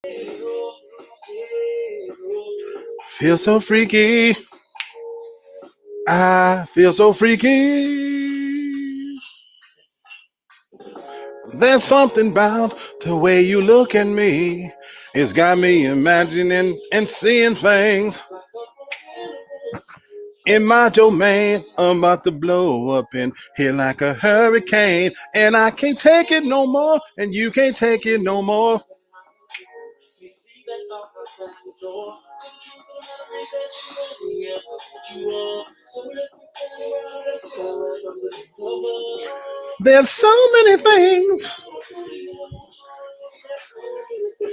Feel so freaky. I feel so freaky. There's something about the way you look at me. It's got me imagining and seeing things in my domain. I'm about to blow up in here like a hurricane. And I can't take it no more. And you can't take it no more. There's so many things.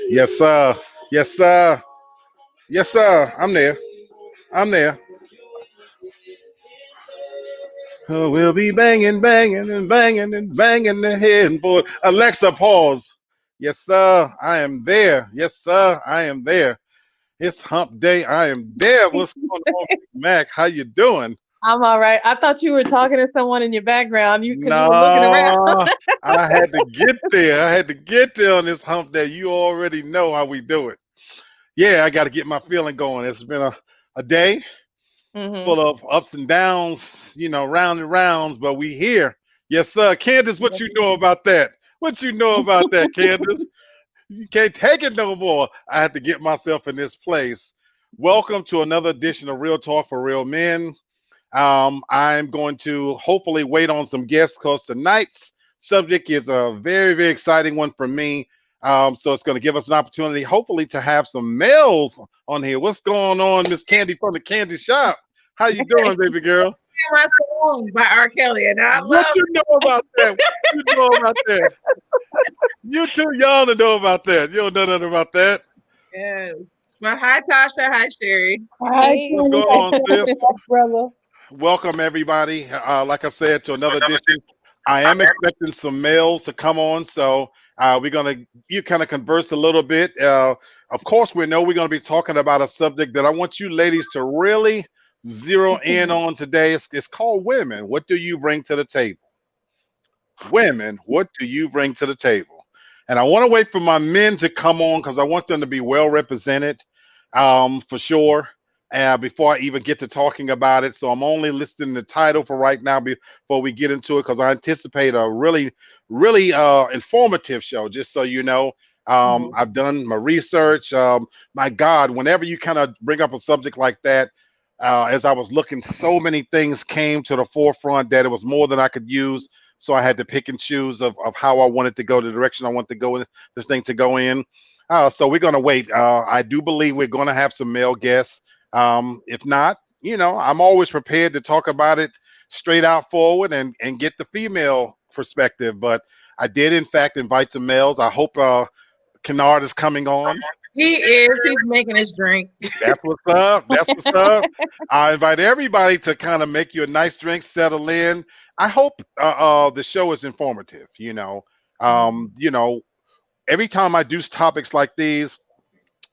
Yes, sir. Yes, sir. Yes, sir. I'm there. I'm there. Oh, we'll be banging, banging, and banging, and banging the headboard. Alexa, pause. Yes, sir. I am there. Yes, sir. I am there. It's hump day. I am there. What's going on, Mac? How you doing? I'm all right. I thought you were talking to someone in your background. Because you were looking around. No, I had to get there. I had to get there on this hump day. You already know how we do it. Yeah, I got to get my feeling going. It's been a day hmm full of ups and downs, round and rounds, but we here. Yes, sir. Candace, what you know about that? What you know about that, Candace? You can't take it no more. I had to get myself in this place. Welcome to another edition of Real Talk for Real Men. I'm going to hopefully wait on some guests because tonight's subject is a very, very exciting one for me. So it's going to give us an opportunity, hopefully, to have some males on here. What's going on, Miss Candy from the Candy Shop? How you doing, baby girl? My song by R. Kelly, and I What love you know about that? What you know about that? You too young to know about that. You don't know nothing about that. it. Yes. Well, hi Tasha, hi Sherry. Hi, Hey. What's Candy. going Hi, on, sis? brother. Welcome, everybody. Like I said, to another edition. I am expecting some males to come on, so we're gonna you kind of converse a little bit. Of course, we know we're gonna be talking about a subject that I want you ladies to really zero in on today. It's called women. What do you bring to the table? Women, what do you bring to the table? And I want to wait for my men to come on because I want them to be well represented, for sure. Before I even get to talking about it, so I'm only listing the title for right now before we get into it because I anticipate a really, really informative show. Just so you know, Mhm. I've done my research. My God, whenever you kind of bring up a subject like that, as I was looking, so many things came to the forefront that it was more than I could use. So I had to pick and choose of how I wanted to go, the direction I want to go in this thing to go in. So we're gonna wait. I do believe we're gonna have some male guests. If not, I'm always prepared to talk about it straight out forward and get the female perspective. But I did in fact invite some males. I hope Kennard is coming on. He is. He's making his drink. That's what's up. That's what's up. I invite everybody to kind of make you a nice drink, settle in. I hope the show is informative. Every time I do topics like these,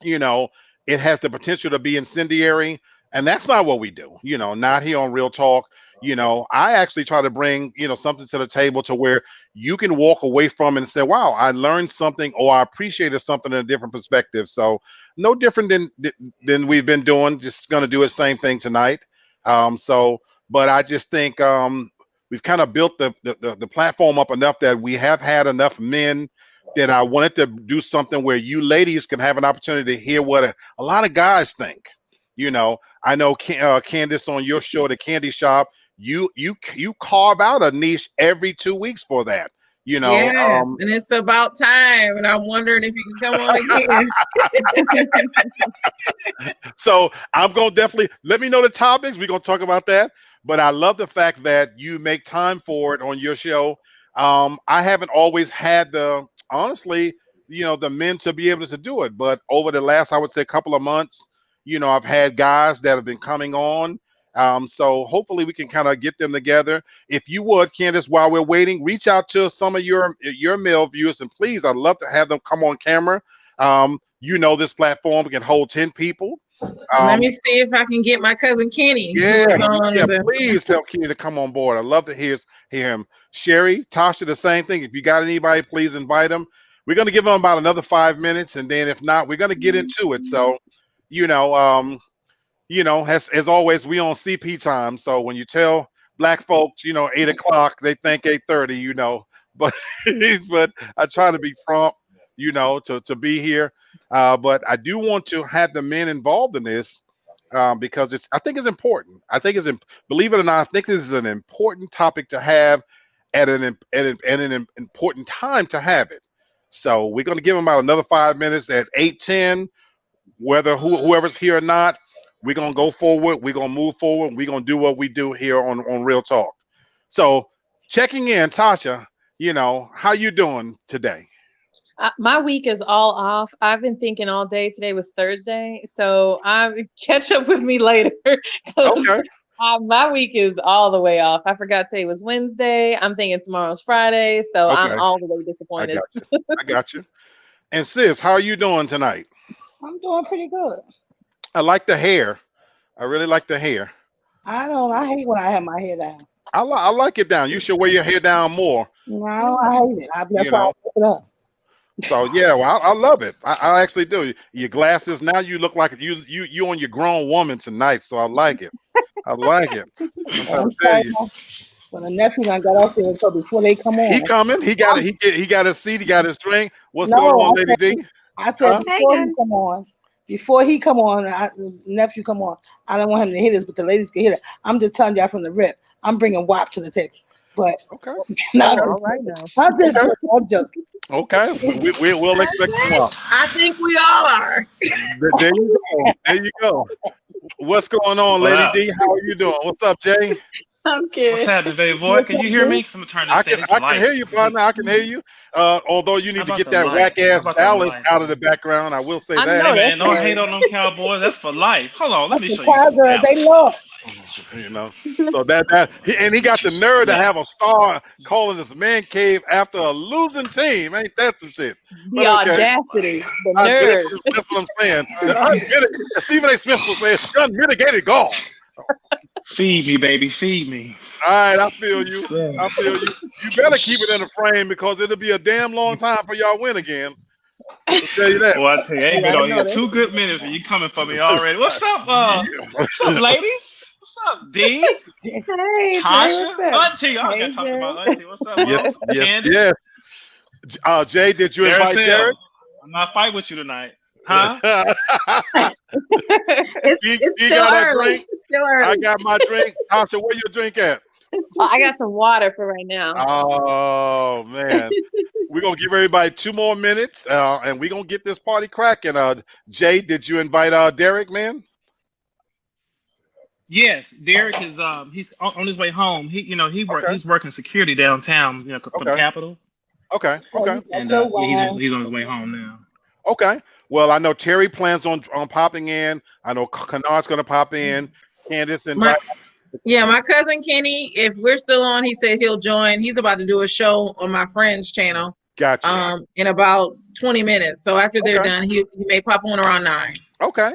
you know, it has the potential to be incendiary, and that's not what we do. Not here on Real Talk. I actually try to bring something to the table to where you can walk away from and say, "Wow, I learned something, or I appreciated something in a different perspective." So, no different than we've been doing. Just going to do the same thing tonight. But I just think we've kind of built the platform up enough that we have had enough men that I wanted to do something where you ladies can have an opportunity to hear what a lot of guys think. I know Candace on your show, The Candy Shop, you carve out a niche every 2 weeks for that. You know, Yes, um, and it's about time. And I'm wondering if you can come on again. so I'm gonna definitely let me know the topics. We're gonna talk about that. But I love the fact that you make time for it on your show. I haven't always had honestly, the men to be able to do it. But over the last, I would say, couple of months, I've had guys that have been coming on. So hopefully we can kind of get them together. If you would, Candace, while we're waiting, reach out to some of your male viewers, and please, I'd love to have them come on camera. This platform can hold 10 people. Let Um, me see if I can get my cousin Kenny, who yeah, is on yeah. the. Please tell Kenny to come on board. I'd love to hear him. Sherry, Tasha, the same thing. If you got anybody, please invite them. we're going to give them about another 5 minutes, and then if not, we're going to get into it. So, you know, as always, we on CP time. So when you tell black folks, 8 o'clock, they think 8:30. But but I try to be prompt, to be here. But I do want to have the men involved in this because I think it's important. Believe it or not, I think this is an important topic to have at an important time to have it. So we're going to give them about another 5 minutes at 8:10, whether whoever's here or not. We're going to go forward. We're going to move forward. We're going to do what we do here on Real Talk. So checking in, Tasha, how you doing today? My week is all off. I've been thinking all day. Today was Thursday. So catch up with me later. Okay. My week is all the way off. I forgot today was Wednesday. I'm thinking tomorrow's Friday. So okay. I'm all the way disappointed. I got you. And sis, how are you doing tonight? I'm doing pretty good. I like the hair. I really like the hair. I hate when I have my hair down. I like it down. You should wear your hair down more. No, I hate it. That's why I put it up. So yeah, well, I love it. I actually do. Your glasses, now you look like you on your grown woman tonight. So I like it. I'm trying to tell you. When the nephew done got up there, so before they come on, he coming. He got his seat. He got his drink. What's going on, Lady D? I said before he come on, nephew come on. I don't want him to hear this, but the ladies can hear it. I'm just telling y'all from the rip. I'm bringing WAP to the table. But okay, all right now. I'm joking. Okay, we'll expect you up. I think we all are. There you go. What's going on, Lady D? How are you doing? What's up, Jay? I'm good. What's happening, baby boy? Can you hear me? I'm turn this I can hear you, partner. I can hear you. Although you need to get that whack ass ballast out of the background. I will say that. Hey, man, don't hate on them Cowboys. That's for life. Hold on, let me show you. They lost. So that and he got the nerve to have a star calling this man cave after a losing team. Ain't that some shit? The audacity, the nerve. That's what I'm saying. Stephen A. Smith will say it's unmitigated gall. Feed me, baby. Feed me. All right, I feel you. You better keep it in the frame because it'll be a damn long time for y'all win again. I'll tell you that. Well, I tell you, I ain't been on here 2 good minutes and you coming for me already. What's up, what's up, ladies? What's up, D? Hey, Tasha? Auntie, I gotta talk about Auntie. What's up, yes. Jay, did you invite Derek? I'm not fighting with you tonight. Huh? It's got that early. drink. I got my drink. Tasha, where your drink at? I got some water for right now. Oh man, we're gonna give everybody 2 more minutes, and we're gonna get this party cracking. Jay, did you invite Derek, man? Yes, Derek is he's on his way home. He's working security downtown, for the Capitol. Okay. And he's on his way home now. Okay. Well, I know Terry plans on popping in. I know Kennard's gonna pop in. Candace and my cousin Kenny, if we're still on, he said he'll join. He's about to do a show on my friend's channel. Gotcha. In about 20 minutes. So after they're done, he may pop on around 9. Okay.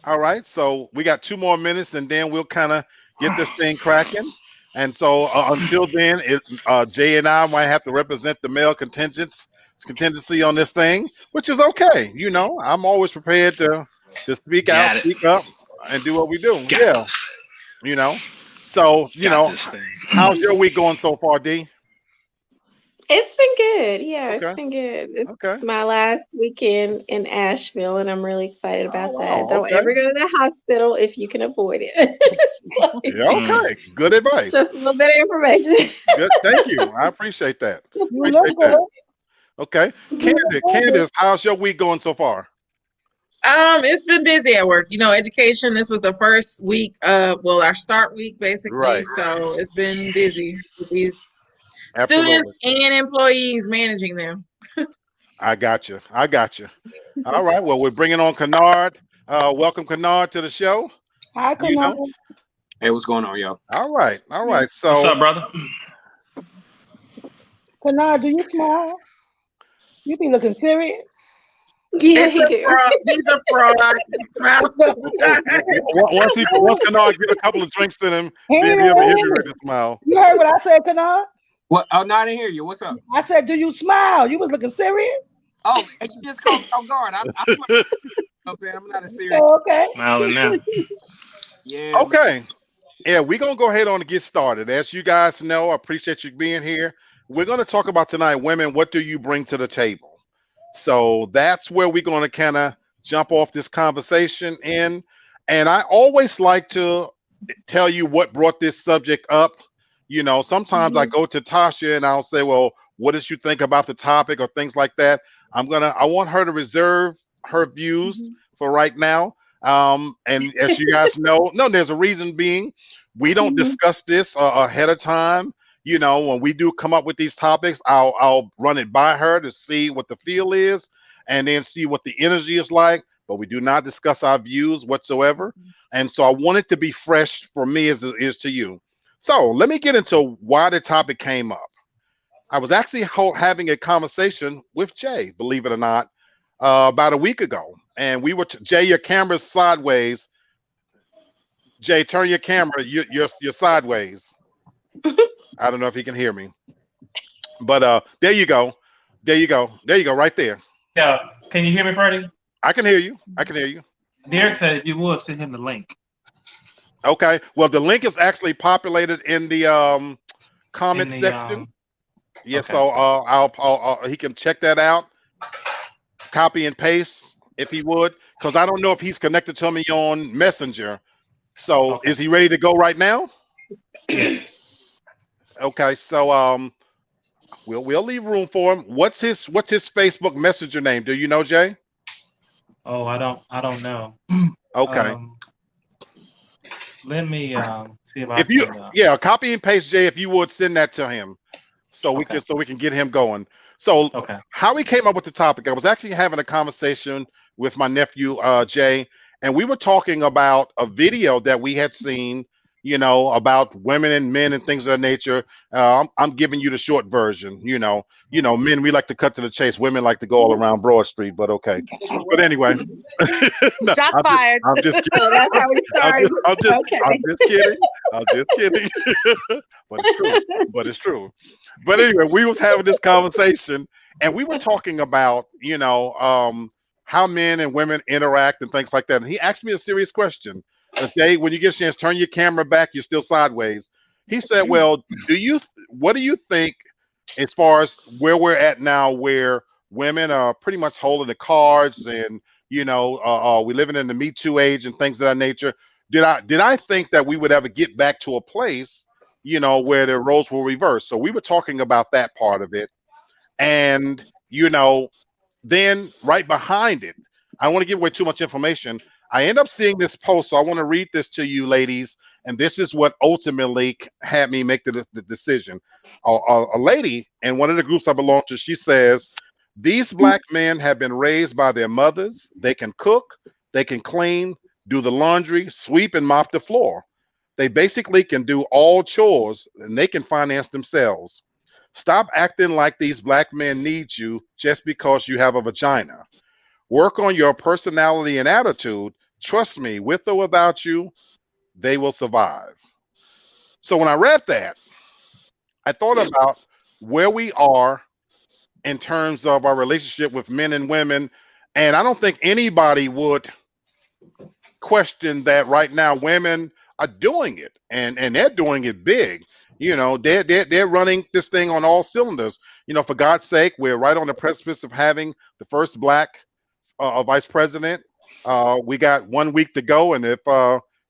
All right. So we got 2 more minutes, and then we'll kind of get this thing cracking. And so until then, Jay and I might have to represent the male contingency on this thing, which is okay. I'm always prepared to speak out, speak up, and do what we do. So how's your week going so far, D? It's been good. Yeah, it's been good. It's my last weekend in Asheville, and I'm really excited about that. Don't ever go to the hospital if you can avoid it. Okay. Good advice. Just a little bit of information. Good. Thank you. I appreciate that. Okay. Candace, how's your week going so far? It's been busy at work. Education. This was the first week our start week basically. Right. So it's been busy with these students and employees, managing them. I got you. All right. Well, we're bringing on Kennard. Welcome, Kennard, to the show. Hi, Kennard. Hey, what's going on, yo? All right. So, what's up, brother? Kennard, do you smile? You be looking serious. Yeah, he do. He's a fraud. He smiles all the time. Once Kennard get a couple of drinks to him, then he'll be ready to smile. You heard what I said, Kennard? What? Oh, no, I didn't hear you. What's up? I said, do you smile? You was looking serious. Oh, and you just caught me off guard. I'm not a serious. Oh, okay. Smiling now. Yeah. Okay. Yeah, we're gonna go ahead on and get started. As you guys know, I appreciate you being here. We're gonna talk about tonight, women. What do you bring to the table? So that's where we're gonna kind of jump off this conversation in. And I always like to tell you what brought this subject up. You know, sometimes I go to Tasha and I'll say, well, what did you think about the topic or things like that? I want her to reserve her views for right now. And as you guys know, there's a reason being we don't discuss this ahead of time. You know, when we do come up with these topics, I'll run it by her to see what the feel is and then see what the energy is like. But we do not discuss our views whatsoever. And so I want it to be fresh for me as it is to you. So let me get into why the topic came up. I was actually having a conversation with Jay, believe it or not, about a week ago. And we were, Jay, your camera's sideways. Jay, turn your camera, you're sideways. I don't know if he can hear me. But there you go. There you go, right there. Yeah, can you hear me, Freddie? I can hear you. Derek said if you would send him the link. Okay. Well, the link is actually populated in the comment section. Yes. Okay. So he can check that out. Copy and paste if he would, because I don't know if he's connected to me on Messenger. So Is he ready to go right now? Yes. Okay. So we'll leave room for him. What's his Facebook Messenger name? Do you know, Jay? Oh, I don't know. Okay. Let me see if I can. Copy and paste, Jay, if you would send that to him, so we can get him going. So how we came up with the topic, I was actually having a conversation with my nephew Jay, and we were talking about a video that we had seen, you know, about women and men and things of that nature. I'm giving you the short version. You know, men, we like to cut to the chase. Women like to go all around Broad Street, but okay. But anyway, shots fired. I'm just kidding. So that's how we started. I'm just kidding. But it's true. But anyway, we was having this conversation, and we were talking about, you know, how men and women interact and things like that. And he asked me a serious question. Okay, when you get a chance, turn your camera back. You're still sideways. He said, well, what do you think as far as where we're at now, where women are pretty much holding the cards and, you know, we're living in the Me Too age and things of that nature. Did I think that we would ever get back to a place, you know, where the roles will reverse? So we were talking about that part of it. And, you know, then right behind it, I don't want to give away too much information. I end up seeing this post, so I want to read this to you, ladies, and this is what ultimately had me make the decision. A lady in one of the groups I belong to, she says, these black men have been raised by their mothers. They can cook, they can clean, do the laundry, sweep, and mop the floor. They basically can do all chores, and they can finance themselves. Stop acting like these black men need you just because you have a vagina. Work on your personality and attitude. Trust me, with or without you, they will survive. So when I read that, I thought about where we are in terms of our relationship with men and women. And I don't think anybody would question that right now women are doing it, and they're doing it big. You know, they're running this thing on all cylinders. You know, for God's sake, we're right on the precipice of having the first black vice president. We got 1 week to go, and if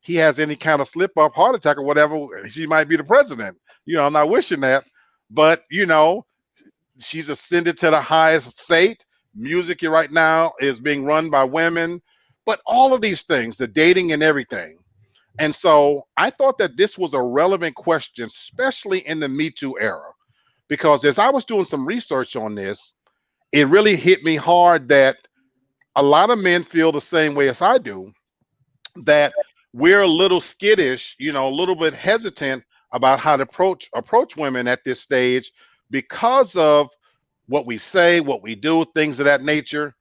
he has any kind of slip up, heart attack or whatever, she might be the president. You know, I'm not wishing that, but you know, she's ascended to the highest state. Music right now is being run by women, but all of these things, the dating and everything. And so I thought that this was a relevant question, especially in the Me Too era, because as I was doing some research on this, it really hit me hard that a lot of men feel the same way as I do, that we're a little skittish, you know, a little bit hesitant about how to approach women at this stage because of what we say, what we do, things of that nature.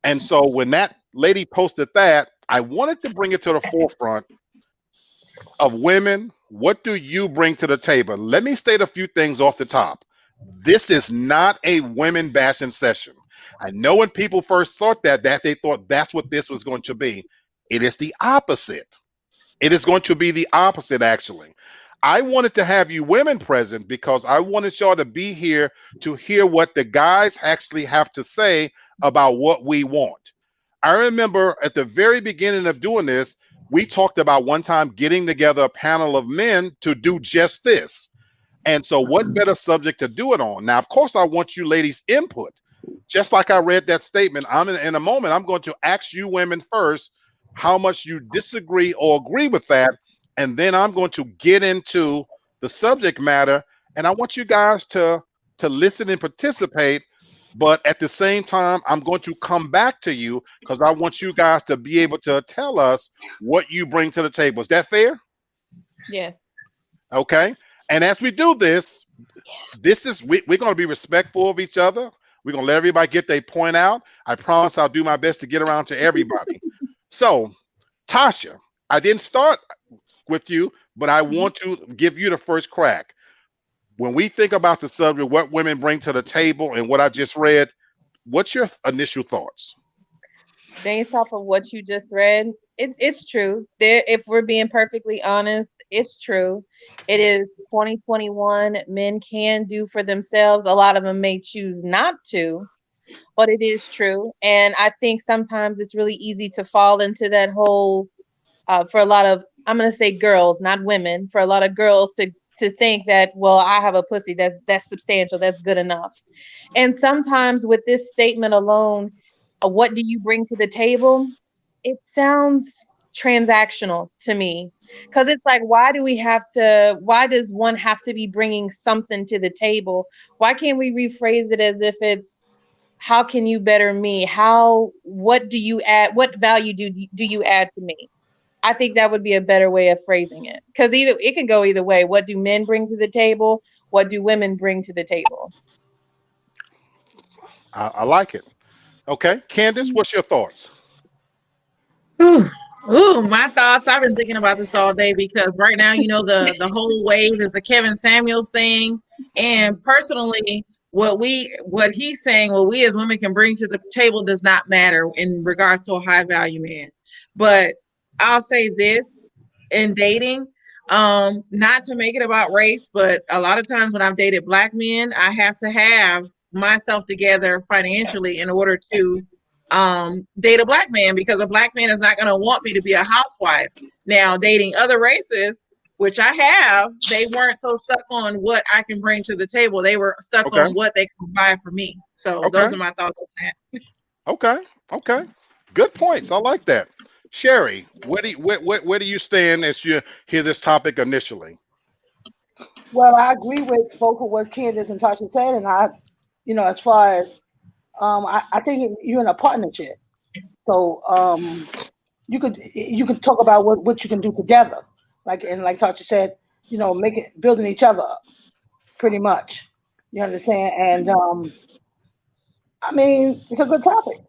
And so when that lady posted that, I wanted to bring it to the forefront of women. What do you bring to the table? Let me state a few things off the top. This is not a women bashing session. I know when people first thought that they thought that's what this was going to be. It is the opposite. It is going to be the opposite, actually. I wanted to have you women present because I wanted y'all to be here to hear what the guys actually have to say about what we want. I remember at the very beginning of doing this, we talked about one time getting together a panel of men to do just this. And so what better subject to do it on? Now, of course, I want you ladies' input. Just like I read that statement, in a moment, I'm going to ask you women first how much you disagree or agree with that. And then I'm going to get into the subject matter. And I want you guys to listen and participate. But at the same time, I'm going to come back to you because I want you guys to be able to tell us what you bring to the table. Is that fair? Yes. Okay. And as we do this, we're going to be respectful of each other. We're going to let everybody get their point out. I promise I'll do my best to get around to everybody. So, Tasha, I didn't start with you, but I want to give you the first crack. When we think about the subject, what women bring to the table and what I just read, what's your initial thoughts? Based off of what you just read, it's true. If we're being perfectly honest, it's true. It is 2021. Men can do for themselves. A lot of them may choose not to, but it is true. And I think sometimes it's really easy to fall into that whole, for a lot of, I'm going to say girls, not women, for a lot of girls to think that, well, I have a pussy that's substantial, that's good enough. And sometimes with this statement alone, what do you bring to the table? It sounds transactional to me, because it's like, why does one have to be bringing something to the table? Why can't we rephrase it as if it's, how can you better me? What do you add? What value do you add to me? I think that would be a better way of phrasing it, because it can go either way. What do men bring to the table? What do women bring to the table? I like it. Okay. Candace, what's your thoughts? Ooh, my thoughts. I've been thinking about this all day because right now, the whole wave is the Kevin Samuels thing. And personally, what he's saying, what we as women can bring to the table does not matter in regards to a high value man. But I'll say this in dating, not to make it about race, but a lot of times when I've dated Black men, I have to have myself together financially in order to date a Black man, because a Black man is not going to want me to be a housewife. Now, dating other races, which I have, they weren't so stuck on what I can bring to the table. They were stuck on what they can provide for me. So those are my thoughts on that. Okay. Good points. I like that. Sherry, where do you stand as you hear this topic initially? Well, I agree with both of what Candace and Tasha said, and I, as far as I think you're in a partnership, so you could talk about what you can do together, like Tasha said, building each other up, pretty much. You understand? And I mean, it's a good topic.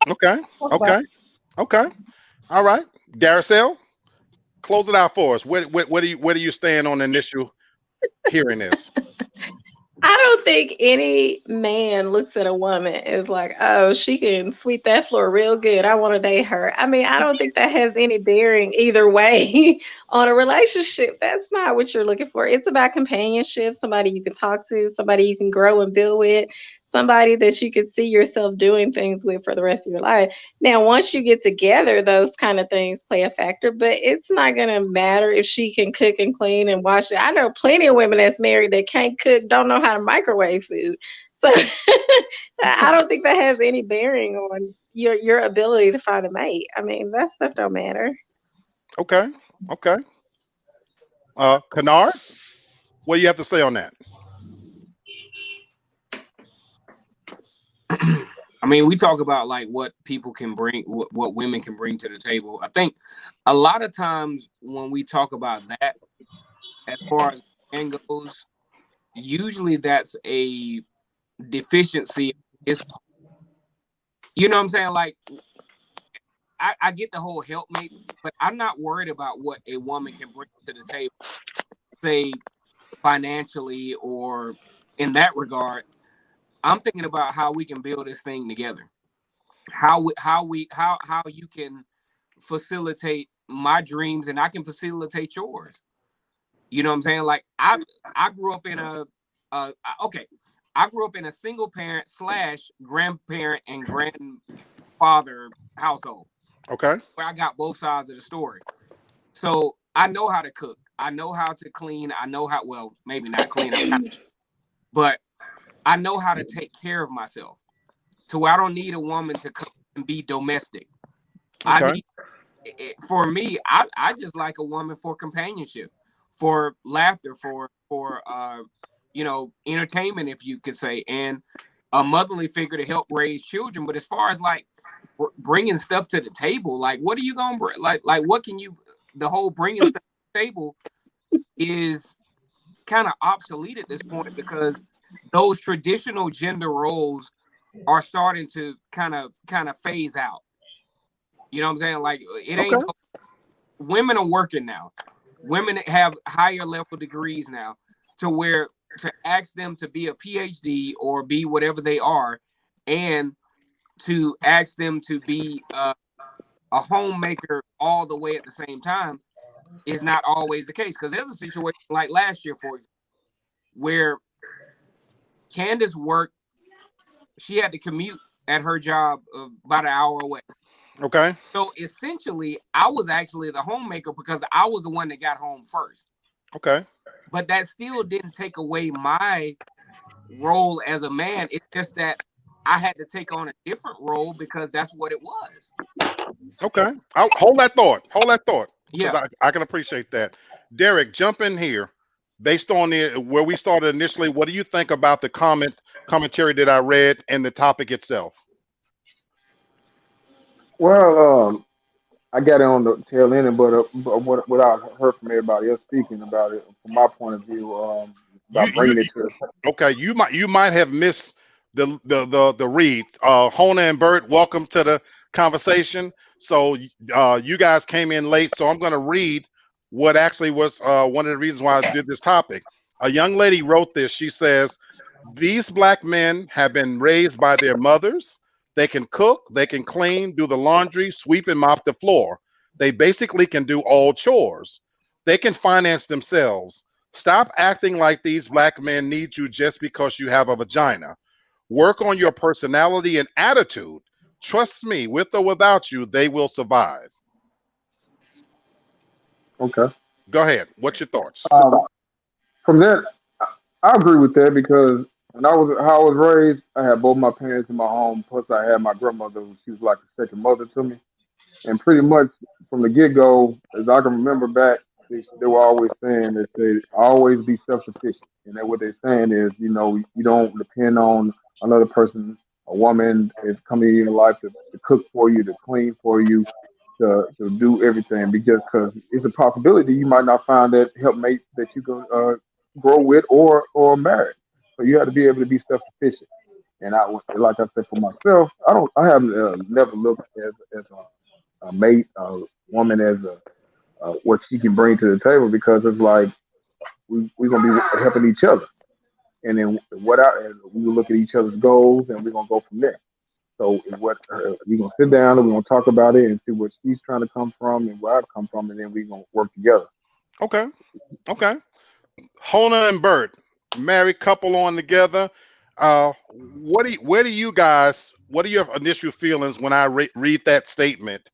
Okay. All right. Daracel, close it out for us. Where do you stand on the initial hearing this? I don't think any man looks at a woman as like, oh, she can sweep that floor real good, I want to date her. I mean, I don't think that has any bearing either way on a relationship. That's not what you're looking for. It's about companionship, somebody you can talk to, somebody you can grow and build with, somebody that you could see yourself doing things with for the rest of your life. Now, once you get together, those kind of things play a factor, but it's not going to matter if she can cook and clean and wash it. I know plenty of women that's married that can't cook, don't know how to microwave food. So I don't think that has any bearing on your ability to find a mate. I mean, that stuff don't matter. Okay. Kennard, what do you have to say on that? I mean, we talk about like what people can bring, what women can bring to the table. I think a lot of times when we talk about that, as far as man goes, usually that's a deficiency. You know what I'm saying? Like, I get the whole helpmate, but I'm not worried about what a woman can bring to the table, say financially or in that regard. I'm thinking about how we can build this thing together. How you can facilitate my dreams and I can facilitate yours. You know what I'm saying? Like I grew up in I grew up in a single parent / grandparent and grandfather household. Okay. Where I got both sides of the story. So I know how to cook. I know how to clean. I know how, well, maybe not clean, but I know how to take care of myself to where I don't need a woman to come and be domestic. Okay. For me, I just like a woman for companionship, for laughter, for entertainment, if you could say, and a motherly figure to help raise children. But as far as like bringing stuff to the table, like what are you gonna bring? Like what can you? The whole bringing stuff to the table is kind of obsolete at this point because those traditional gender roles are starting to kind of phase out. You know what I'm saying? Like it ain't. Okay. Women are working now. Women have higher level degrees now, to where to ask them to be a PhD or be whatever they are, and to ask them to be a homemaker all the way at the same time is not always the case. Because there's a situation like last year, for example, where Candace worked. She had to commute at her job about an hour away. Okay. So essentially, I was actually the homemaker because I was the one that got home first. Okay. But that still didn't take away my role as a man. It's just that I had to take on a different role because that's what it was. Okay. I'll hold that thought. Hold that thought. Yeah. I can appreciate that. Derek, jump in here. Based on where we started initially, what do you think about the commentary that I read and the topic itself? Well, I got it on the tail end, but what I heard from everybody else speaking about it, from my point of view, You, about you bringing it to okay? You might have missed the read. Hona and Bert, welcome to the conversation. So you guys came in late, so I'm going to read what actually was one of the reasons why I did this topic. A young lady wrote this. She says, "These black men have been raised by their mothers. They can cook, they can clean, do the laundry, sweep and mop the floor. They basically can do all chores. They can finance themselves. Stop acting like these black men need you just because you have a vagina. Work on your personality and attitude. Trust me, with or without you, they will survive." Okay. Go ahead. What's your thoughts? From that, I agree with that because when how I was raised, I had both my parents in my home. Plus, I had my grandmother. She was like a second mother to me. And pretty much from the get go, as I can remember back, they were always saying that they always be self sufficient. And that what they're saying is, you don't depend on another person, a woman is coming in your life to cook for you, to clean for you, to do everything. Because it's a possibility you might not find that helpmate that you can grow with or marry. So you have to be able to be self sufficient. And like I said, for myself, I haven't never looked as a mate, a woman as what she can bring to the table because it's like we're gonna be helping each other, and then and we will look at each other's goals and we're gonna go from there. So we're gonna sit down and we're gonna talk about it and see where she's trying to come from and where I come from, and then we're gonna work together. Okay. Okay. Hona and Bert, married couple on together. What do you guys? What are your initial feelings when I read that statement?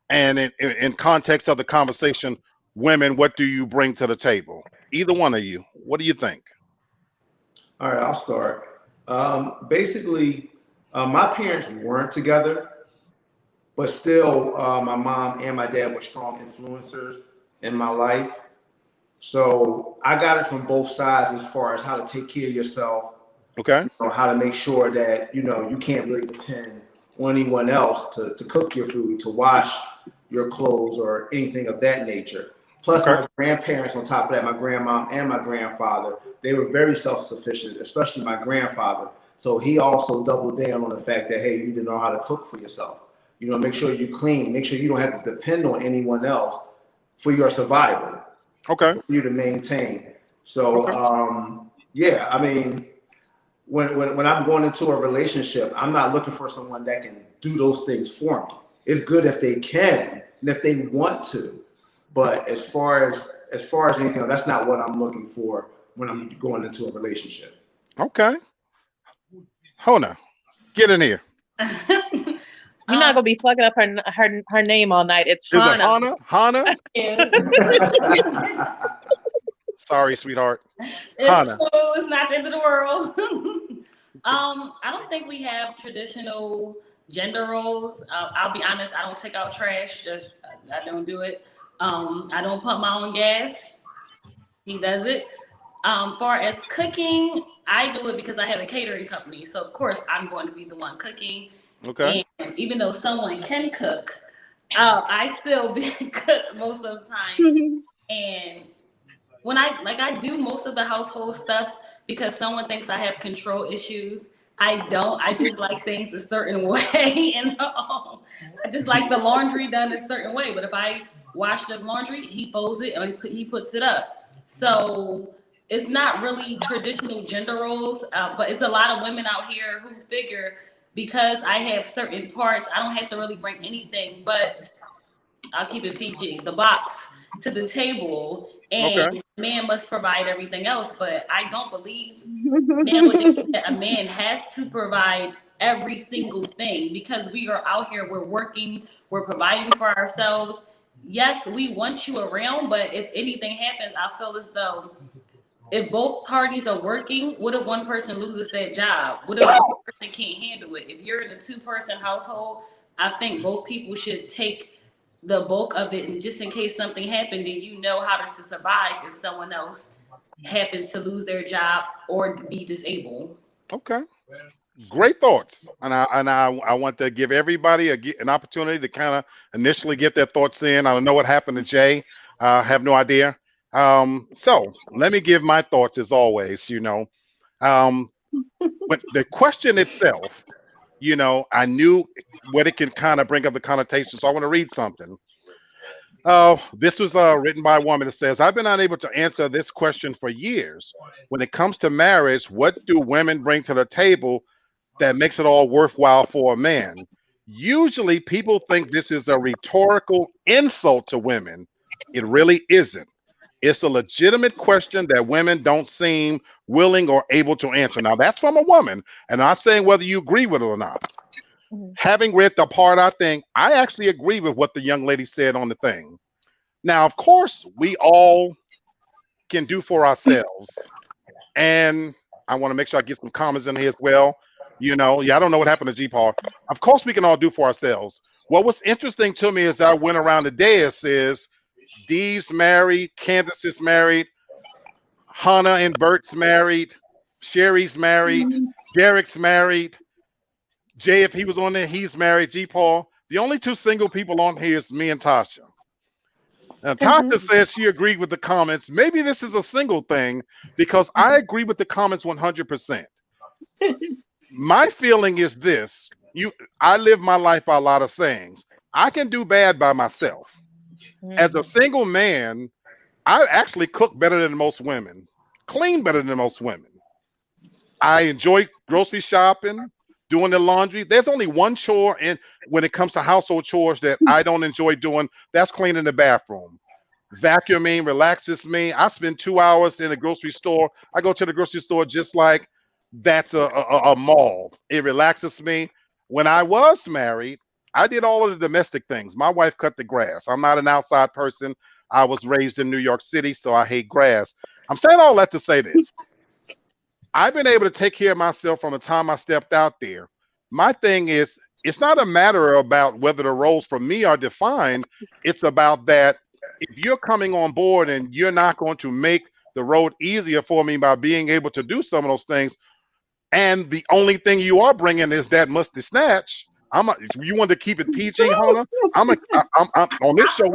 And in context of the conversation, women, what do you bring to the table? Either one of you, what do you think? All right, I'll start. Basically, my parents weren't together, but still, my mom and my dad were strong influencers in my life. So I got it from both sides as far as how to take care of yourself. Okay. How to make sure that you can't really depend on anyone else to cook your food, to wash your clothes, or anything of that nature. Plus, my grandparents, on top of that, my grandmom and my grandfather, they were very self-sufficient, especially my grandfather. So he also doubled down on the fact that, hey, you need to know how to cook for yourself. Make sure you clean, make sure you don't have to depend on anyone else for your survival. Okay. For you to maintain. So, yeah, I mean, when I'm going into a relationship, I'm not looking for someone that can do those things for me. It's good if they can and if they want to, but as far as anything else, that's not what I'm looking for when I'm going into a relationship. Okay. Hona, get in here. You're not gonna be fucking up her name all night. It's Is it Hana. Hana? Yeah. Sorry, sweetheart. It's Hana. cool. It's not the end of the world. I don't think we have traditional gender roles. I'll be honest. I don't take out trash. I don't do it. I don't pump my own gas. He does it. Far as cooking, I do it because I have a catering company. So of course I'm going to be the one cooking. Okay. And even though someone can cook, I still cook most of the time. And when I do most of the household stuff because someone thinks I have control issues. I don't. I just like things a certain way, and I just like the laundry done a certain way. But if I wash the laundry, he folds it and he puts it up. So it's not really traditional gender roles, but it's a lot of women out here who figure because I have certain parts, I don't have to really bring anything, but I'll keep it PG, the box to the table, and man must provide everything else. But I don't believe nowadays that a man has to provide every single thing because we are out here, we're working, we're providing for ourselves. Yes, we want you around, but if anything happens, I feel as though if both parties are working, what if one person loses that job? What if one person can't handle it? If you're in a 2-person household, I think both people should take the bulk of it. And just in case something happened, then you know how to survive if someone else happens to lose their job or be disabled. Okay. Great thoughts. And I want to give everybody an opportunity to kind of initially get their thoughts in. I don't know what happened to Jay. I have no idea. So let me give my thoughts as always, but the question itself, I knew what it can kind of bring up the connotation. So I want to read something. This was written by a woman that says, I've been unable to answer this question for years. When it comes to marriage, what do women bring to the table that makes it all worthwhile for a man? Usually people think this is a rhetorical insult to women. It really isn't. It's a legitimate question that women don't seem willing or able to answer. Now, that's from a woman, and I'm not saying whether you agree with it or not. Having read the part, I actually agree with what the young lady said on the thing. Now, of course, we all can do for ourselves, and I want to make sure I get some comments in here as well. I don't know what happened to G-Paul. Of course, we can all do for ourselves. What was interesting to me as I went around the dais is Dee's married, Candace is married, Hannah and Bert's married, Sherry's married, Derek's married, Jay, if he was on there, he's married, G-Paul. The only 2 single people on here is me and Tasha. Now, Tasha says she agreed with the comments. Maybe this is a single thing because I agree with the comments 100%. My feeling is this. I live my life by a lot of sayings. I can do bad by myself. As a single man, I actually cook better than most women, clean better than most women. I enjoy grocery shopping, doing the laundry. There's only one chore when it comes to household chores that I don't enjoy doing. That's cleaning the bathroom. Vacuuming relaxes me. I spend 2 hours in a grocery store. I go to the grocery store just like that's a mall. It relaxes me. When I was married, I did all of the domestic things. My wife cut the grass. I'm not an outside person. I was raised in New York City, so I hate grass. I'm saying all that to say this. I've been able to take care of myself from the time I stepped out there. My thing is, it's not a matter about whether the roles for me are defined. It's about that if you're coming on board and you're not going to make the road easier for me by being able to do some of those things, and the only thing you are bringing is that musty snatch. You want to keep it PG, Hona? I'm on this show.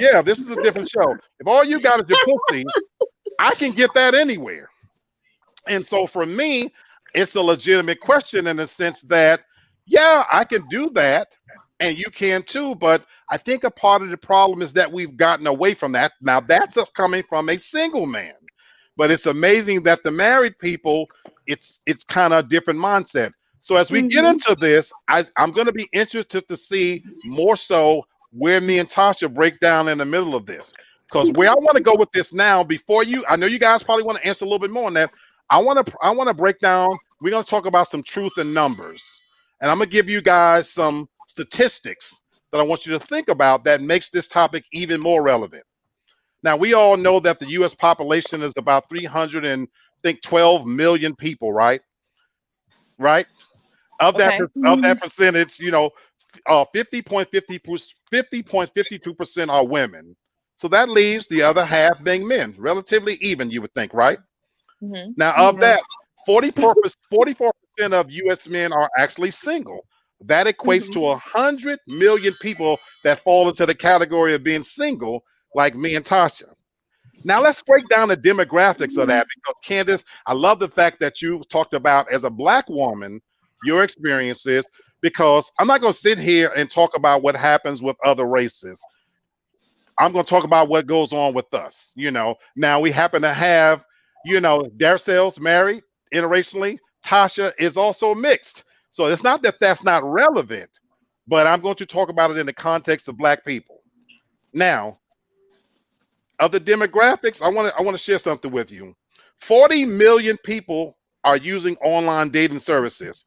Yeah, this is a different show. If all you got is your pussy, I can get that anywhere. And so for me, it's a legitimate question in the sense that, yeah, I can do that, and you can too. But I think a part of the problem is that we've gotten away from that. Now that's coming from a single man. But it's amazing that the married people, it's kind of a different mindset. So as we get into this, I'm going to be interested to see more so where me and Tasha break down in the middle of this. Because where I want to go with this now, before you, I know you guys probably want to answer a little bit more on that. I want to break down. We're going to talk about some truth and numbers, and I'm going to give you guys some statistics that I want you to think about that makes this topic even more relevant. Now, we all know that the U.S. population is about 312 million people, right? Right. Of that percentage, 50.52% are women. So that leaves the other half being men, relatively even, you would think, right? Now, of that, 44% of U.S. men are actually single. That equates to 100 million people that fall into the category of being single, like me and Tasha. Now, let's break down the demographics of that, because Candace, I love the fact that you talked about, as a Black woman, your experiences, because I'm not going to sit here and talk about what happens with other races. I'm going to talk about what goes on with us. Now we happen to have, Darcel's married interracially. Tasha is also mixed. So it's not that that's not relevant, but I'm going to talk about it in the context of Black people. Now, of the demographics, I want to share something with you. 40 million people are using online dating services.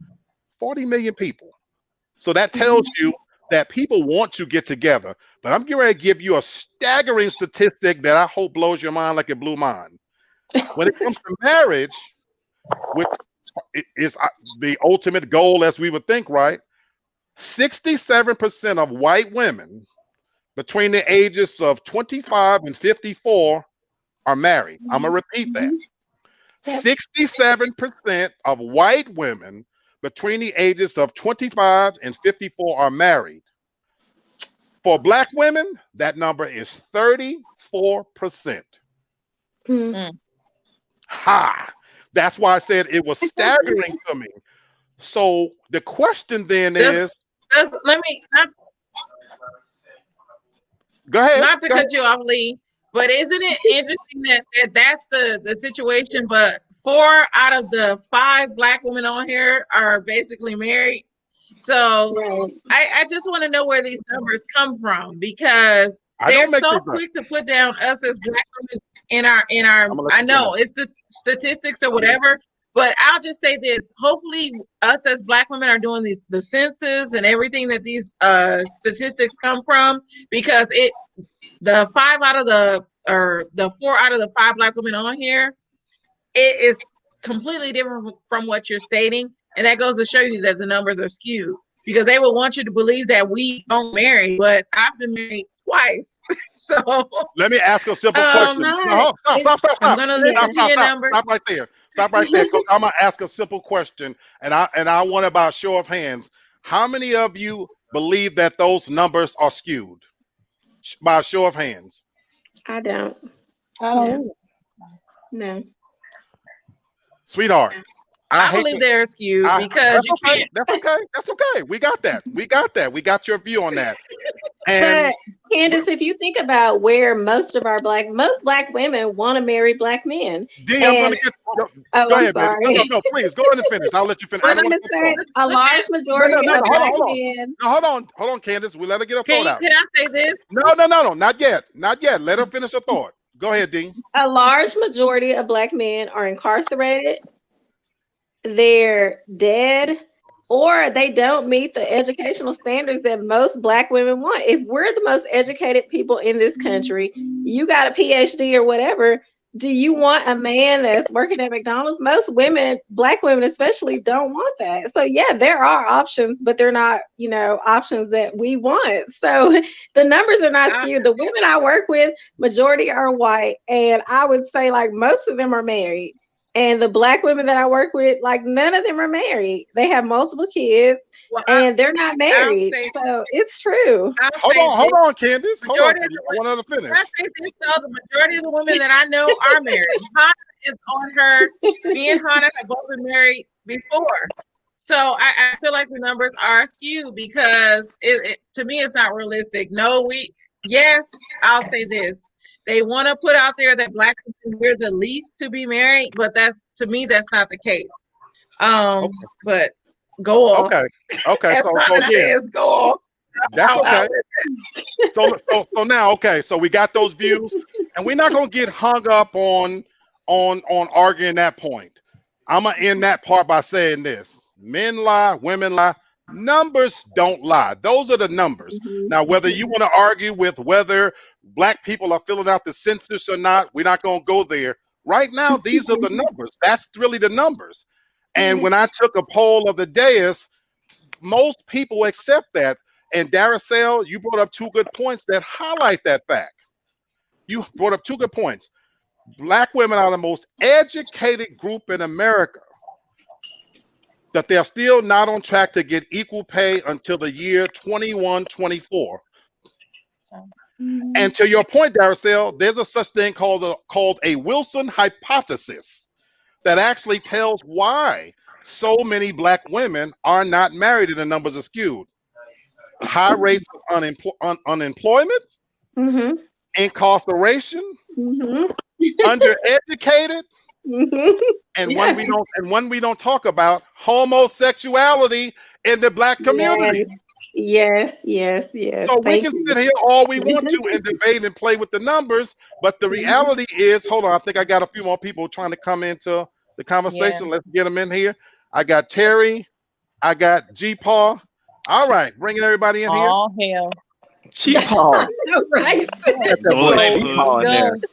40 million people. So that tells you that people want to get together. But I'm getting ready to give you a staggering statistic that I hope blows your mind like it blew mine. When it comes to marriage, which is the ultimate goal, as we would think, right? 67% of white women between the ages of 25 and 54 are married. I'm going to repeat that. 67% of white women between the ages of 25 and 54 are married. For Black women, that number is 34%. Ha! That's why I said it was staggering to me. So the question then is, let me go ahead. Not to cut you off, Lee, but isn't it interesting that that's the situation? But 4 out of the 5 Black women on here are basically married. So I just want to know where these numbers come from, because they're so quick to put down us as Black women in our I know it's the statistics or whatever, but I'll just say this: hopefully us as Black women are doing the census and everything that these statistics come from, because the 4 out of the 5 Black women on here, it is completely different from what you're stating. And that goes to show you that the numbers are skewed, because they would want you to believe that we don't marry, but I've been married twice. So let me ask a simple question. No, stop. I'm gonna listen to your number. Stop right there. Stop right there. Because I'm gonna ask a simple question, and I want about show of hands. How many of you believe that those numbers are skewed? By a show of hands. I don't. No. Sweetheart, I believe they're skewed because you can't. That's okay. We got that. We got your view on that. But Candace, if you think about where most Black women want to marry Black men. I'm gonna get. Go ahead, baby. No, please go ahead and finish. I'll let you finish. I'm gonna say a large majority of Black men. No, hold on, Candace. We let her get her thought out. Can I say this? No, not yet. Let her finish her thought. Go ahead, Dean. A large majority of Black men are incarcerated. They're dead, or they don't meet the educational standards that most Black women want. If we're the most educated people in this country, you got a PhD or whatever, do you want a man that's working at McDonald's? Most women, Black women especially, don't want that. So yeah, there are options, but they're not, options that we want. So the numbers are not skewed. The women I work with, majority are white, and I would say like most of them are married. And the Black women that I work with, like none of them are married. They have multiple kids, and they're not married. So it's true. Hold on, Candace. Hold on. I want her to finish. I say this, though, the majority of the women that I know are married. Hannah is on her. Me and Hannah have both been married before. So I feel like the numbers are skewed because to me it's not realistic. Yes, I'll say this. They want to put out there that Black women, we're the least to be married, but to me, that's not the case. Okay. But go off. Okay. As So Rhonda again, says, go off. that's okay. So now, okay. So we got those views, and we're not gonna get hung up on arguing that point. I'm gonna end that part by saying this: men lie, women lie. Numbers don't lie. Those are the numbers. Now, whether you want to argue with whether Black people are filling out the census or not, we're not going to go there. Right now, these are the numbers. That's really the numbers. And when I took a poll of the dais, most people accept that. And Daracel, you brought up two good points that highlight that fact. You brought up two good points. Black women are the most educated group in America. That they're still not on track to get equal pay until the year 2124. And to your point, Daracel, there's a such thing called a Wilson hypothesis that actually tells why so many Black women are not married and the numbers are skewed. High rates of unemployment, incarceration, undereducated, and when we don't talk about homosexuality in the Black community. Yes. So we can sit here all we want to and debate and play with the numbers, but the reality is, hold on, I think I got a few more people trying to come into the conversation. Let's get them in here. I got Terry, I got G-Paw. All right, bringing everybody in here. Oh hell. G-Paw. Right.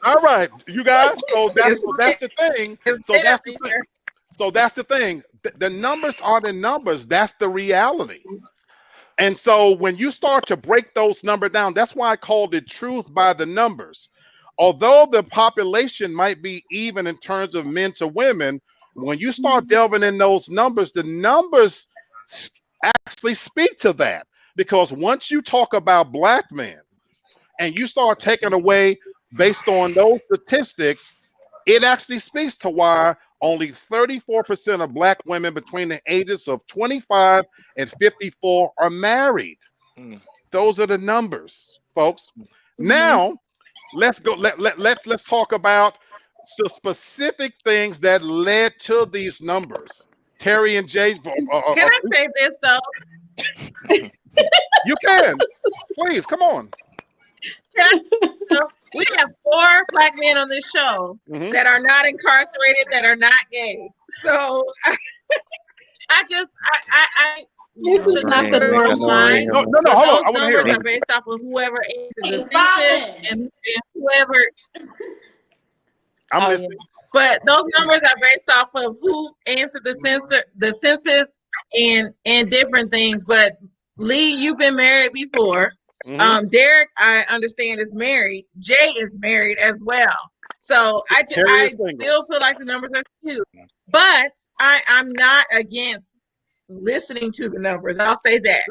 All right, you guys. So that's the thing. So that's the thing. The numbers are the numbers. That's the reality. And so when you start to break those numbers down, that's why I called it truth by the numbers. Although the population might be even in terms of men to women, when you start delving in those numbers, the numbers actually speak to that. Because once you talk about Black men and you start taking away based on those statistics, it actually speaks to why only 34% of Black women between the ages of 25 and 54 are married. Those are the numbers, folks. Now, let's go. Let's talk about the specific things that led to these numbers. Terry and Jay. Can I say this though? You can, please come on. We have 4 Black men on this show that are not incarcerated, that are not gay. So I should not put it on line. No, hold on. I want to hear numbers it. are based off of whoever answered the census and whoever. I'm listening. But those numbers are based off of who answered the census and different things. But Lee, you've been married before. Derek, I understand, is married. Jay is married as well. So I still feel like the numbers are skewed. But I'm not against listening to the numbers. I'll say that.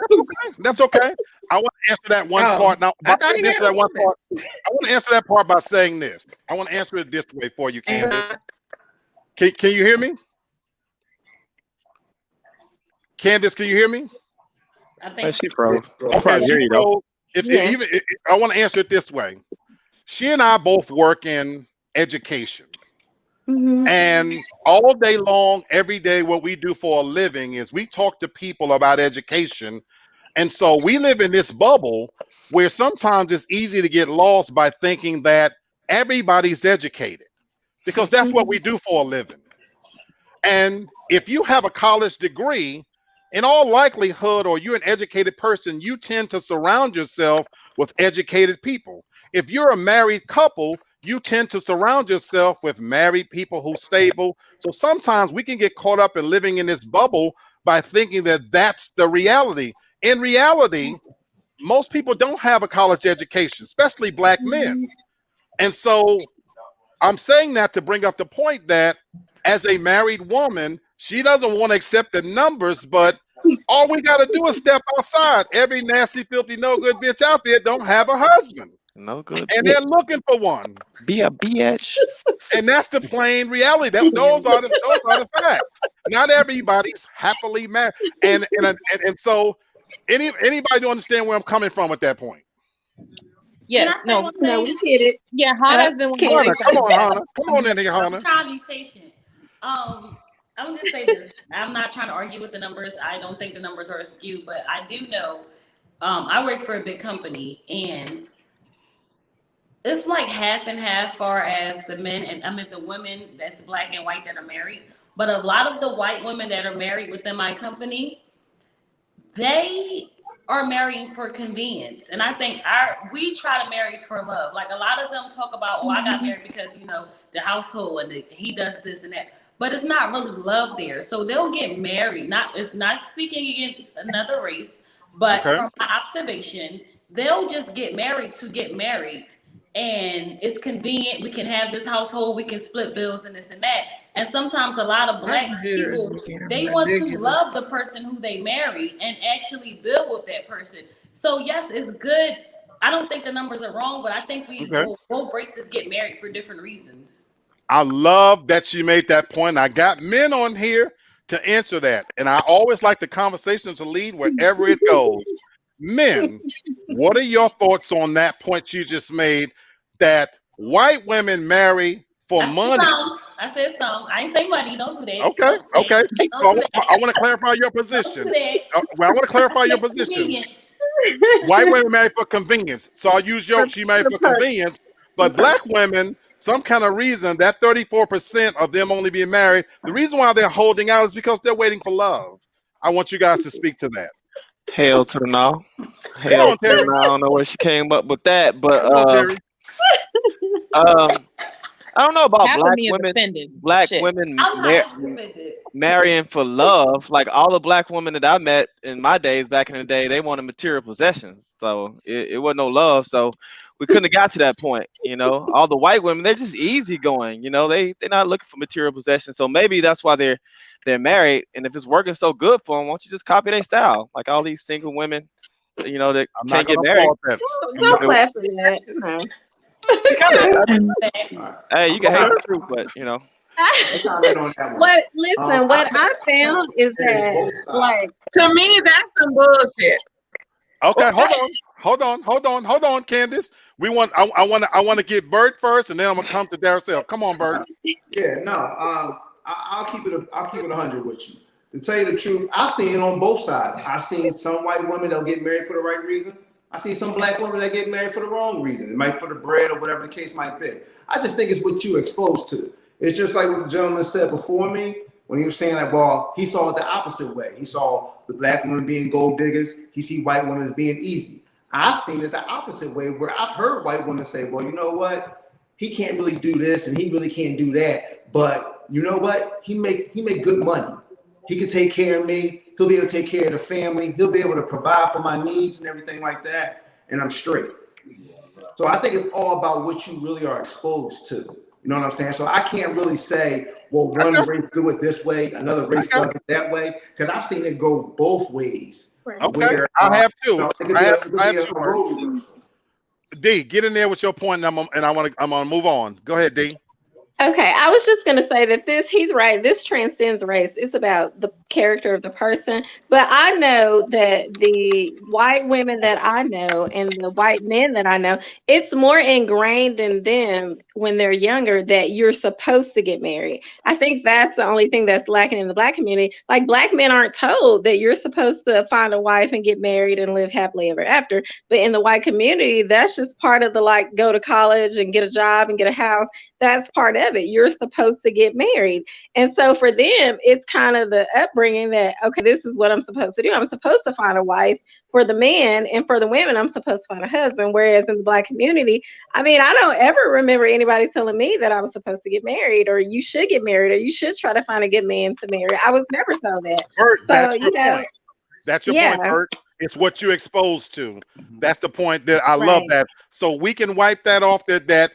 That's okay. I want to answer that one part. Now, I want to answer that part by saying this. I want to answer it this way for you, Candace. Can you hear me? Candace, can you hear me? I think she froze. Okay, she froze. I want to answer it this way. She and I both work in education. And all day long, every day, what we do for a living is we talk to people about education. And so we live in this bubble where sometimes it's easy to get lost by thinking that everybody's educated, because that's what we do for a living. And if you have a college degree, in all likelihood, or you're an educated person, you tend to surround yourself with educated people. If you're a married couple, you tend to surround yourself with married people who's stable. So sometimes we can get caught up in living in this bubble by thinking that that's the reality. In reality, most people don't have a college education, especially Black men. And so I'm saying that to bring up the point that as a married woman, she doesn't want to accept the numbers, but all we got to do is step outside. Every nasty, filthy, no good bitch out there don't have a husband. No good. And they're looking for one. Be a bitch. And that's the plain reality. Those are the facts. Not everybody's happily married. And so anybody to understand where I'm coming from at that point? Yes, I say no, one No, thing? we get it. yeah, Hannah's been wanting to Hannah, say come on, something. Hannah. Come on in here, I'm Hannah. trying to be patient. I'm gonna just say this. I'm not trying to argue with the numbers. I don't think the numbers are askew, but I do know. I work for a big company, and it's like half and half, far as the men and the women that's black and white that are married. But a lot of the white women that are married within my company, they are marrying for convenience. And I think we try to marry for love. Like a lot of them talk about, oh, I got married because, the household and he does this and that. But it's not really love there. So they'll get married. It's not speaking against another race, but Okay. from my observation, they'll just get married to get married. And it's convenient. We can have this household. We can split bills and this and that. And sometimes a lot of black people, they want to love the person who they marry and actually build with that person. So yes, it's good. I don't think the numbers are wrong, but I think both races get married for different reasons. I love that she made that point. I got men on here to answer that. And I always like the conversation to lead wherever it goes. Men, what are your thoughts on that point you just made, that white women marry for money? I said some. I ain't say money. Don't do that. Okay. So I want to clarify your position. I want to clarify your position. White women marry for convenience. So I'll use she married for convenience. But black women, some kind of reason, that 34% of them only being married, the reason why they're holding out is because they're waiting for love. I want you guys to speak to that. Hell to the no. Hell to the no. I don't know where she came up with that, but I don't know about black women marrying for love. Like all the black women that I met in my days back in the day, they wanted material possessions. So it wasn't no love. So we couldn't have got to that point. All the white women, they're just easygoing. They're not looking for material possessions. So maybe that's why they're married. And if it's working so good for them, why don't you just copy their style? Like all these single women, that can't get married. Don't clap for that. No. Hey, you can hate the truth, but what I found is that, like, to me, that's some bullshit. Okay, hold on, Candace. I want to get Bert first, and then I'm gonna come to Darcel. Come on, Bert. Yeah, no, I'll keep it 100 with you. To tell you the truth, I've seen it on both sides. I've seen some white women that'll get married for the right reason. I see some black women that get married for the wrong reason. It might for the bread or whatever the case might be. I just think it's what you're exposed to. It's just like what the gentleman said before me when he was saying that, well, he saw it the opposite way. He saw the black women being gold diggers. He see white women as being easy. I've seen it the opposite way, where I've heard white women say, well, you know what? He can't really do this and he really can't do that. But you know what? He make good money. He can take care of me. He'll be able to take care of the family. He'll be able to provide for my needs and everything like that. And I'm straight. So I think it's all about what you really are exposed to. You know what I'm saying? So I can't really say, well, one race do it this way, another race does it that way, because I've seen it go both ways. Okay, I have too. I have two. D, get in there with your point, and I'm gonna move on. Go ahead, D. Okay, I was just going to say that he's right. This transcends race. It's about the character of the person. But I know that the white women that I know and the white men that I know, it's more ingrained in them when they're younger that you're supposed to get married. I think that's the only thing that's lacking in the black community. Like, black men aren't told that you're supposed to find a wife and get married and live happily ever after. But in the white community, that's just part of the, like, go to college and get a job and get a house. That's part of it. You're supposed to get married. And so for them, it's kind of the upbringing that, okay, this is what I'm supposed to do. I'm supposed to find a wife for the men, and for the women, I'm supposed to find a husband. Whereas in the black community, I mean, I don't ever remember anybody telling me that I was supposed to get married, or you should get married, or you should try to find a good man to marry. I was never told that. Bert, that's your point. That's your point, Bert. It's what you exposed to. That's the point that I love that. So we can wipe that off that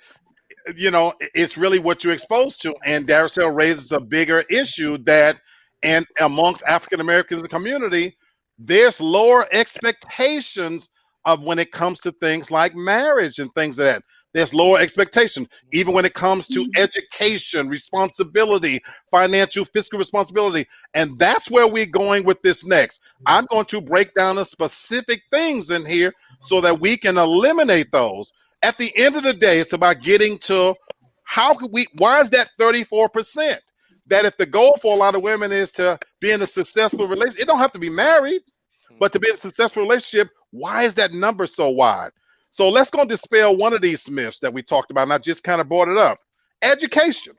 it's really what you're exposed to. And Darcel raises a bigger issue that, and amongst African Americans in the community, there's lower expectations of when it comes to things like marriage and things like that. there's lower expectation, even when it comes to education, responsibility, financial, fiscal responsibility. And that's where we're going with this next. I'm going to break down the specific things in here so that we can eliminate those. At the end of the day, it's about getting to why is that 34%? That if the goal for a lot of women is to be in a successful relationship, it don't have to be married, but to be in a successful relationship, why is that number so wide? So let's go dispel one of these myths that we talked about, and I just kind of brought it up. Education,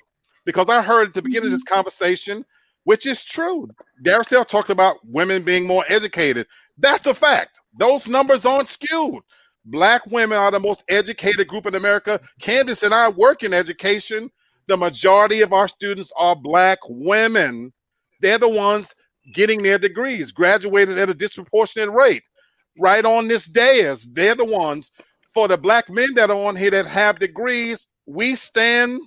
because I heard at the beginning of this conversation, which is true. Darcel talked about women being more educated. That's a fact. Those numbers aren't skewed. Black women are the most educated group in America. Candace and I work in education. The majority of our students are Black women. They're the ones getting their degrees, graduated at a disproportionate rate. Right on this dais, they're the ones. For the Black men that are on here that have degrees, we stand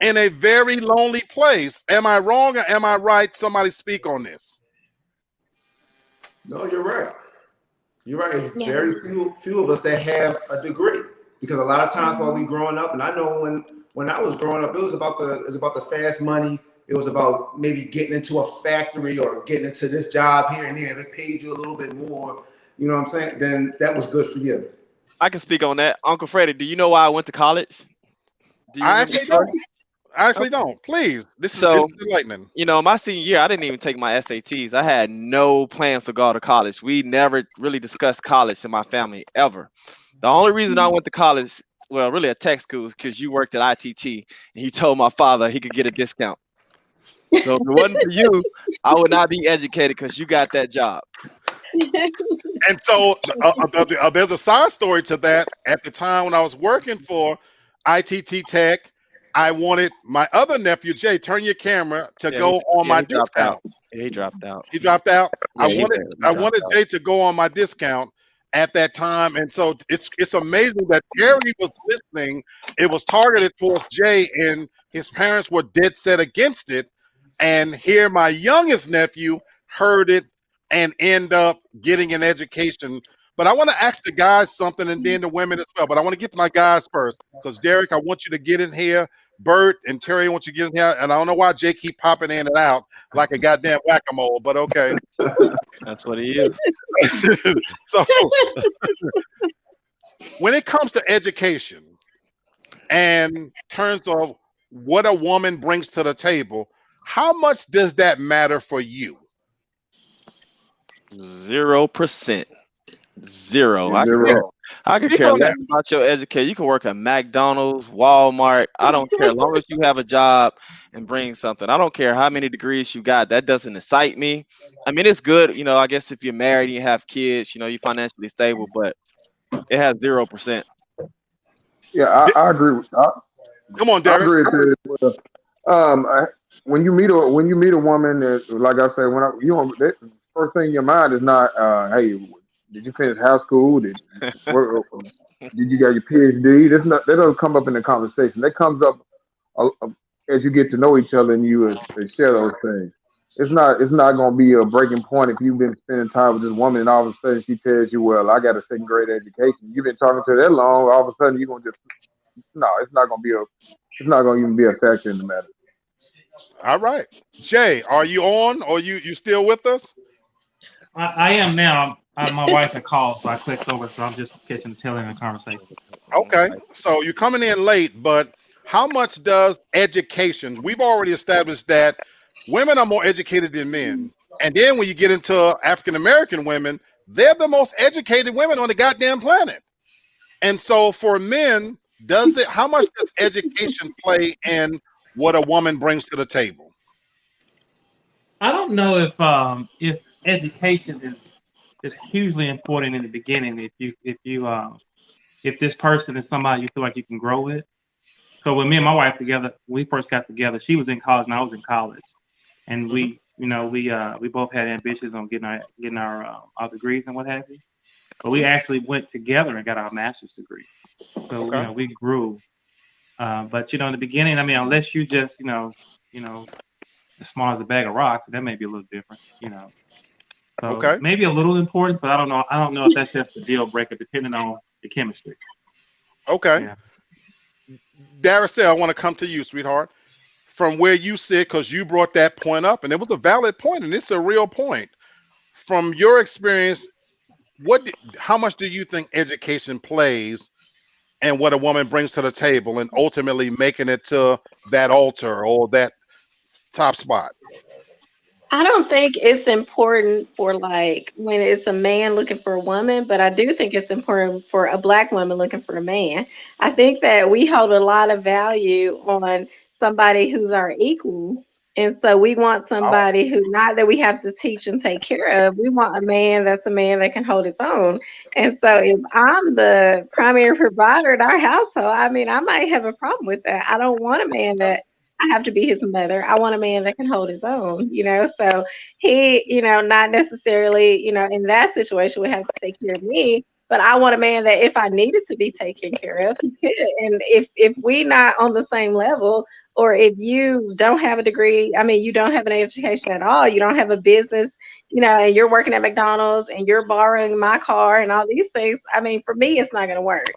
in a very lonely place. Am I wrong or am I right? Somebody speak on this. No, you're right. You're right. It's very few of us that have a degree, because a lot of times while we growing up, and I know when I was growing up, it was about the fast money. It was about maybe getting into a factory or getting into this job here and there. If it paid you a little bit more, you know what I'm saying, then that was good for you. I can speak on that. Uncle Freddie, do you know why I went to college? I actually don't. Please. This is enlightening. You know, my senior year, I didn't even take my SATs. I had no plans to go to college. We never really discussed college in my family ever. The only reason I went to college, well, really a tech school, is because you worked at ITT and he told my father he could get a discount. So if it wasn't for you, I would not be educated because you got that job. And so there's a side story to that. At the time when I was working for ITT Tech, I wanted my other nephew, Jay, turn your camera, to go on my discount. He dropped out. He dropped out? Yeah, I wanted Jay to go on my discount at that time. And so it's amazing that Jerry was listening. It was targeted towards Jay, and his parents were dead set against it. And here my youngest nephew heard it and end up getting an education. But I want to ask the guys something, and then the women as well. But I want to get to my guys first, because Derek, I want you to get in here. Bert and Terry, I want you to get in here. And I don't know why Jay keep popping in and out like a goddamn whack-a-mole, but okay. That's what he is. So when it comes to education and terms of what a woman brings to the table, how much does that matter for you? 0%. Zero. I could care less about your education. You can work at McDonald's, Walmart. I don't care. As long as you have a job and bring something. I don't care how many degrees you got. That doesn't excite me. I mean, it's good. You know, I guess if you're married and you have kids, you know, you're financially stable, but it has 0%. Yeah, I agree with that. Come on, Derek. I agree with that. When you meet a woman that, like I said, the first thing in your mind is not, hey, did you finish high school? Did you got your PhD? That doesn't come up in the conversation. That comes up as you get to know each other and you share those things. It's not going to be a breaking point if you've been spending time with this woman and all of a sudden she tells you, well, I got a second grade education. You've been talking to her that long. All of a sudden you're going to it's not going to even be a factor in the matter. All right. Jay, are you on, or you still with us? I am now. My wife had called, so I clicked over, so I'm just catching the tail end of the conversation. Okay. So you're coming in late, but how much does education, we've already established that women are more educated than men. And then when you get into African-American women, they're the most educated women on the goddamn planet. And so for men, how much does education play in what a woman brings to the table? I don't know if education is hugely important in the beginning. If this person is somebody you feel like you can grow with. So when me and my wife together, we first got together, she was in college and I was in college, and we both had ambitions on getting our degrees and what have you. But we actually went together and got our master's degree. So we grew. But in the beginning, I mean, unless you just as small as a bag of rocks, that may be a little different, So maybe a little important, but I don't know if that's just a deal breaker depending on the chemistry. Okay. Yeah. Daracel, I want to come to you, sweetheart, from where you sit, because you brought that point up, and it was a valid point, and it's a real point. From your experience, how much do you think education plays in what a woman brings to the table and ultimately making it to that altar or that top spot? I don't think it's important for like when it's a man looking for a woman, but I do think it's important for a Black woman looking for a man. I think that we hold a lot of value on somebody who's our equal. And so we want somebody who, not that we have to teach and take care of, we want a man that's a man that can hold his own. And so if I'm the primary provider in our household, I mean, I might have a problem with that. I don't want a man that I have to be his mother. I want a man that can hold his own, you know? So he, you know, not necessarily, you know, in that situation would have to take care of me, but I want a man that if I needed to be taken care of, he could. And if we not on the same level, or if you don't have a degree, I mean, you don't have an education at all, you don't have a business, you know, and you're working at McDonald's and you're borrowing my car and all these things, I mean, for me, it's not going to work.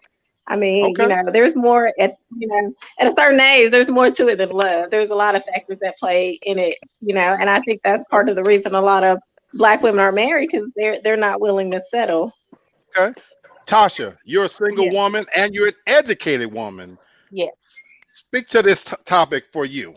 I mean, you know, there's more at, you know, at a certain age, there's more to it than love. There's a lot of factors that play in it, you know, and I think that's part of the reason a lot of Black women are married, because they're not willing to settle. Okay. Tasha, you're a single woman and you're an educated woman. Yes. Speak to this topic for you.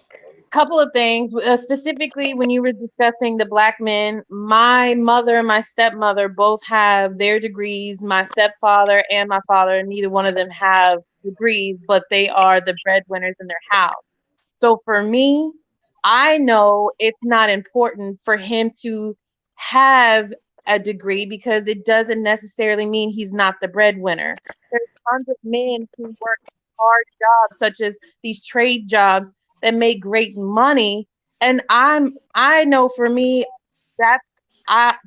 Couple of things, specifically when you were discussing the Black men, my mother and my stepmother both have their degrees. My stepfather and my father, neither one of them have degrees, but they are the breadwinners in their house. So for me, I know it's not important for him to have a degree because it doesn't necessarily mean he's not the breadwinner. There's tons of men who work hard jobs, such as these trade jobs, that make great money. And I know for me,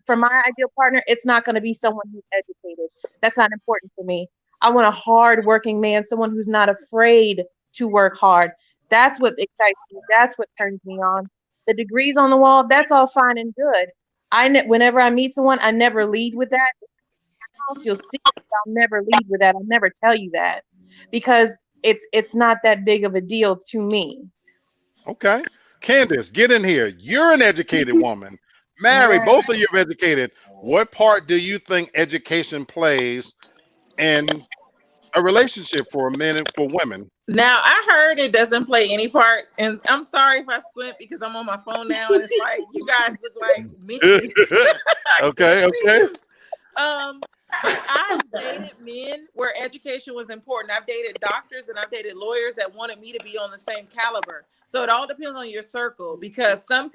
for my ideal partner, it's not going to be someone who's educated. That's not important for me. I want a hard-working man, someone who's not afraid to work hard. That's what excites me. That's what turns me on. The degrees on the wall, that's all fine and good. Whenever I meet someone, I never lead with that. You'll see, I'll never lead with that. I'll never tell you that because it's not that big of a deal to me. Okay. Candace, get in here. You're an educated woman. Married, both of you are educated. What part do you think education plays in a relationship for men and for women? Now, I heard it doesn't play any part, and I'm sorry if I squint because I'm on my phone now, and it's like, you guys look like me. Okay. But I've dated men where education was important. I've dated doctors and I've dated lawyers that wanted me to be on the same caliber. So it all depends on your circle, because some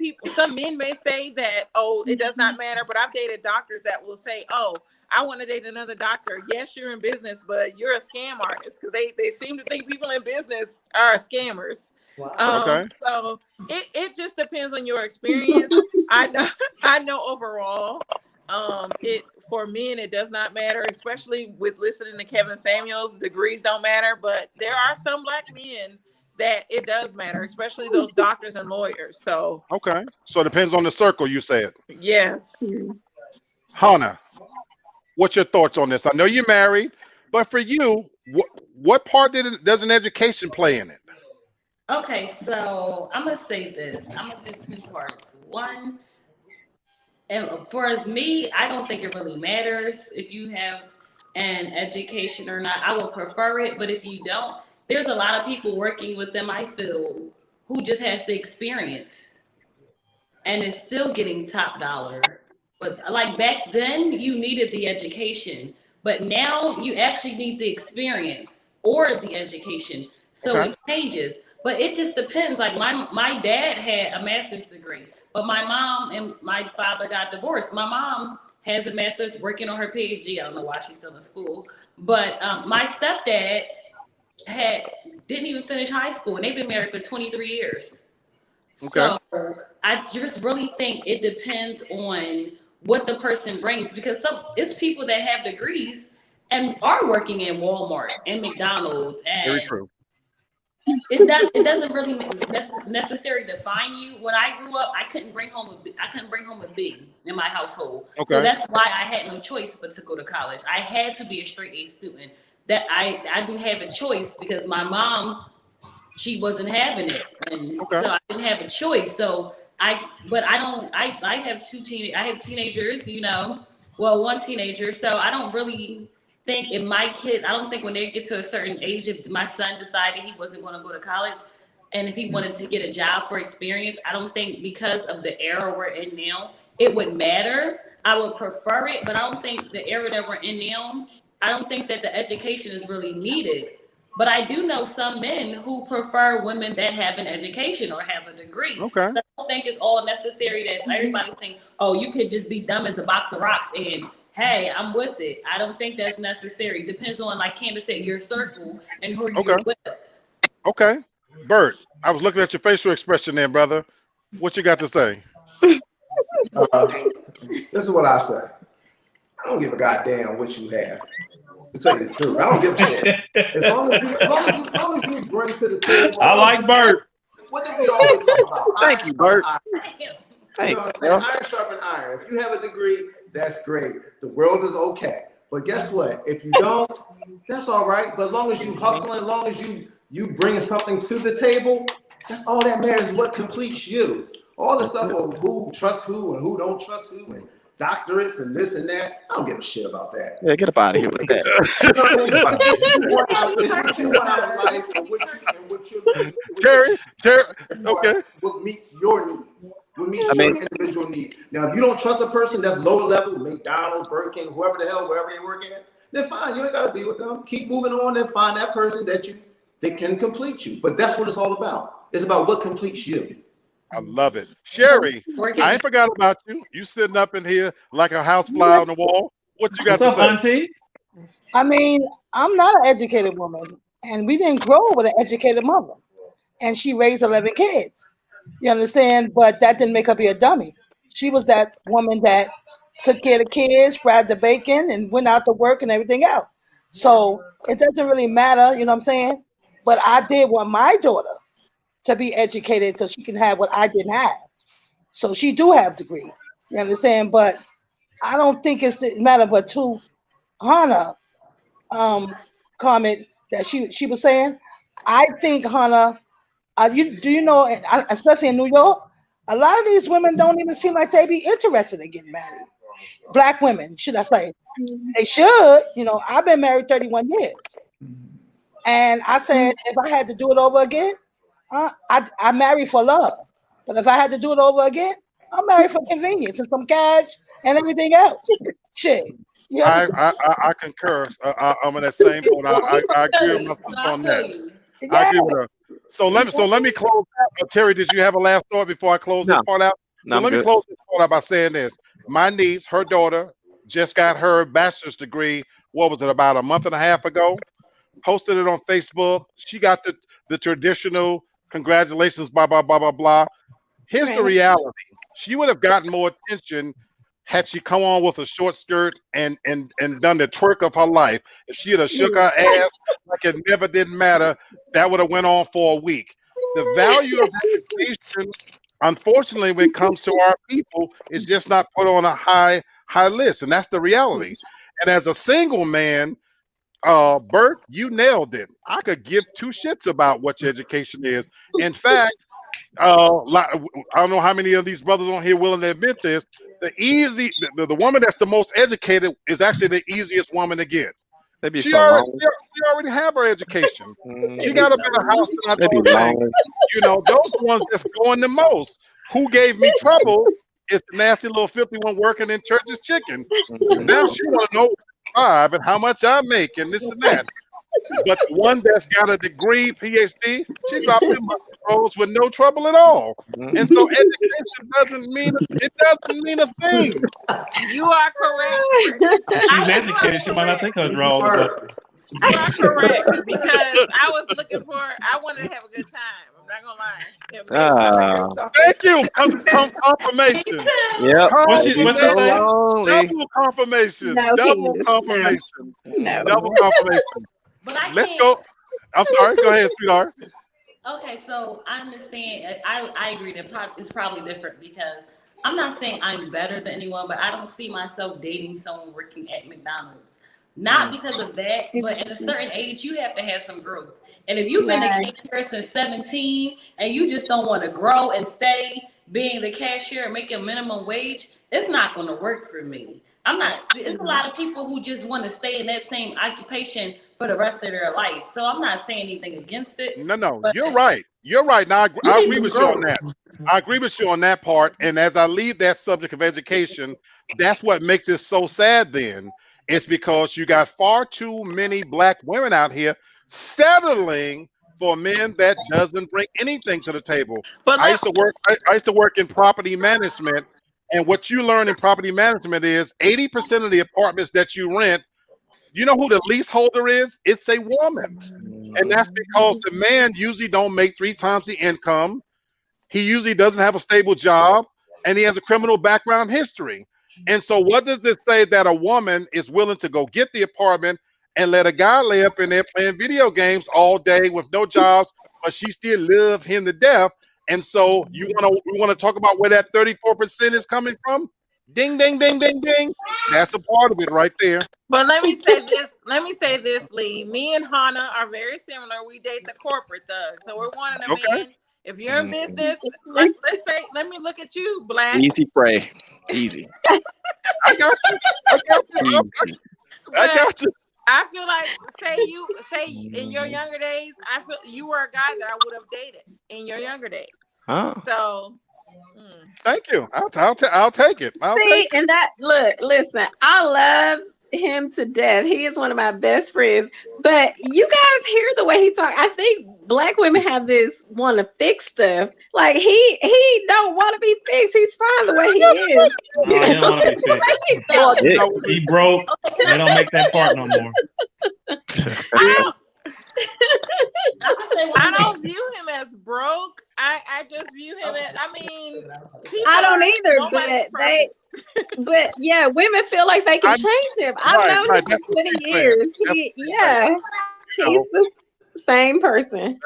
men may say that, oh, it does not matter. But I've dated doctors that will say, oh, I want to date another doctor. Yes, you're in business, but you're a scam artist, because they seem to think people in business are scammers. Wow. So it just depends on your experience. I know overall, for men it does not matter, especially with listening to Kevin Samuels. Degrees don't matter, but there are some Black men that it does matter, especially those doctors and lawyers. So okay, so it depends on the circle, you said. Yes. Hannah, what's your thoughts on this? I know you're married, but for you, what part does an education play in it? Okay, so I'm gonna say this. I'm gonna do two parts. One, and for as me, I don't think it really matters if you have an education or not. I would prefer it, but if you don't, there's a lot of people working within my field who just has the experience and is still getting top dollar. But like back then, you needed the education, but now you actually need the experience or the education. So It changes, but it just depends. Like my dad had a master's degree, but my mom and my father got divorced. My mom has a master's, working on her PhD. I don't know why she's still in school, but my stepdad didn't even finish high school, and they've been married for 23 years. Okay. So I just really think it depends on what the person brings, because it's people that have degrees and are working in Walmart and McDonald's and very true. it doesn't really necessarily define you. When I grew up, I couldn't bring home a B in my household. Okay. So that's why I had no choice but to go to college. I had to be a straight A student. That I didn't have a choice because my mom, she wasn't having it, and so I didn't have a choice. So I have teenagers, you know, well, one teenager. So I don't really think if my kid, I don't think when they get to a certain age, if my son decided he wasn't going to go to college and if he wanted to get a job for experience, I don't think because of the era we're in now, it would matter. I would prefer it, but I don't think the era that we're in now, I don't think that the education is really needed. But I do know some men who prefer women that have an education or have a degree. Okay. So I don't think it's all necessary that everybody's saying, oh, you could just be dumb as a box of rocks and hey, I'm with it. I don't think that's necessary. Depends on, like Candace said, your circle and who you're with. Okay. Bert, I was looking at your facial expression there, brother. What you got to say? This is what I say. I don't give a goddamn what you have. To tell you the truth, I don't give a shit. As long as you bring to the table. I like Bert. What did we always talk about? Thank you, Bert. Iron sharpen iron. If you have a degree, that's great. The world is okay. But guess what? If you don't, that's all right. But as long as you hustling, as long as you bringing something to the table, that's all that matters. What completes you? All the stuff of who trusts who and who don't trust who and doctorates and this and that. I don't give a shit about that. Yeah, get up out of here with that. Terry, okay. What meets your needs? What meets your individual need? Now, if you don't trust a person that's low level, McDonald's, Burger King, whoever the hell, wherever they work at, then fine. You ain't got to be with them. Keep moving on and find that person that can complete you. But that's what it's all about. It's about what completes you. I love it. Sherry, I ain't forgot about you. You sitting up in here like a housefly on the wall. What you got to say? Auntie? I mean, I'm not an educated woman, and we didn't grow with an educated mother, and she raised 11 kids. You understand? But that didn't make her be a dummy. She was that woman that took care of the kids, fried the bacon, and went out to work and everything else. So it doesn't really matter, you know what I'm saying? But I did want my daughter to be educated so she can have what I didn't have. So she do have a degree, you understand? But I don't think it's a matter. But to Hannah comment that she was saying, I think Hannah, do you know, especially in New York, a lot of these women don't even seem like they be interested in getting married. Black women, should I say? They should. You know, I've been married 31 years. And I said, if I had to do it over again, I marry for love. But if I had to do it over again, I'm married for convenience and some cash and everything else. Shit. You know I concur. I'm in that same boat. I agree with my sister on that. Yeah. I agree with her. So let me close. Terry, did you have a last thought before I close this part out? So let me close this part out by saying this. My niece, her daughter, just got her bachelor's degree. What was it, about a month and a half ago? Posted it on Facebook. She got the traditional congratulations, blah, blah, blah, blah, blah. Here's the reality. She would have gotten more attention had she come on with a short skirt and done the twerk of her life. If she had shook her ass like it never didn't matter, that would have went on for a week. The value of education, unfortunately, when it comes to our people, is just not put on a high list, and that's the reality. And as a single man, Bert, you nailed it. I could give two shits about what your education is. In fact, I don't know how many of these brothers on here willing to admit this. The woman that's the most educated is actually the easiest woman to get. She already have her education. She got a better house than I think. You know, those are the ones that's going the most. Who gave me trouble is the nasty little filthy one working in Church's Chicken. Now she want to know and how much I make and this and that. But the one that's got a degree, PhD, she dropped in my roles with no trouble at all. And so education doesn't mean a thing. You are correct. She's educated. She might not think her draw all the best. You are correct, because I was looking for. I wanted to have a good time. I'm not gonna lie. Thank you. Confirmation. Yep. Double confirmation. Double confirmation. Double confirmation. Let's go. I'm sorry. Go ahead, sweetheart. Okay, so I understand. I agree that it's probably different because I'm not saying I'm better than anyone, but I don't see myself dating someone working at McDonald's. Not because of that, but at a certain age, you have to have some growth. And if you've been a cashier since 17 and you just don't want to grow and stay being the cashier and making minimum wage, it's not going to work for me. I'm not. There's a lot of people who just want to stay in that same occupation for the rest of their life. So I'm not saying anything against it. No, you're right. You're right. Now I agree with you on that. I agree with you on that part. And as I leave that subject of education, that's what makes it so sad. Then it's because you got far too many black women out here settling for men that doesn't bring anything to the table. But I used to work in property management, and what you learn in property management is 80% of the apartments that you rent, you know who the leaseholder is? It's a woman. And that's because the man usually don't make 3 times the income. He usually doesn't have a stable job, and he has a criminal background history. And so what does it say that a woman is willing to go get the apartment and let a guy lay up in there playing video games all day with no jobs, but she still love him to death? And so you want to talk about where that 34% is coming from? Ding, ding, ding, ding, ding. That's a part of it right there. But let me say this, Lee. Me and Hannah are very similar. We date the corporate thugs. So we're wanting a man. If you're in business, let's say, let me look at you, Black. Easy prey. Easy. I got you. I feel like say in your younger days, I feel you were a guy that I would have dated in your younger days. Huh. So thank you. I'll take it. And that listen, I love him to death. He is one of my best friends. But you guys hear the way he talk. I think black women have this want to fix stuff. Like he don't want to be fixed. He's fine the way he is. No, he don't want to be fixed. He broke. They don't make that part no more. I don't view him as broke. I just view him as, I don't either, but yeah, women feel like they can change him. I've known him for 20 years. He's the same person.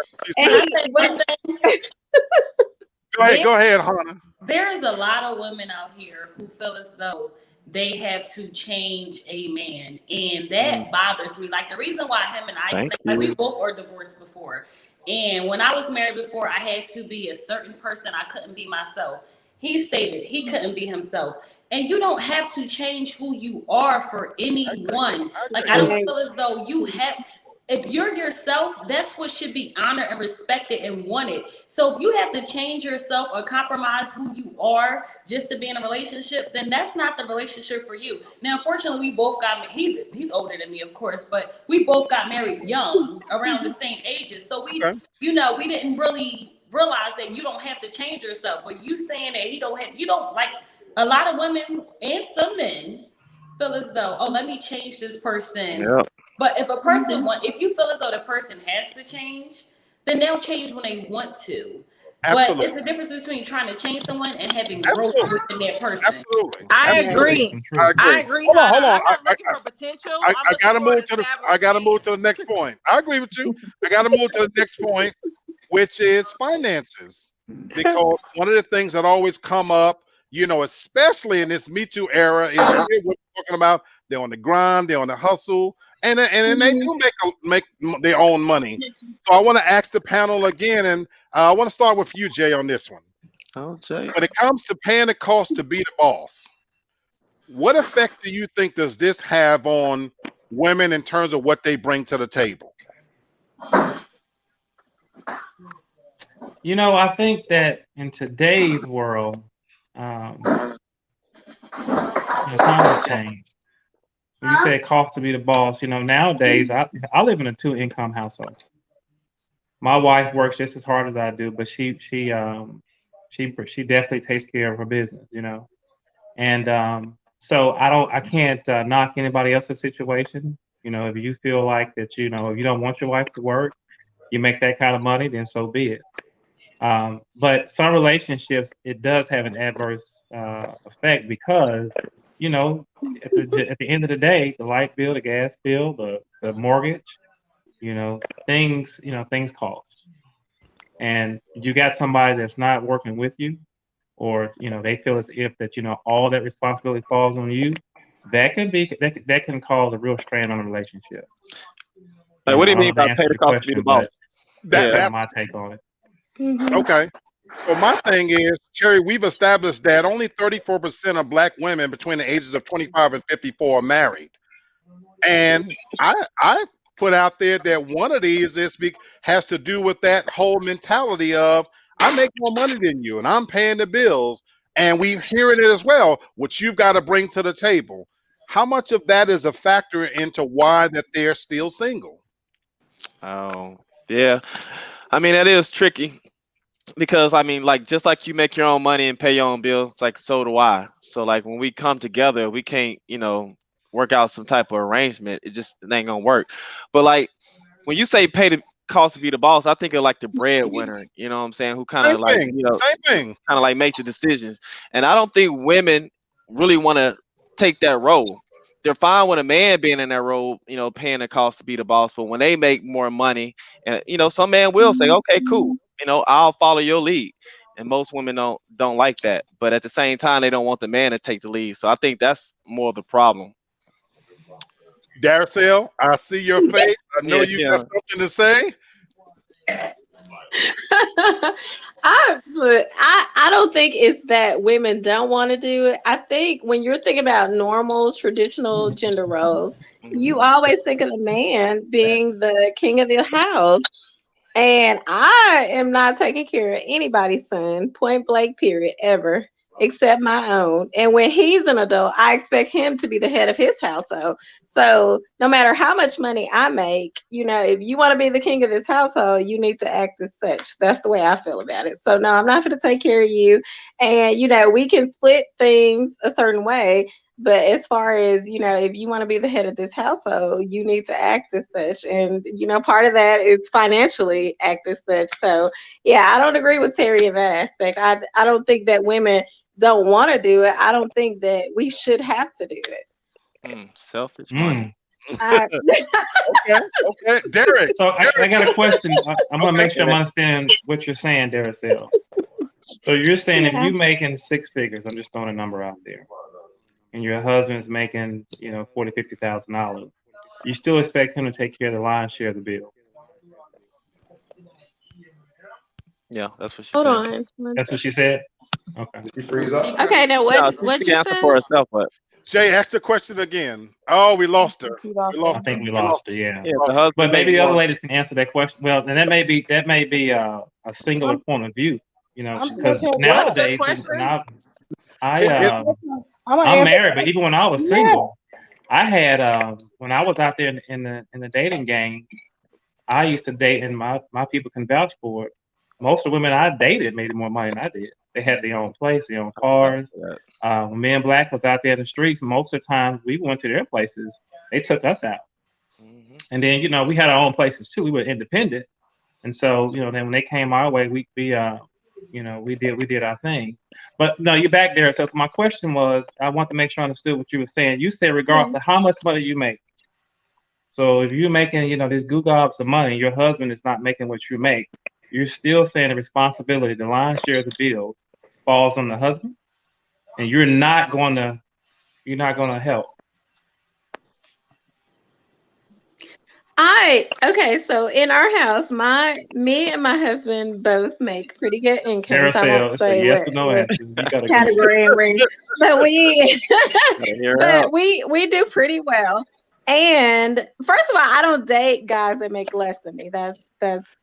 Go ahead, Hannah. There is a lot of women out here who feel as though they have to change a man, and that bothers me. Like the reason why him and I, we both were divorced before, and when I was married before, I had to be a certain person. I couldn't be myself. He stated he couldn't be himself, and you don't have to change who you are for anyone. Like I don't feel as though you have. If you're yourself, that's what should be honored and respected and wanted. So if you have to change yourself or compromise who you are just to be in a relationship, then that's not the relationship for you. Now, unfortunately, we both got he's older than me, of course, but we both got married young, around the same ages. So we didn't really realize that you don't have to change yourself. But you saying that you don't like a lot of women and some men feel as though, oh, let me change this person. Yep. But if a person if you feel as though the person has to change, then they'll change when they want to. Absolutely. But it's the difference between trying to change someone and having growth within that person. Absolutely. I agree. Hold on. I'm looking for potential. I gotta move to the next point. I agree with you. I gotta move to the next point, which is finances. Because one of the things that always come up, especially in this Me Too era, is what we're talking about. They're on the grind, they're on the hustle, and they do make their own money. So I want to ask the panel again, and I want to start with you, Jay, on this one. Oh, Jay. When it comes to paying the cost to be the boss, what effect do you think does this have on women in terms of what they bring to the table? I think that in today's world, times have changed. When you say it costs to be the boss, nowadays I live in a 2-income household. My wife works just as hard as I do, but she definitely takes care of her business, and so I can't knock anybody else's situation. If you feel like that, if you don't want your wife to work, you make that kind of money, then so be it. But some relationships, it does have an adverse effect because, at the end of the day, the light bill, the gas bill, the mortgage, things cost. and you got somebody that's not working with you, or they feel as if that all that responsibility falls on you, that can cause a real strain on a relationship. Like, what do you mean by pay the cost to be the boss? That's my take on it. Mm-hmm. Okay. Well, my thing is, Cherry, we've established that only 34% of Black women between the ages of 25 and 54 are married. And I put out there that one of these has to do with that whole mentality of, I make more money than you and I'm paying the bills. And we're hearing it as well, what you've got to bring to the table. How much of that is a factor into why that they're still single? Oh, yeah. I mean, that is tricky. Because I mean, like, just like you make your own money and pay your own bills, like, so do I. So like, when we come together, we can't, work out some type of arrangement. It ain't gonna work. But like, when you say pay the cost to be the boss, I think of like the breadwinner. You know what I'm saying? Who kind of like, same thing, kind of like make the decisions. And I don't think women really want to take that role. They're fine with a man being in that role, paying the cost to be the boss. But when they make more money, and some man will say, okay, cool. I'll follow your lead. And most women don't like that. But at the same time, they don't want the man to take the lead. So I think that's more of the problem. Darcel, I see your face. I know you got something to say. I don't think it's that women don't want to do it. I think when you're thinking about normal, traditional gender roles, you always think of the man being the king of the house. And I am not taking care of anybody's son, point blank, period, ever, except my own. And when he's an adult, I expect him to be the head of his household. So no matter how much money I make, if you want to be the king of this household, you need to act as such. That's the way I feel about it. So no, I'm not going to take care of you. And, we can split things a certain way. But as far as, if you want to be the head of this household, you need to act as such. And, part of that is financially act as such. So, yeah, I don't agree with Terry in that aspect. I don't think that women don't want to do it. I don't think that we should have to do it. Selfish money. Okay, Derek. So I got a question. I'm going to make sure I'm understanding what you're saying, Darcel. So you're saying if you're making six figures, I'm just throwing a number out there, and your husband's making, $40,000-$50,000, you still expect him to take care of the lion's share of the bill? Yeah, that's what she said. Hold on. That's what she said? Okay. You freeze up. Okay, now what you answer said? for herself, but Jay, ask the question again. Oh, we lost her. I think we lost her. Yeah. the husband But maybe the more. other ladies can answer that question. Well, and that may be a singular point of view. Because nowadays, I'm married, but even when I was single, I had when I was out there in the dating game, I used to date, and my people can vouch for it. Most of the women I dated made more money than I did. They had their own place, their own cars. When Men Black was out there in the streets, most of the time we went to their places. They took us out. And then, we had our own places too. We were independent. And so, then when they came our way, we did our thing. But no, you're back there. So my question was, I want to make sure I understood what you were saying. You said regardless of how much money you make. So if you're making, these gobs of money, your husband is not making what you make, you're still saying the responsibility, the lion's share of the bills falls on the husband, and you're not going to help. So in our house, me and my husband both make pretty good income. It's a yes or no answer. You gotta category and ring. But we do pretty well. And first of all, I don't date guys that make less than me. That's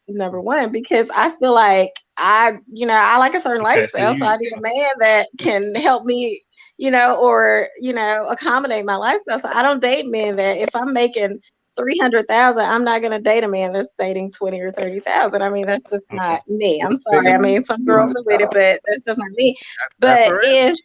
number one, because I feel like I like a certain lifestyle, so I need a man that can help me, or accommodate my lifestyle. So I don't date men that, if I'm making $300,000, I'm not gonna date a man that's dating $20,000 or $30,000. I mean, that's just not me. I'm sorry. I mean, some girls are with it, but that's just not me. But if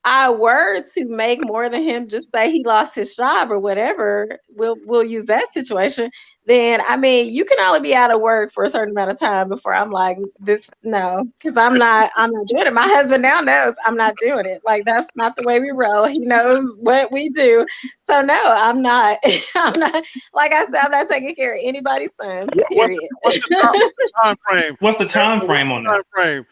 I were to make more than him, just say he lost his job or whatever, we'll use that situation. Then I mean, you can only be out of work for a certain amount of time before I'm like, this no, because I'm not doing it. My husband now knows I'm not doing it. Like that's not the way we roll. He knows what we do. So no, I'm not. I'm not. Like I said, I'm not taking care of anybody's son. Period. What's the time frame? What's the time frame on that? Time frame.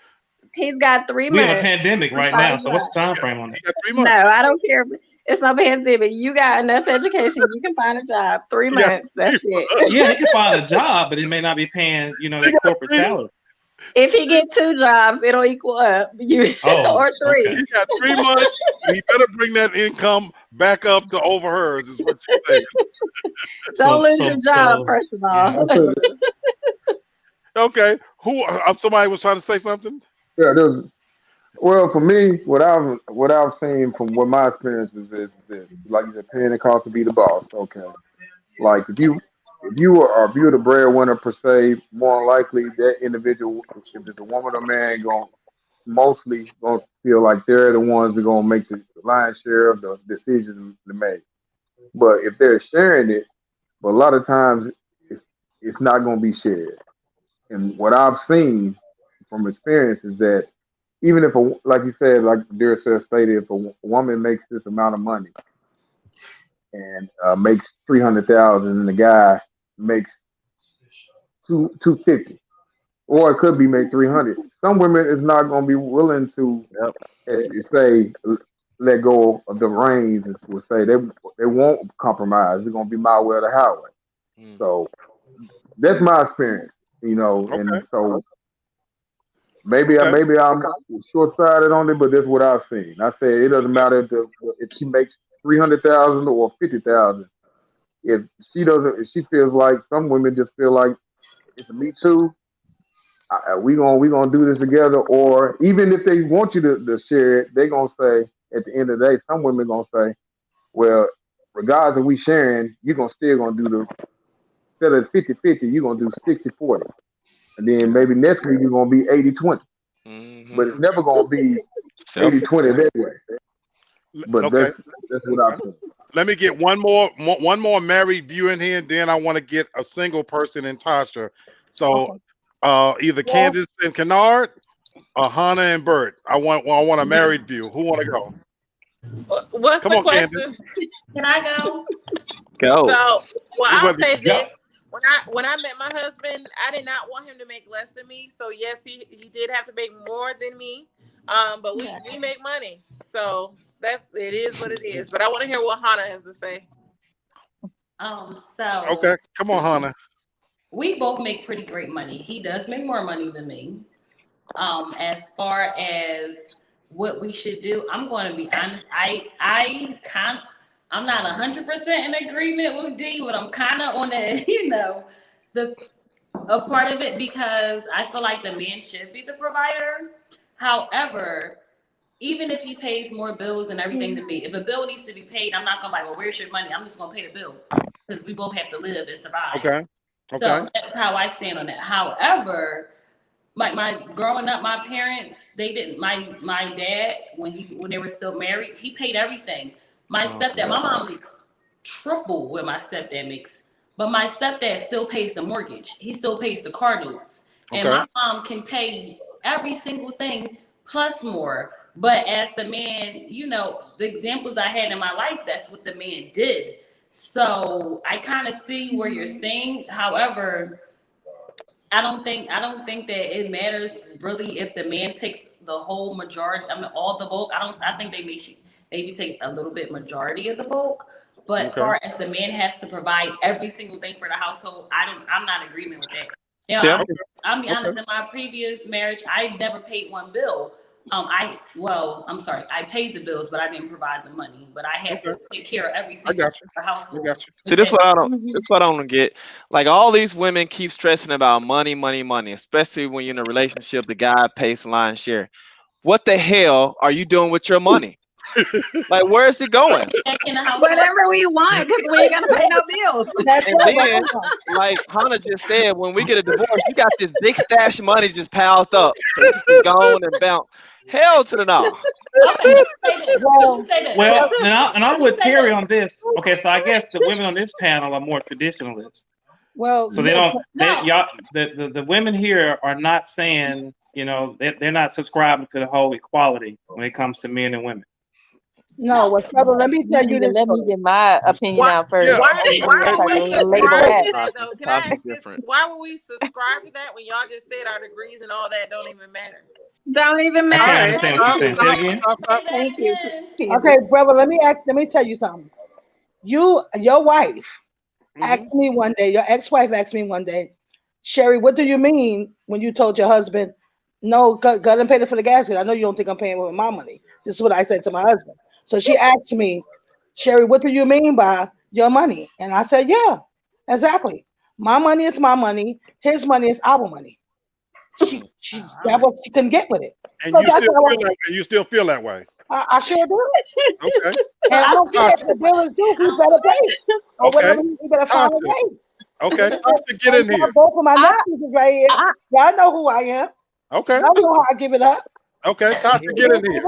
He's got 3 We months. have a pandemic right now, so what's the time frame on that? No, I don't care. It's no pandemic. You got enough education. You can find a job. 3 months. That's it. Yeah, he can find a job, but it may not be paying, that corporate salary. If he get 2 jobs, it'll equal up. Or 3. Okay. He got 3 months. He better bring that income back up to over hers, is what you're saying. Don't lose your job, first of all. Okay. Who? Somebody was trying to say something. Yeah, well, for me, what I've seen from what my experiences is this: like you said, paying the cost to be the boss. Okay, like if you are the breadwinner per se, more likely that individual, if it's a woman or man, mostly gonna feel like they're the ones that are gonna make the lion's share of the decisions to make. But if they're sharing it, but a lot of times it's not gonna be shared. And what I've seen from experience is that even if like you said, like Dear stated, if a woman makes this amount of money and makes 300,000, and the guy makes 250, or it could be make 300. Some women is not going to be willing to say let go of the reins, and will say they won't compromise. It's going to be my way or the highway. So that's my experience, and so. Maybe I'm short-sighted on it, but that's what I've seen. I say it doesn't matter if she makes 300,000 or 50,000. If she feels like, some women just feel like it's a me too. We gonna do this together. Or even if they want you to share it, they gonna say at the end of the day, some women gonna say, well, regardless of we sharing, you're still gonna do instead of 50-50, you're gonna do 60-40. And then maybe next week you're going to be 80-20. But it's never going to be 80-20 that way. But that's what I've seen. Let me get one more married view in here, and then I want to get a single person in Tasha. So either Candace and Kennard or Hannah and Bert. I want a married view. Who want to go? What's the question? Candace. Can I go? Go. So, I'll say this. When I met my husband, I did not want him to make less than me. So yes, he did have to make more than me. But we make money. So it is what it is. But I want to hear what Hannah has to say. Okay, come on, Hannah. We both make pretty great money. He does make more money than me. As far as what we should do, I'm going to be honest. I'm not 100% in agreement with D, but I'm kind of on a part of it, because I feel like the man should be the provider. However, even if he pays more bills and everything than me, if a bill needs to be paid, I'm not going to be like, well, where's your money? I'm just going to pay the bill, because we both have to live and survive. Okay. So that's how I stand on that. However, my growing up, my parents, they didn't. My dad, when they were still married, he paid everything. My stepdad, my mom makes triple what my stepdad makes, but my stepdad still pays the mortgage. He still pays the car notes. And my mom can pay every single thing plus more. But as the man, the examples I had in my life, that's what the man did. So I kind of see where you're saying. However, I don't think that it matters really if the man takes the whole majority, all the bulk. I think they maybe take a little bit majority of the bulk, but as far as the man has to provide every single thing for the household, I'm not in agreement with that. I'll be honest, in my previous marriage, I never paid one bill. I paid the bills, but I didn't provide the money. But I had to take care of every single household. See, this what I don't get. Like, all these women keep stressing about money, especially when you're in a relationship, the guy pays the lion's share. What the hell are you doing with your money? Like, where is it going? Whatever we want, because we ain't gonna pay no bills. And then, like Hannah just said, when we get a divorce, you got this big stash of money just piled up, so you can go on and bounce. Hell to the no. Well, and I'm with Terry on this. Okay, so I guess the women on this panel are more traditionalists. Well, so they don't. The women here are not saying, you know, they're not subscribing to the whole equality when it comes to men and women. No, well, Trevor, let me tell you this. Let me get my opinion out first. Why would we subscribe to that though? Can I ask this? Different. Why would we subscribe to that when y'all just said our degrees and all that don't even matter? Don't even I can't matter. understand what you're saying. Say it again. Thank you. Okay, brother, let me tell you something. Your wife asked me one day, your ex-wife asked me one day, Sherry, what do you mean when you told your husband, no, go and pay for the gas? I know you don't think I'm paying with my money. This is what I said to my husband. So she asked me, Sherry, what do you mean by your money? And I said, yeah, exactly. My money is my money. His money is our money. That's what she couldn't get with it. And So you still feel that way. I sure do. Okay. And I don't care if the bill is due. He better pay. Or whatever. He better find a way. Okay. Tasha, get in here. Both of my nephews is right here. Y'all know who I am. Okay. Y'all know how I give it up. Okay. Tasha, get in here.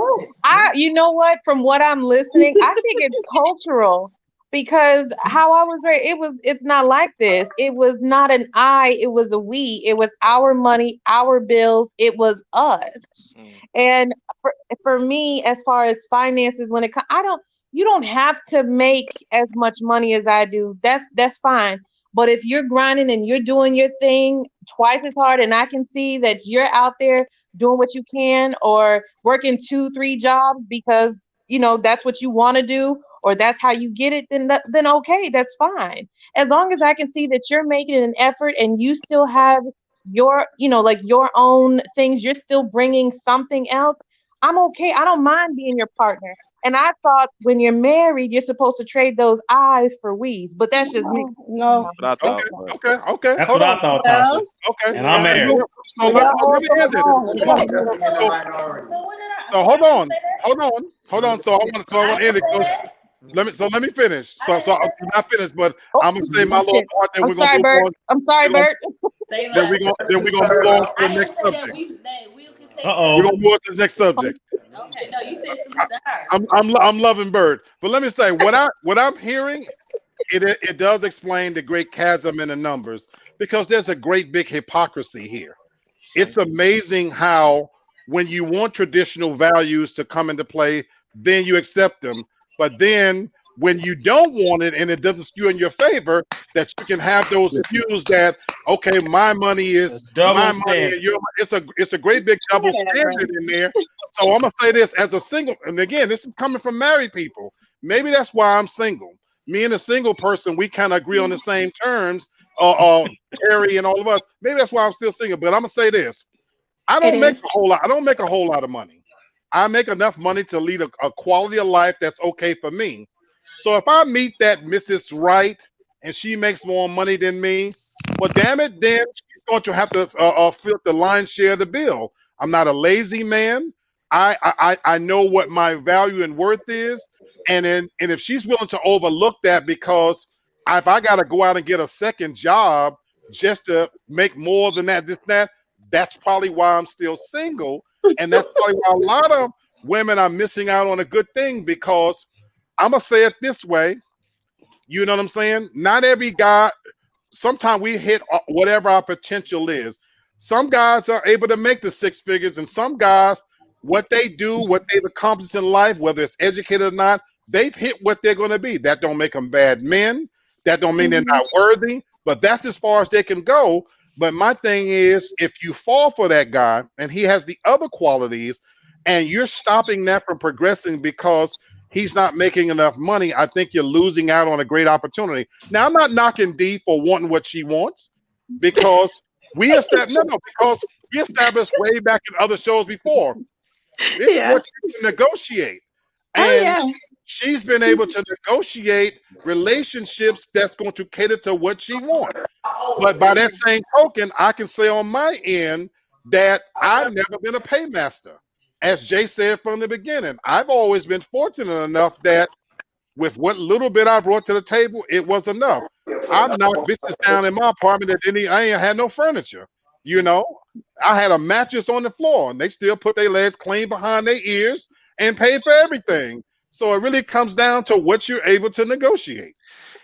You know what? From what I'm listening, I think it's cultural. Because how I was raised, it's not like this. It was not an I, it was a we. It was our money, our bills. It was us. And for me, as far as finances, when it comes, you don't have to make as much money as I do. That's fine. But if you're grinding and you're doing your thing twice as hard, and I can see that you're out there doing what you can, or working 2-3 jobs because you know that's what you want to do, or that's how you get it, then okay, that's fine. As long as I can see that you're making an effort and you still have your, you know, like your own things, you're still bringing something else, I'm okay. I don't mind being your partner. And I thought when you're married, you're supposed to trade those I's for we's, but that's just me. No. Okay. That's what I thought, Tasha. Okay. And I'm married. So let me end it. So hold on. So I want to end it. Let me finish. So I'm not finished, but I'm gonna say my little part. Then we're gonna move on. I'm sorry, Bert. Then we're gonna move on to the next subject. We're gonna move on to the next subject. Okay, no, you said something to her. I'm loving Bird, but let me say what I'm hearing. It does explain the great chasm in the numbers, because there's a great big hypocrisy here. It's amazing how when you want traditional values to come into play, then you accept them. But then when you don't want it and it doesn't skew in your favor, that you can have those views that, okay, my money is my money and your money. It's a great big double standard in there. So I'm gonna say this as a single, and again, this is coming from married people. Maybe that's why I'm single. Me and a single person, we kind of agree on the same terms. Terry and all of us. Maybe that's why I'm still single. But I'm gonna say this: I don't make a whole lot of money. I make enough money to lead a quality of life that's okay for me. So if I meet that Mrs. Right and she makes more money than me, well, damn it, then she's going to have to fill the lion's share of the bill. I'm not a lazy man. I know what my value and worth is, and if she's willing to overlook that because if I got to go out and get a second job just to make more than that, that's probably why I'm still single. And that's probably why a lot of women are missing out on a good thing, because I'm going to say it this way. You know what I'm saying? Not every guy, sometimes we hit whatever our potential is. Some guys are able to make the 6 figures, and some guys, what they do, what they've accomplished in life, whether it's educated or not, they've hit what they're going to be. That don't make them bad men. That don't mean they're not worthy, but that's as far as they can go. But my thing is, if you fall for that guy and he has the other qualities and you're stopping that from progressing because he's not making enough money, I think you're losing out on a great opportunity. Now, I'm not knocking Dee for wanting what she wants, because we established way back in other shows before. It's what you can negotiate. And she's been able to negotiate relationships that's going to cater to what she wants. But by that same token, I can say on my end that I've never been a paymaster. as Jay said from the beginning, I've always been fortunate enough that with what little bit I brought to the table, it was enough. I've knocked bitches down in my apartment that I ain't had no furniture. You know, I had a mattress on the floor and they still put their legs clean behind their ears and paid for everything. So it really comes down to what you're able to negotiate.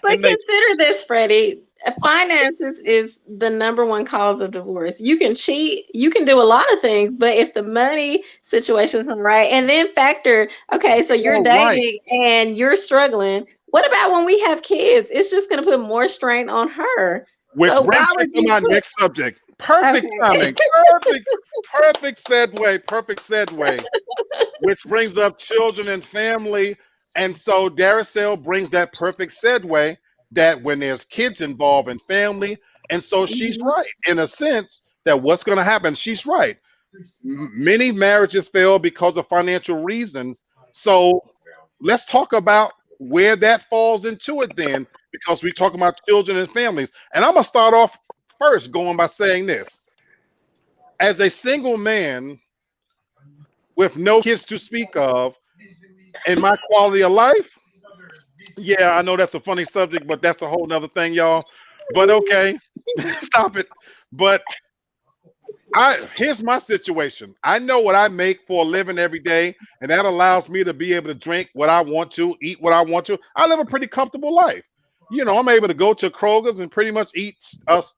But consider this, Freddie. Finances is the number one cause of divorce. You can cheat, you can do a lot of things, but if the money situation isn't right, and then factor, okay, so you're dating and you're struggling. What about when we have kids? It's just going to put more strain on her. Which brings me to my next subject. Perfect timing. Perfect segue. Which brings up children and family. And so Daracel brings that perfect segue that when there's kids involved in family, and so she's right in a sense that what's going to happen, she's right. Many marriages fail because of financial reasons. So let's talk about where that falls into it then, because we talk about children and families. And I'm going to start off first going by saying this. As a single man with no kids to speak of, in my quality of life, yeah, I know that's a funny subject, but that's a whole nother thing, y'all. But okay, stop it. But here's my situation. I know what I make for a living every day, and that allows me to be able to drink what I want to, eat what I want to. I live a pretty comfortable life. You know, I'm able to go to Kroger's and pretty much eat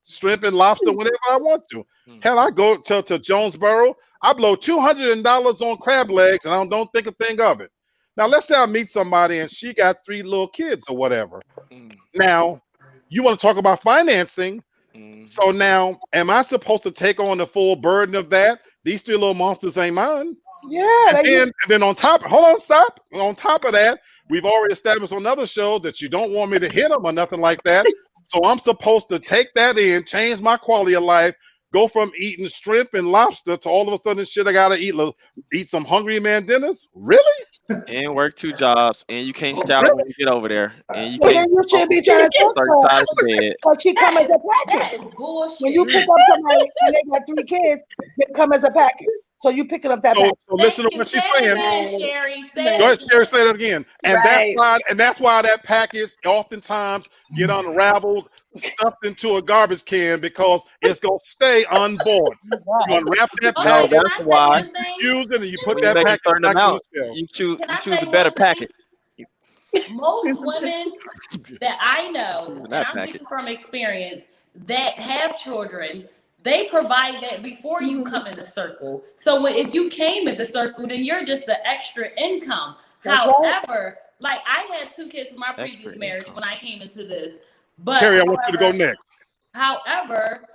shrimp and lobster whenever I want to. Hell, I go to Jonesboro. I blow $200 on crab legs, and I don't think a thing of it. Now, let's say I meet somebody and she got 3 little kids or whatever. Now, you want to talk about financing. So now, am I supposed to take on the full burden of that? These 3 little monsters ain't mine. Yeah. And then on top, hold on, stop. On top of that, we've already established on other shows that you don't want me to hit them or nothing like that. So I'm supposed to take that in, change my quality of life, go from eating shrimp and lobster to all of a sudden shit I gotta eat some Hungry Man dinners? Really? And work 2 jobs, and you can't shower when you get over there, and you can't. You should be trying to talk to her because she come as a package. When you pick up somebody and they got 3 kids, they come as a package. So you picking up that package. So listen to what she's saying. Go ahead, Sherry, say that again. And that's why that package oftentimes get unraveled, stuffed into a garbage can because it's gonna stay on board. You unwrap that package. No, that's why. Use it and you put that package back on the shelf. You choose a better package. Most women that I know, and I'm speaking from experience, that have children, they provide that before you come in the circle. So if you came in the circle, then you're just the extra income. However, like I had 2 kids from my previous marriage when I came into this. But Terry, I want you to go next. However,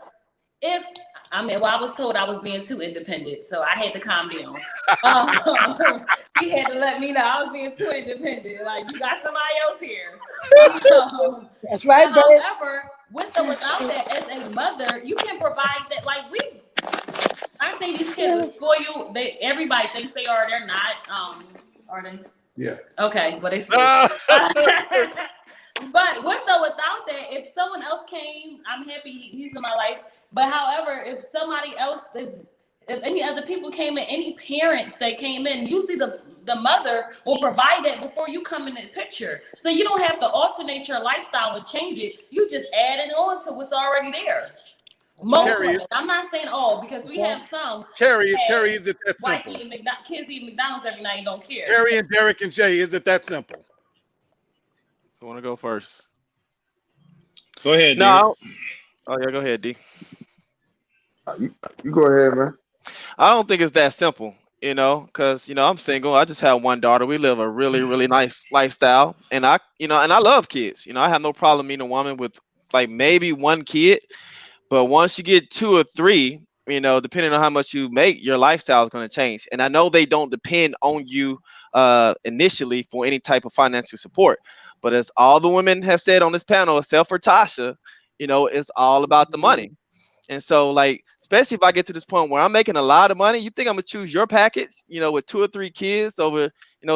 I was told I was being too independent, so I had to calm down. He had to let me know I was being too independent. Like, you got somebody else here. That's right, however, with or without that, as a mother, you can provide that. Like I say these kids will spoil you. Everybody thinks they are. They're not. Are they? Yeah. Okay, but they spoil. But with or without that, if someone else came, I'm happy he's in my life. But however, if somebody else, if any other people came in, any parents that came in, usually the mother will provide that before you come in the picture. So you don't have to alternate your lifestyle and change it. You just add it on to what's already there. Most women, I'm not saying all, because we have some. Terry, is it that simple? Kids eat McDonald's every night and don't care. Terry and Derek and Jay, is it that simple? Who want to go first? Go ahead. No. Oh yeah, go ahead, D. You go ahead, man. I don't think it's that simple, because I'm single. I just have 1 daughter. We live a really, really nice lifestyle, and I love kids. I have no problem meeting a woman with like maybe 1 kid, but once you get 2 or 3, depending on how much you make, your lifestyle is going to change. And I know they don't depend on you initially for any type of financial support, but as all the women have said on this panel, except for Tasha, it's all about the money. And so, like, especially if I get to this point where I'm making a lot of money, you think I'm gonna choose your package, with 2 or 3 kids over,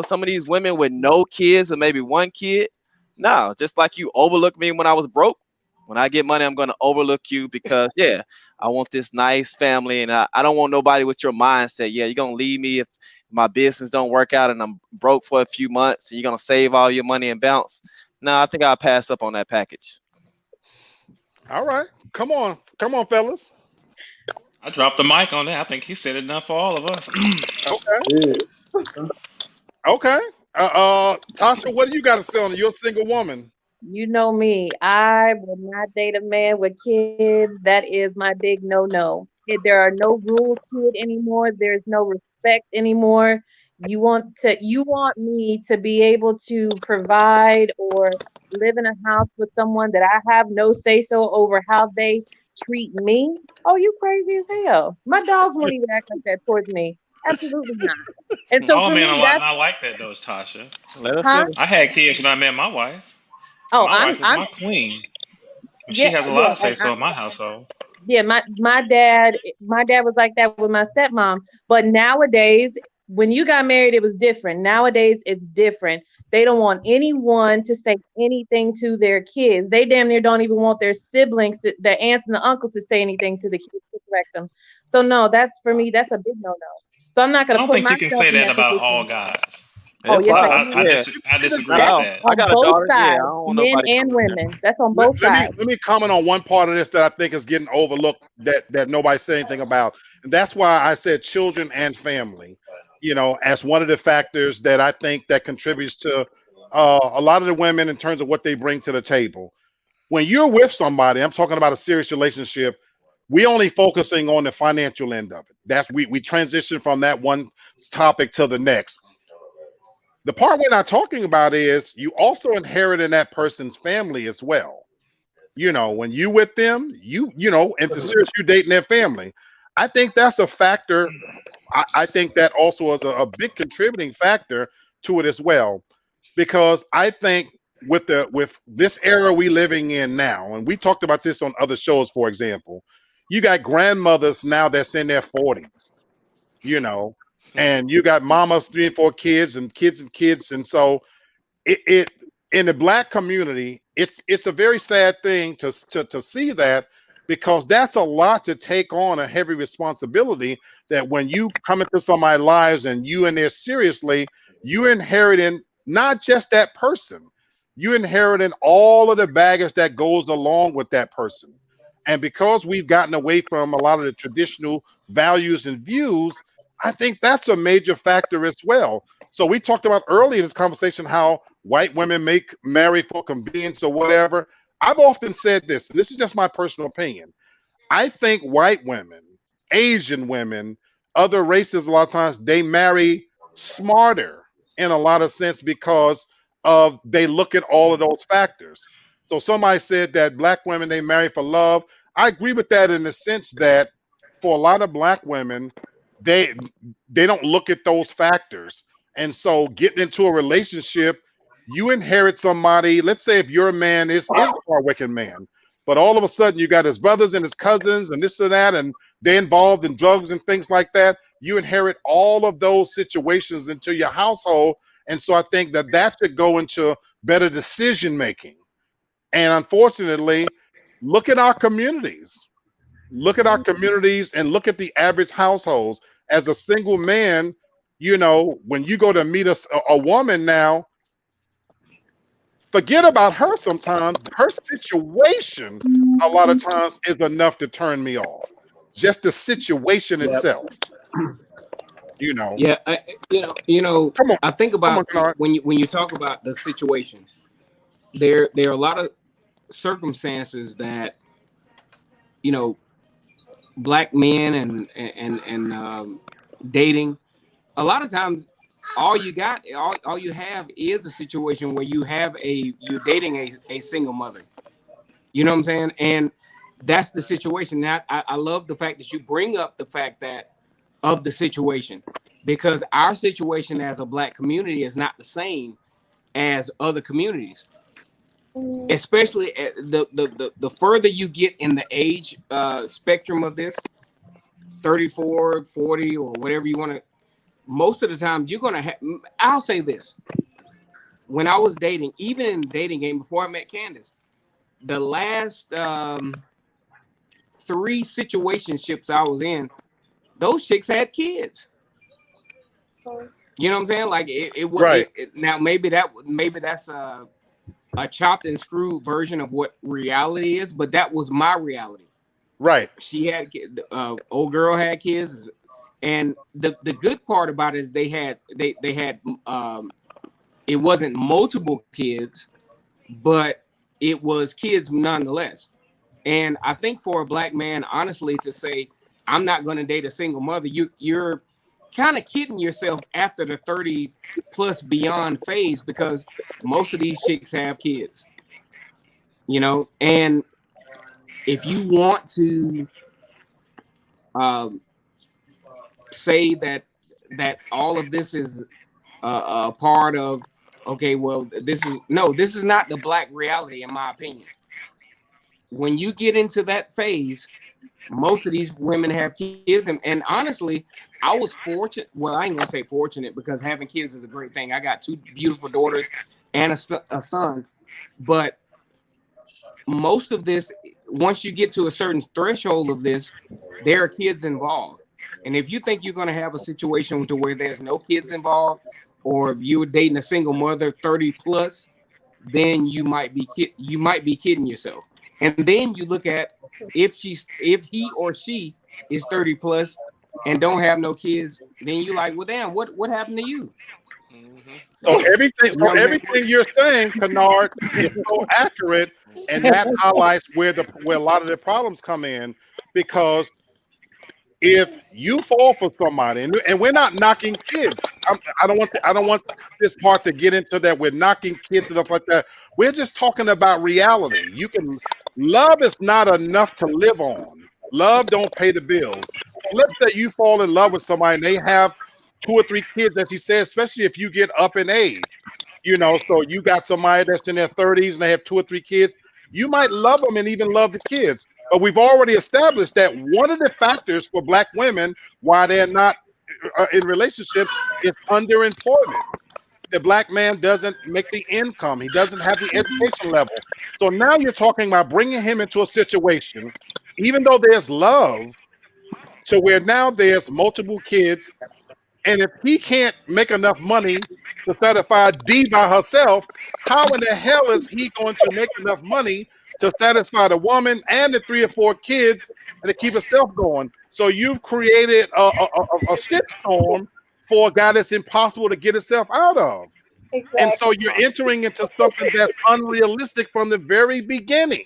some of these women with no kids or maybe 1 kid? No, just like you overlooked me when I was broke. When I get money, I'm gonna overlook you because, I want this nice family, and I don't want nobody with your mindset. Yeah, you're gonna leave me my business don't work out and I'm broke for a few months and you're gonna save all your money and bounce. No, I think I'll pass up on that package. All right. Come on, fellas. I dropped the mic on that. I think he said enough for all of us. Okay. Okay. Tasha, what do you got to say on it? You're a single woman. You know me. I will not date a man with kids. That is my big no-no. There are no rules to it anymore. There's no respect anymore. You want me to be able to provide or live in a house with someone that I have no say-so over how they treat me? Oh, you crazy as hell. My dogs won't even act like that towards me. Absolutely not. And so All for men me, are that's not like that, though, Tasha. Let her huh? finish. I had kids when I met my wife. Oh, My wife is I'm my queen. And yeah, she has a lot yeah, to say and so in my household. yeah, my dad was like that with my stepmom. But nowadays, when you got married, it was different. Nowadays, it's different. They don't want anyone to say anything to their kids. They damn near don't even want their siblings, their aunts and the uncles, to say anything to the kids to correct them. So no, that's for me. That's a big no-no. So I'm not I gonna don't put think you can myself say in that that about position. all guys. Oh, yes, I Probably, can. yeah. I disagree That's with No, that. I on got a both daughter. Yeah, I sides, don't want men nobody and coming at me. women. That's on both sides. Let me comment on one part of this that I think is getting overlooked that nobody said anything about. And that's why I said children and family, as one of the factors that I think that contributes to a lot of the women in terms of what they bring to the table. When you're with somebody, I'm talking about a serious relationship, we only focusing on the financial end of it. That's we transition from that one topic to the next. The part we're not talking about is you also inherit in that person's family as well. When you with them, and to serious you dating their family. I think that's a factor. I think that also is a big contributing factor to it as well, because I think with this era we living in now, and we talked about this on other shows, for example, you got grandmothers now that's in their 40s, and you got mamas 3 and 4 kids and kids, and so it in the Black community, it's a very sad thing to see that, because that's a lot to take on, a heavy responsibility, that when you come into somebody's lives and you in there seriously, you inheriting not just that person, you inheriting all of the baggage that goes along with that person. And because we've gotten away from a lot of the traditional values and views, I think that's a major factor as well. So we talked about early in this conversation how white women marry for convenience or whatever. I've often said this, and this is just my personal opinion. I think white women, Asian women, other races, a lot of times they marry smarter in a lot of sense, because of they look at all of those factors. So somebody said that Black women, they marry for love. I agree with that in the sense that for a lot of Black women, they don't look at those factors. And so getting into a relationship, you inherit somebody. Let's say if your man is a hardworking man, but all of a sudden you got his brothers and his cousins and this and that, and they're involved in drugs and things like that. You inherit all of those situations into your household. And so I think that should go into better decision making. And unfortunately, look at our communities. Look at our communities and look at the average households. As a single man, when you go to meet a woman now, forget about her sometimes. Her situation a lot of times is enough to turn me off. Just the situation itself. Yeah, Come on. I think about when you talk about the situation, there are a lot of circumstances that Black men and dating, a lot of times all you have is a situation where you're dating a single mother. You know what I'm saying? And that's the situation. I love the fact that you bring up the fact that of the situation, because our situation as a Black community is not the same as other communities. Especially the further you get in the age spectrum of this, 34, 40, or whatever you want to, most of the times you're going to have, I'll say this. When I was dating, even in the dating game before I met Candace, the last 3 situationships I was in, those chicks had kids. You know what I'm saying? Like it would. Right. Now maybe that's a chopped and screwed version of what reality is, but that was my reality. Right. She had old girl had kids, and the good part about it is they had it wasn't multiple kids, but it was kids nonetheless. And I think for a black man, honestly, to say I'm not going to date a single mother, you're kind of kidding yourself after the 30 plus beyond phase, because most of these chicks have kids, you know. And if you want to say that all of this is a part of, okay, well, this is not the black reality, in my opinion. When you get into that phase, most of these women have kids, and honestly, I was fortunate. Well, I ain't gonna say fortunate, because having kids is a great thing. I got 2 beautiful daughters and a son, but most of this, once you get to a certain threshold of this, there are kids involved. And if you think you're going to have a situation to where there's no kids involved, or you're dating a single mother 30 plus, then you might be kidding yourself. And then you look at if he or she is 30 plus and don't have no kids, then you're like, well, damn, what happened to you? So everything you're saying, Kennard, is so accurate, and that highlights where a lot of the problems come in. Because if you fall for somebody, and we're not knocking kids, I don't want this part to get into that we're knocking kids and stuff like that. We're just talking about reality. Love is not enough to live on. Love don't pay the bills. Let's say you fall in love with somebody and they have 2 or 3 kids, as you said, especially if you get up in age. You know, so you got somebody that's in their 30s and they have 2 or 3 kids. You might love them and even love the kids. But we've already established that one of the factors for black women why they're not in relationships is underemployment. The black man doesn't make the income. He doesn't have the education level. So now you're talking about bringing him into a situation, even though there's love, to where now there's multiple kids. And if he can't make enough money to satisfy D by herself, how in the hell is he going to make enough money to satisfy the woman and the 3 or 4 kids and to keep himself going? So you've created a shitstorm for a guy that's impossible to get himself out of. Exactly. And so you're entering into something that's unrealistic from the very beginning.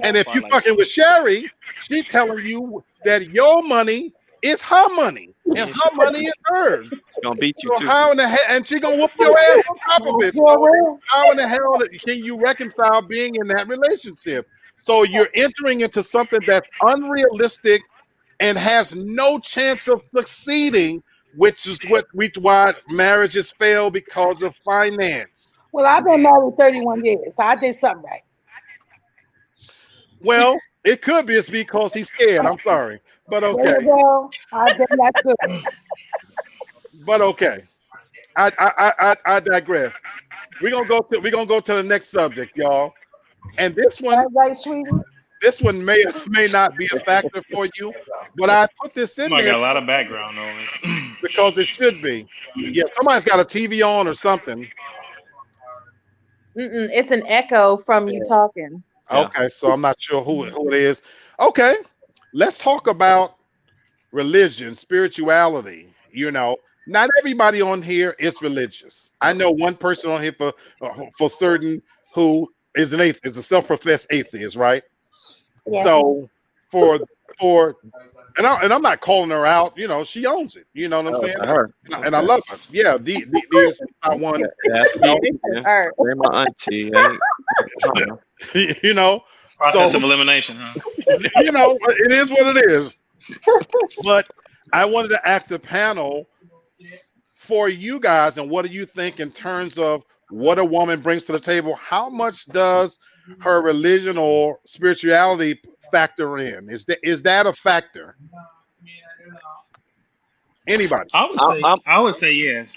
And if you're fucking with Sherry, she's telling you that your money is her money, and her money is hers. She's gonna beat you too. How in the hell, and she's gonna whoop your ass on top of it. So how in the hell can you reconcile being in that relationship? So you're entering into something that's unrealistic and has no chance of succeeding, which is why marriages fail, because of finance. Well, I've been married 31 years, so I did something right. Well, it could be it's because he's scared. I'm sorry. But okay. There you go. That's good. But okay. I digress. We're gonna go to the next subject, y'all. And this one, right, sweetie? This one may not be a factor for you, but I put this in there. Got a lot of background noise. Because it should be. Yeah, somebody's got a TV on or something. It's an echo from you talking. Okay, so I'm not sure who it is. Okay, let's talk about religion, spirituality. You know, not everybody on here is religious. I know one person on here for certain who is an atheist, is a self-professed atheist, right? Yeah. So and I'm not calling her out. You know, she owns it. You know what I'm saying? And I love her. Yeah, there's not one. They're my auntie. You know, process of elimination, huh? You know, it is what it is. But I wanted to ask the panel for you guys, and what do you think in terms of what a woman brings to the table? How much does her religion or spirituality factor in? Is that a factor? Anybody? I would say yes.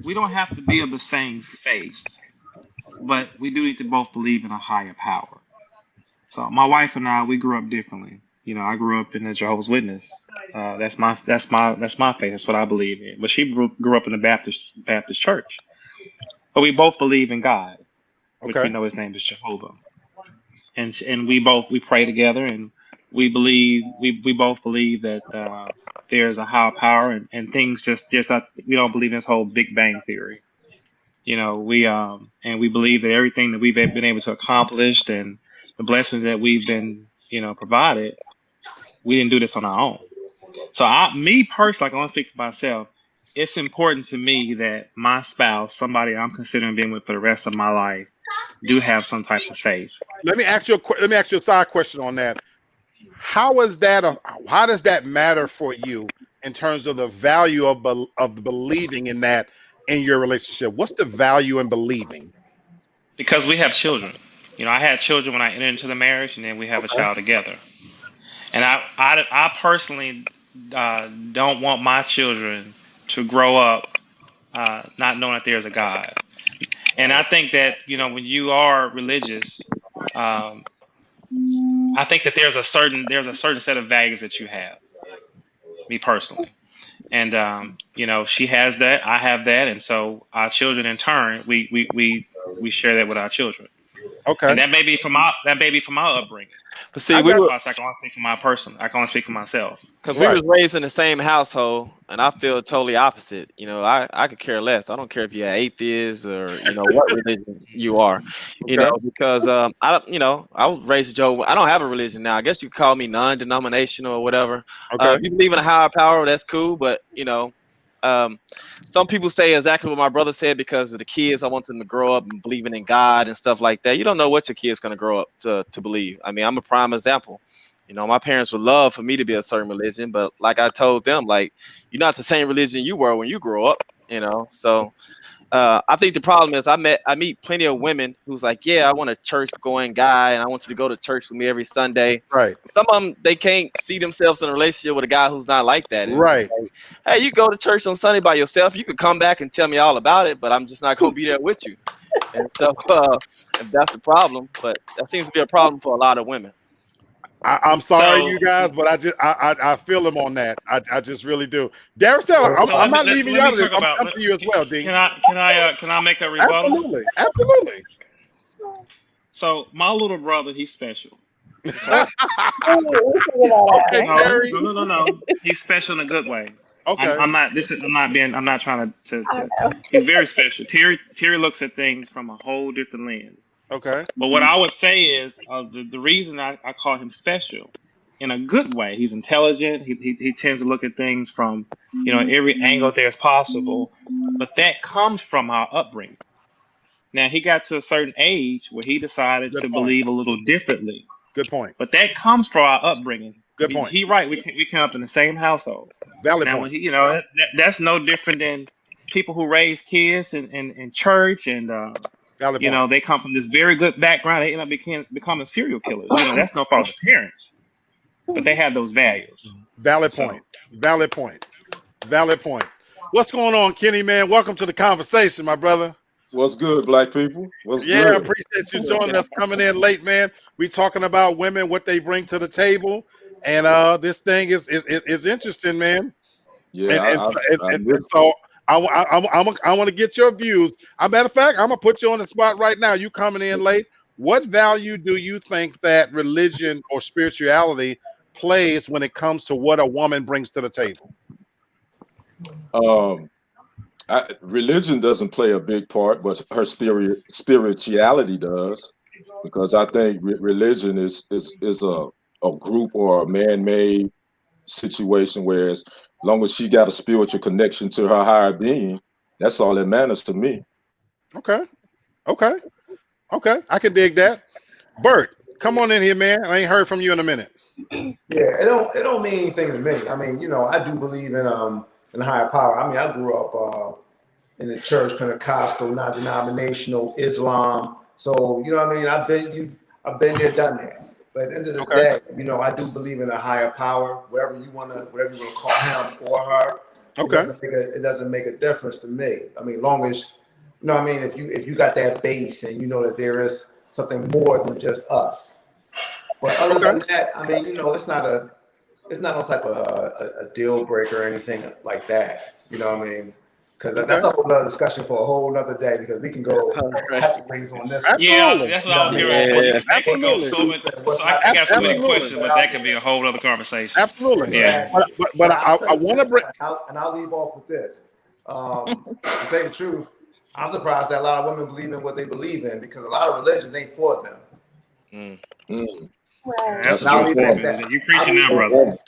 We don't have to be of the same faith, but we do need to both believe in a higher power. So my wife and I, we grew up differently. I grew up in a Jehovah's Witness. That's my faith. That's what I believe in. But she grew up in a Baptist church. But we both believe in God, which we know His name is Jehovah. And we pray together, and we both believe that there's a higher power, and things just not, we don't believe in this whole Big Bang theory. We believe that everything that we've been able to accomplish and the blessings that we've been, provided, we didn't do this on our own. So me personally, I want to speak for myself. It's important to me that my spouse, somebody I'm considering being with for the rest of my life, do have some type of faith. Let me ask you a side question on that. How does that matter for you in terms of the value of believing in that in your relationship? What's the value in believing? Because we have children. I had children when I entered into the marriage, and then we have a child together. And I personally don't want my children to grow up not knowing that there's a God. And I think that, when you are religious, I think that there's a certain set of values that you have, me personally. And, she has that, I have that. And so our children in turn, we share that with our children. Okay. And that may be from my upbringing. But see, I can only speak for my person. I can only speak for myself. Because we was raised in the same household, and I feel totally opposite. I could care less. I don't care if you're atheist or what religion you are. Because I was raised Jehovah. I don't have a religion now. I guess you could call me non-denominational or whatever. Okay. If you believe in a higher power, that's cool. But some people say exactly what my brother said because of the kids. I want them to grow up and believing in God and stuff like that. You don't know what your kid's going to grow up to believe. I mean, I'm a prime example. My parents would love for me to be a certain religion, but like I told them, like, you're not the same religion you were when you grow up, So I think the problem is I meet plenty of women who's like, yeah, I want a church going guy, and I want you to go to church with me every Sunday. Right. Some of them, they can't see themselves in a relationship with a guy who's not like that. And right. Like, hey, you go to church on Sunday by yourself. You could come back and tell me all about it, but I'm just not going to be there with you. And so that's the problem. But that seems to be a problem for a lot of women. I'm sorry, you guys, but I feel him on that. I just really do. Darcel, I'm not leaving you out of this. I'm coming to you as well, Dean. Can I make a rebuttal? Absolutely. So my little brother, he's special. Okay, No. He's special in a good way. Okay. I'm not trying to he's very special. Terry looks at things from a whole different lens. Okay. But what I would say is the reason I call him special in a good way, he's intelligent. He tends to look at things from, every angle there's possible. But that comes from our upbringing. Now, he got to a certain age where he decided to believe a little differently. Good point. But that comes from our upbringing. Good point. He right. We came up in the same household. Valid now, point. When that's no different than people who raise kids in church and they come from this very good background. They end up becoming serial killers. That's no fault of the parents, but they have those values. Valid point. Valid point. Valid point. What's going on, Kenny, man? Welcome to the conversation, my brother. What's good, black people? What's good? I appreciate you joining us, coming in late, man. We talking about women, what they bring to the table, and this thing is interesting, man. Yeah, and so I want to get your views. As a matter of fact, I'm gonna put you on the spot right now. You coming in late. What value do you think that religion or spirituality plays when it comes to what a woman brings to the table? Religion doesn't play a big part, but her spirituality does, because I think religion is a group or a man-made situation, whereas long as she got a spiritual connection to her higher being, that's all that matters to me. Okay. I can dig that. Bert, come on in here, man. I ain't heard from you in a minute. Yeah, it don't mean anything to me. I mean, I do believe in higher power. I mean, I grew up in the church, Pentecostal, non-denominational, Islam. So, I mean, I've been there, done that. But at the end of the day, I do believe in a higher power, whatever you wanna call him or her. Okay. It doesn't make a difference to me. I mean, long as if you got that base and you know that there is something more than just us. But other than that, I mean, it's not no type of a deal breaker or anything like that. You know what I mean? Because that's a whole other discussion for a whole other day, because we can go ways on this. Yeah, that's what I was hearing. So that can go so many. So I got so many questions, but that could be a whole other conversation. Absolutely. Yeah. But I want to bring. And I'll leave off with this. To tell you the truth, I'm surprised that a lot of women believe in what they believe in, because a lot of religions ain't for them. Right. That's a good point. You're preaching now, brother.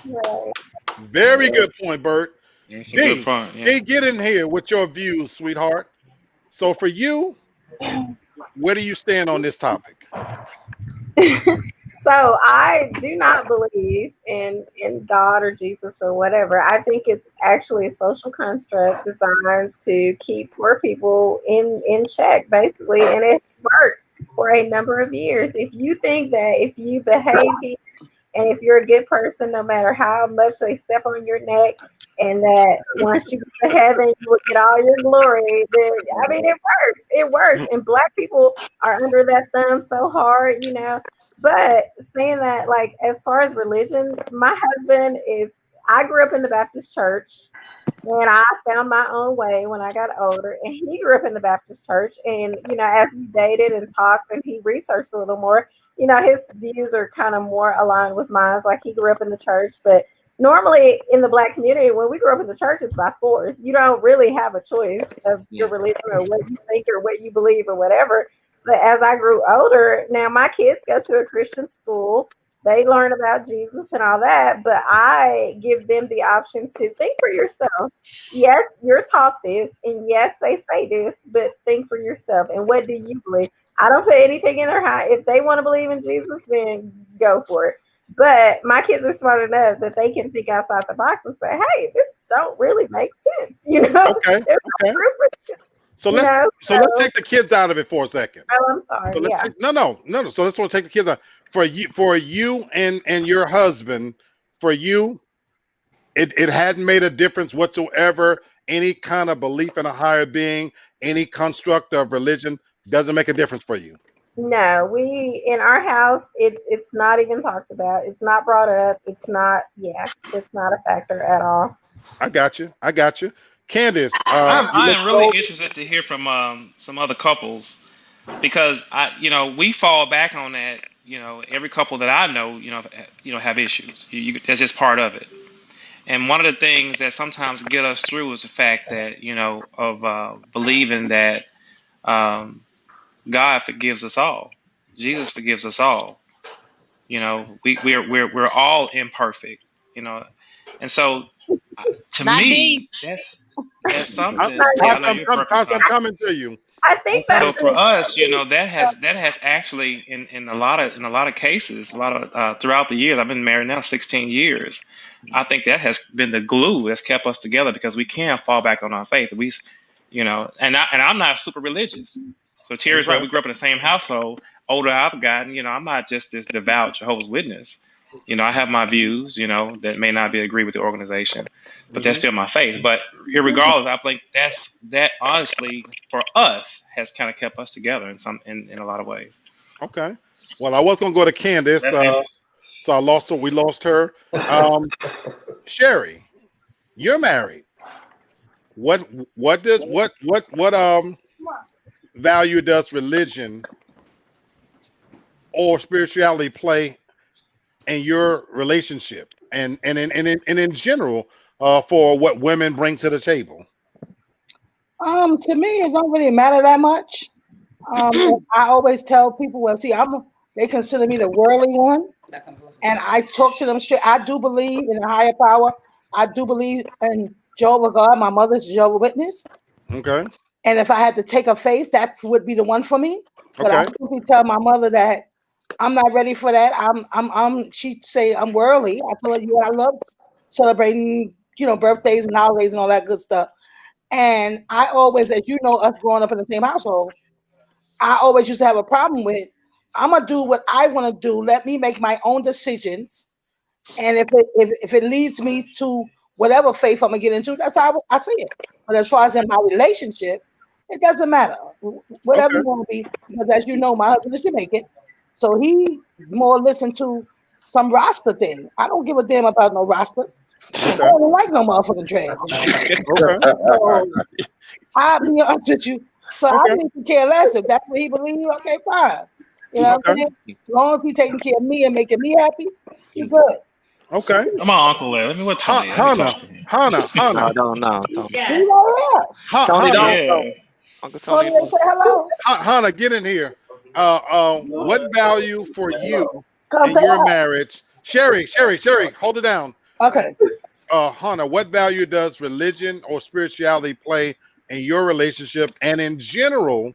Right. Very good point, Bert. That's a good point. Yeah. Get in here with your views, sweetheart. So for you, where do you stand on this topic? So I do not believe in God or Jesus or whatever. I think it's actually a social construct designed to keep poor people in check, basically, and it worked for a number of years. If you think that if you behave here and if you're a good person, no matter how much they step on your neck, and that once you get to heaven, you will get all your glory, then, I mean, it works. It works. And Black people are under that thumb so hard, But saying that, like, as far as religion, my husband I grew up in the Baptist church, and I found my own way when I got older, and he grew up in the Baptist church. And, as we dated and talked and he researched a little more, his views are kind of more aligned with mine. Like, he grew up in the church, but normally in the Black community, when we grew up in the church, it's by force. You don't really have a choice of your religion or what you think or what you believe or whatever. But as I grew older, now my kids go to a Christian school. They learn about Jesus and all that, but I give them the option to think for yourself. Yes, you're taught this, and yes, they say this, but think for yourself. And what do you believe? I don't put anything in their hand. If they want to believe in Jesus, then go for it. But my kids are smart enough that they can think outside the box and say, hey, this don't really make sense. Okay. So let's take the kids out of it for a second. Oh, I'm sorry. No. So let's take the kids out. For you and your husband, for you, it hadn't made a difference whatsoever. Any kind of belief in a higher being, any construct of religion doesn't make a difference for you. No, in our house, it's not even talked about. It's not brought up. It's not a factor at all. I got you. Candace, I am really interested to hear from some other couples, because we fall back on that. Every couple that I know, have issues. That's just part of it. And one of the things that sometimes get us through is the fact that of believing that God forgives us all. Jesus forgives us all. We're all imperfect. And so to me, that's something. I'm coming to you. I think so. For us, that has actually in a lot of cases, throughout the years. I've been married now 16 years. I think that has been the glue that's kept us together, because we can't fall back on our faith. And I'm not super religious. So Terry's right. We grew up in the same household. Older I've gotten, I'm not just this devout Jehovah's Witness. I have my views, that may not agree with the organization, but that's still my faith. But regardless, I think that honestly for us has kind of kept us together in a lot of ways. Okay. Well, I was gonna go to Candace, so we lost her. Sherry, you're married. What value does religion or spirituality play in your relationship and in general for what women bring to the table? To me, it don't really matter that much. I always tell people, they consider me the worldly one, and I talk to them straight. I do believe in a higher power. I do believe in Jehovah God. My mother's a Jehovah's Witness. Okay. And if I had to take a faith, that would be the one for me. But I simply tell my mother that I'm not ready for that. She'd say I'm worldly. I tell her, I love celebrating, birthdays and holidays and all that good stuff. And I always, as you know, us growing up in the same household, I always used to have a problem with, I'm gonna do what I want to do. Let me make my own decisions. And if it leads me to whatever faith I'm gonna get into, that's how I see it. But as far as in my relationship, it doesn't matter. Whatever you want to be, because as you know, my husband is Jamaican. So he more listen to some Rasta thing. I don't give a damn about no Rastas. I don't like no motherfucking dreads. So I'll be honest with you. So I need to care less if that's what he believes. Okay, fine. You know what I'm saying? As long as he's taking care of me and making me happy, he's good. Okay. I'm my uncle there. Let me what Tony. Hannah. No, Tony. Yeah. Tony, don't. Yeah. Uncle Tony. Say hello. Hannah, get in here. What value for you Come in say your hi. marriage? Sherry, hold it down. Okay. Hannah, what value does religion or spirituality play in your relationship and in general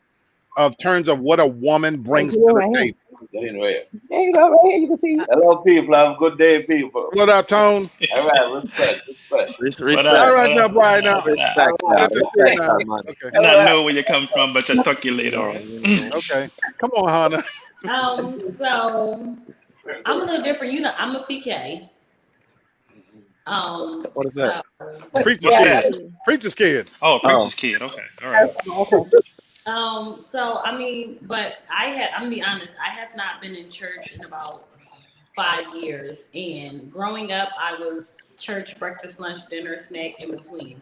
of terms of what a woman brings to the table? There you go, right here. You can see. Hello, people. Have a good day, people. What up, Tone? All right, respect. Respect. All right, now, Brian. Now, Respect. okay. And I know where you come from, but I took you later on. Okay, come on, Hannah. So I'm a little different. You know, I'm a PK. What is that? Preacher's kid. Preacher's kid. Oh, preacher's kid. Okay, all right. So I mean, but I'm gonna be honest, I have not been in church in about 5 years. And growing up, I was church, breakfast, lunch, dinner, snack in between.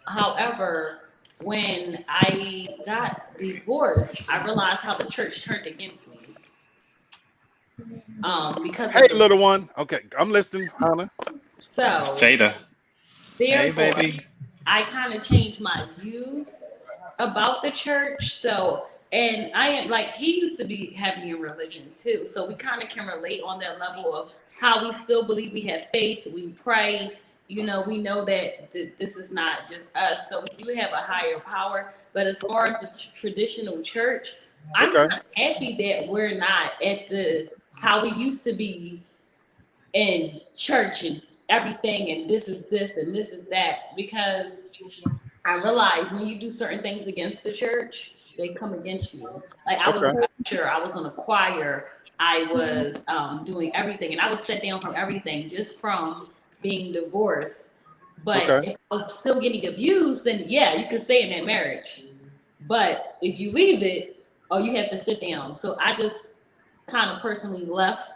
However, when I got divorced, I realized how the church turned against me. Because Hey, little one. Okay, I'm listening, Hannah. So It's Jada. Hey, therefore, baby. I kind of changed my views about the church. So, and I am like, he used to be heavy in religion too. So we kind of can relate on that level of how we still believe we have faith, we pray, you know, we know that this is not just us. So we do have a higher power. But as far as the traditional church, I'm kind of happy that we're not at how we used to be in church and everything, and this is this and this is that, because I realize when you do certain things against the church, they come against you. Like I was a usher, I was on a choir, I was doing everything, and I was set down from everything just from being divorced. But if I was still getting abused, then yeah, you can stay in that marriage. But if you leave it, you have to sit down. So I just kind of personally left,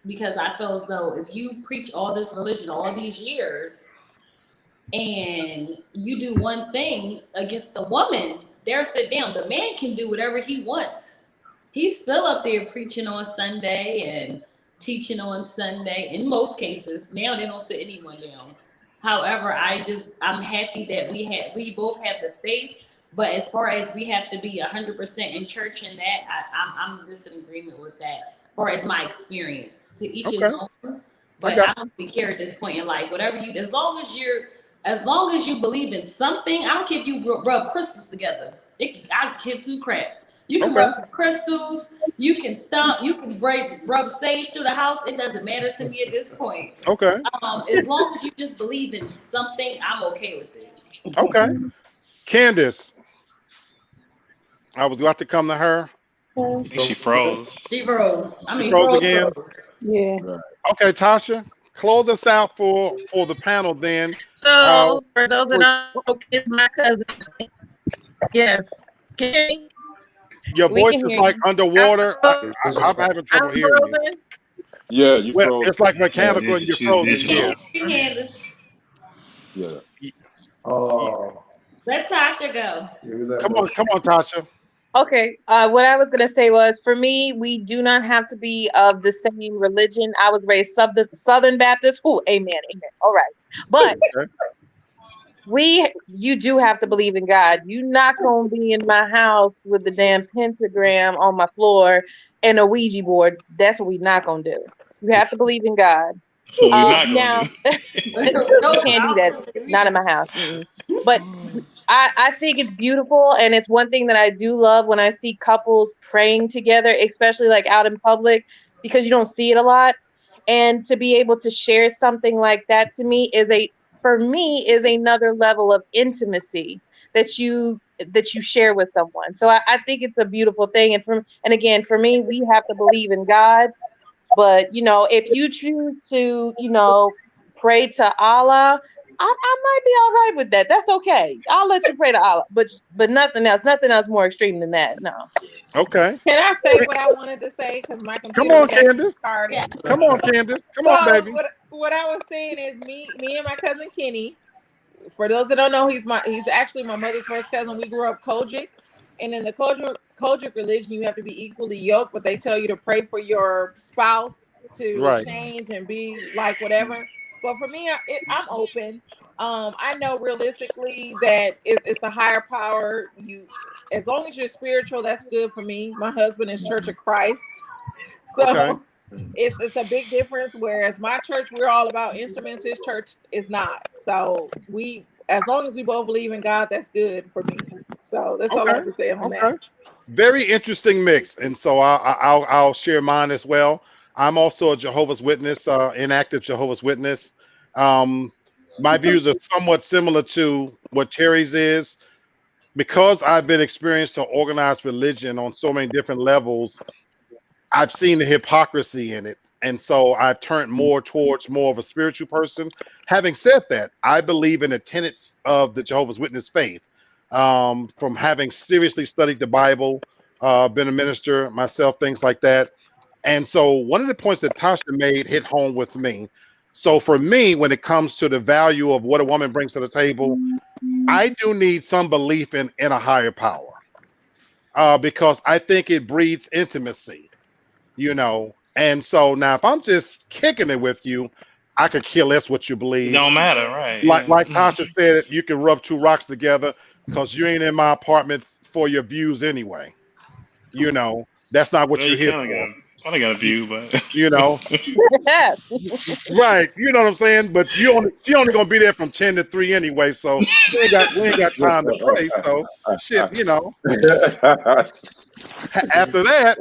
because I feel as though if you preach all this religion all these years and you do one thing against the woman, they're sit down. The man can do whatever he wants. He's still up there preaching on Sunday and teaching on Sunday. In most cases, now they don't sit anyone down. However, I'm happy that we both have the faith. But as far as we have to be 100% in church and that, I'm just in agreement with that. Or as my experience, to each his own. But I don't really care at this point in life. Whatever you, as long as you believe in something, I don't care if you rub crystals together. I give two craps. You can rub crystals, you can stomp, you can rub sage through the house. It doesn't matter to me at this point. Okay. As long as you just believe in something, I'm okay with it. Okay. Candace, I was about to come to her. I think she froze. She froze. She froze again. Yeah. Okay, Tasha, close us out for the panel then. So for those that don't know, it's my cousin. Yes. Can you hear me? Your voice is like underwater. I'm having trouble hearing you. Yeah, you froze. It's like mechanical and you're frozen. Yeah. Oh. Let Tasha go. Come on, Tasha. Okay. What I was gonna say was, for me, we do not have to be of the same religion. I was raised Southern Baptist. Oh, amen. All right, but you do have to believe in God. You're not gonna be in my house with the damn pentagram on my floor and a Ouija board. That's what we're not gonna do. You have to believe in God. So we're not gonna now, you can't do that. Not in my house. But I think it's beautiful, and it's one thing that I do love when I see couples praying together, especially like out in public, because you don't see it a lot. And to be able to share something like that to me is another level of intimacy that you share with someone. So I think it's a beautiful thing. And again, for me, we have to believe in God. But if you choose to, pray to Allah, I might be all right with that. That's okay. I'll let you pray to Allah, but nothing else more extreme than that. No. Okay. Can I say what I wanted to say? Because my Come computer on, was actually Candace. started. Come on, Candace. Come on, So baby. what I was saying is me and my cousin Kenny. For those that don't know, he's actually my mother's first cousin. We grew up Kojic, and in the Kojic religion, you have to be equally yoked, but they tell you to pray for your spouse to Right. change and be like whatever. But for me, I'm open. I know realistically that it's a higher power. As long as you're spiritual, that's good for me. My husband is Church of Christ, so. Okay. It's a big difference. Whereas my church, we're all about instruments. His church is not. So as long as we both believe in God, that's good for me. So that's all I have to say on that. Very interesting mix, and so I'll share mine as well. I'm also a Jehovah's Witness, inactive Jehovah's Witness. My views are somewhat similar to what Terry's is, because I've been experienced to organized religion on so many different levels. I've seen the hypocrisy in it. And so I've turned more towards more of a spiritual person. Having said that, I believe in the tenets of the Jehovah's Witness faith. From having seriously studied the Bible, been a minister myself, things like that. And so one of the points that Tasha made hit home with me. So for me, when it comes to the value of what a woman brings to the table, I do need some belief in a higher power, because I think it breeds intimacy. And so now if I'm just kicking it with you, I could kill less what you believe. Don't matter, right? Like Tasha said, you can rub two rocks together, because you ain't in my apartment for your views anyway. That's not what you're here for. I got a view, but right. You know what I'm saying? But she only gonna be there from 10 to 3 anyway, so we ain't got time to play. So shit, after that.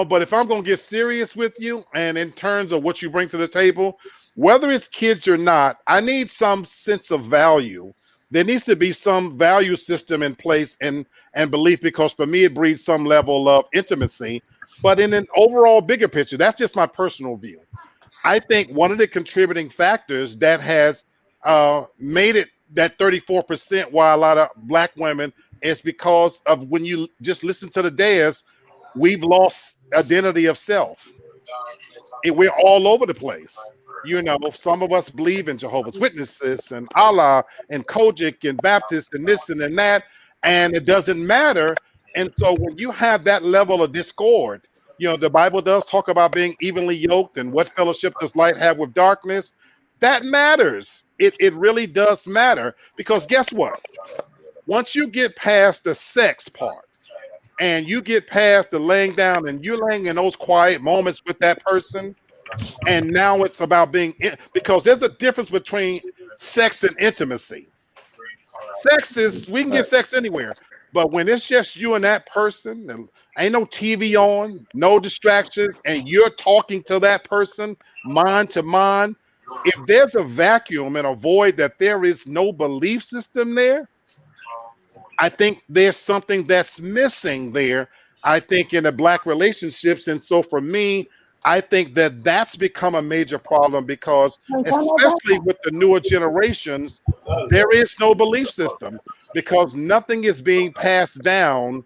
But if I'm going to get serious with you, and in terms of what you bring to the table, whether it's kids or not, I need some sense of value. There needs to be some value system in place and belief, because for me, it breeds some level of intimacy. But in an overall bigger picture, that's just my personal view. I think one of the contributing factors that has made it that 34% why a lot of Black women is because of, when you just listen to the dais, we've lost identity of self. We're all over the place. Some of us believe in Jehovah's Witnesses and Allah and Kojic and Baptist and this and that, and it doesn't matter. And so when you have that level of discord, the Bible does talk about being evenly yoked, and what fellowship does light have with darkness? That matters. It really does matter, because guess what? Once you get past the sex part, and you get past the laying down, and you're laying in those quiet moments with that person, and now it's about because there's a difference between sex and intimacy. Sex is, we can get sex anywhere, but when it's just you and that person, and ain't no TV on, no distractions, and you're talking to that person mind to mind, if there's a vacuum and a void that there is no belief system there, I think there's something that's missing there, I think, in the Black relationships. And so for me, I think that that's become a major problem, because especially with the newer generations, there is no belief system, because nothing is being passed down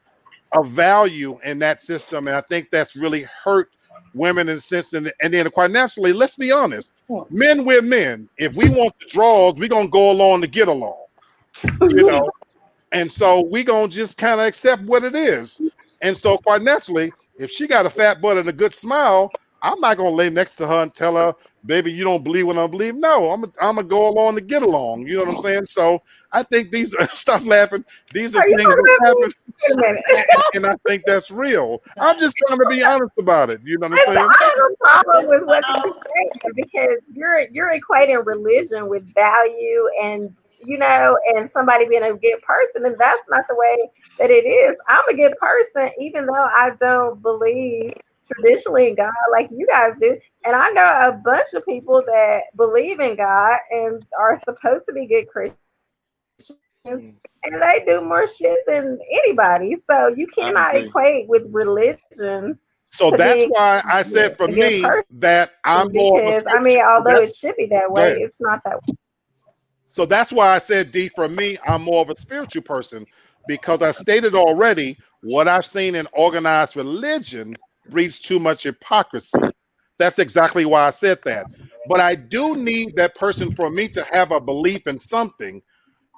of value in that system. And I think that's really hurt women in a sense. And then quite naturally, let's be honest, men, we're men. If we want the draws, we're going to go along to get along, And so we gonna just kind of accept what it is. And so quite naturally, if she got a fat butt and a good smile, I'm not gonna lay next to her and tell her, baby, you don't believe what I believe. No, I'm gonna go along to get along. You know what I'm saying? So I think these are, stop laughing. These are things that happen. And I think that's real. I'm just trying to be honest about it. You know what I'm saying? I have a problem with what you're saying, because you're equating religion with value and and somebody being a good person, and that's not the way that it is. I'm a good person, even though I don't believe traditionally in God like you guys do. And I know a bunch of people that believe in God and are supposed to be good Christians, and they do more shit than anybody. So you cannot equate with religion. So that's why I said for me that I'm more, because although it should be that way, it's not that way. So that's why I said, D, for me, I'm more of a spiritual person, because I stated already, what I've seen in organized religion breeds too much hypocrisy. That's exactly why I said that. But I do need that person for me to have a belief in something.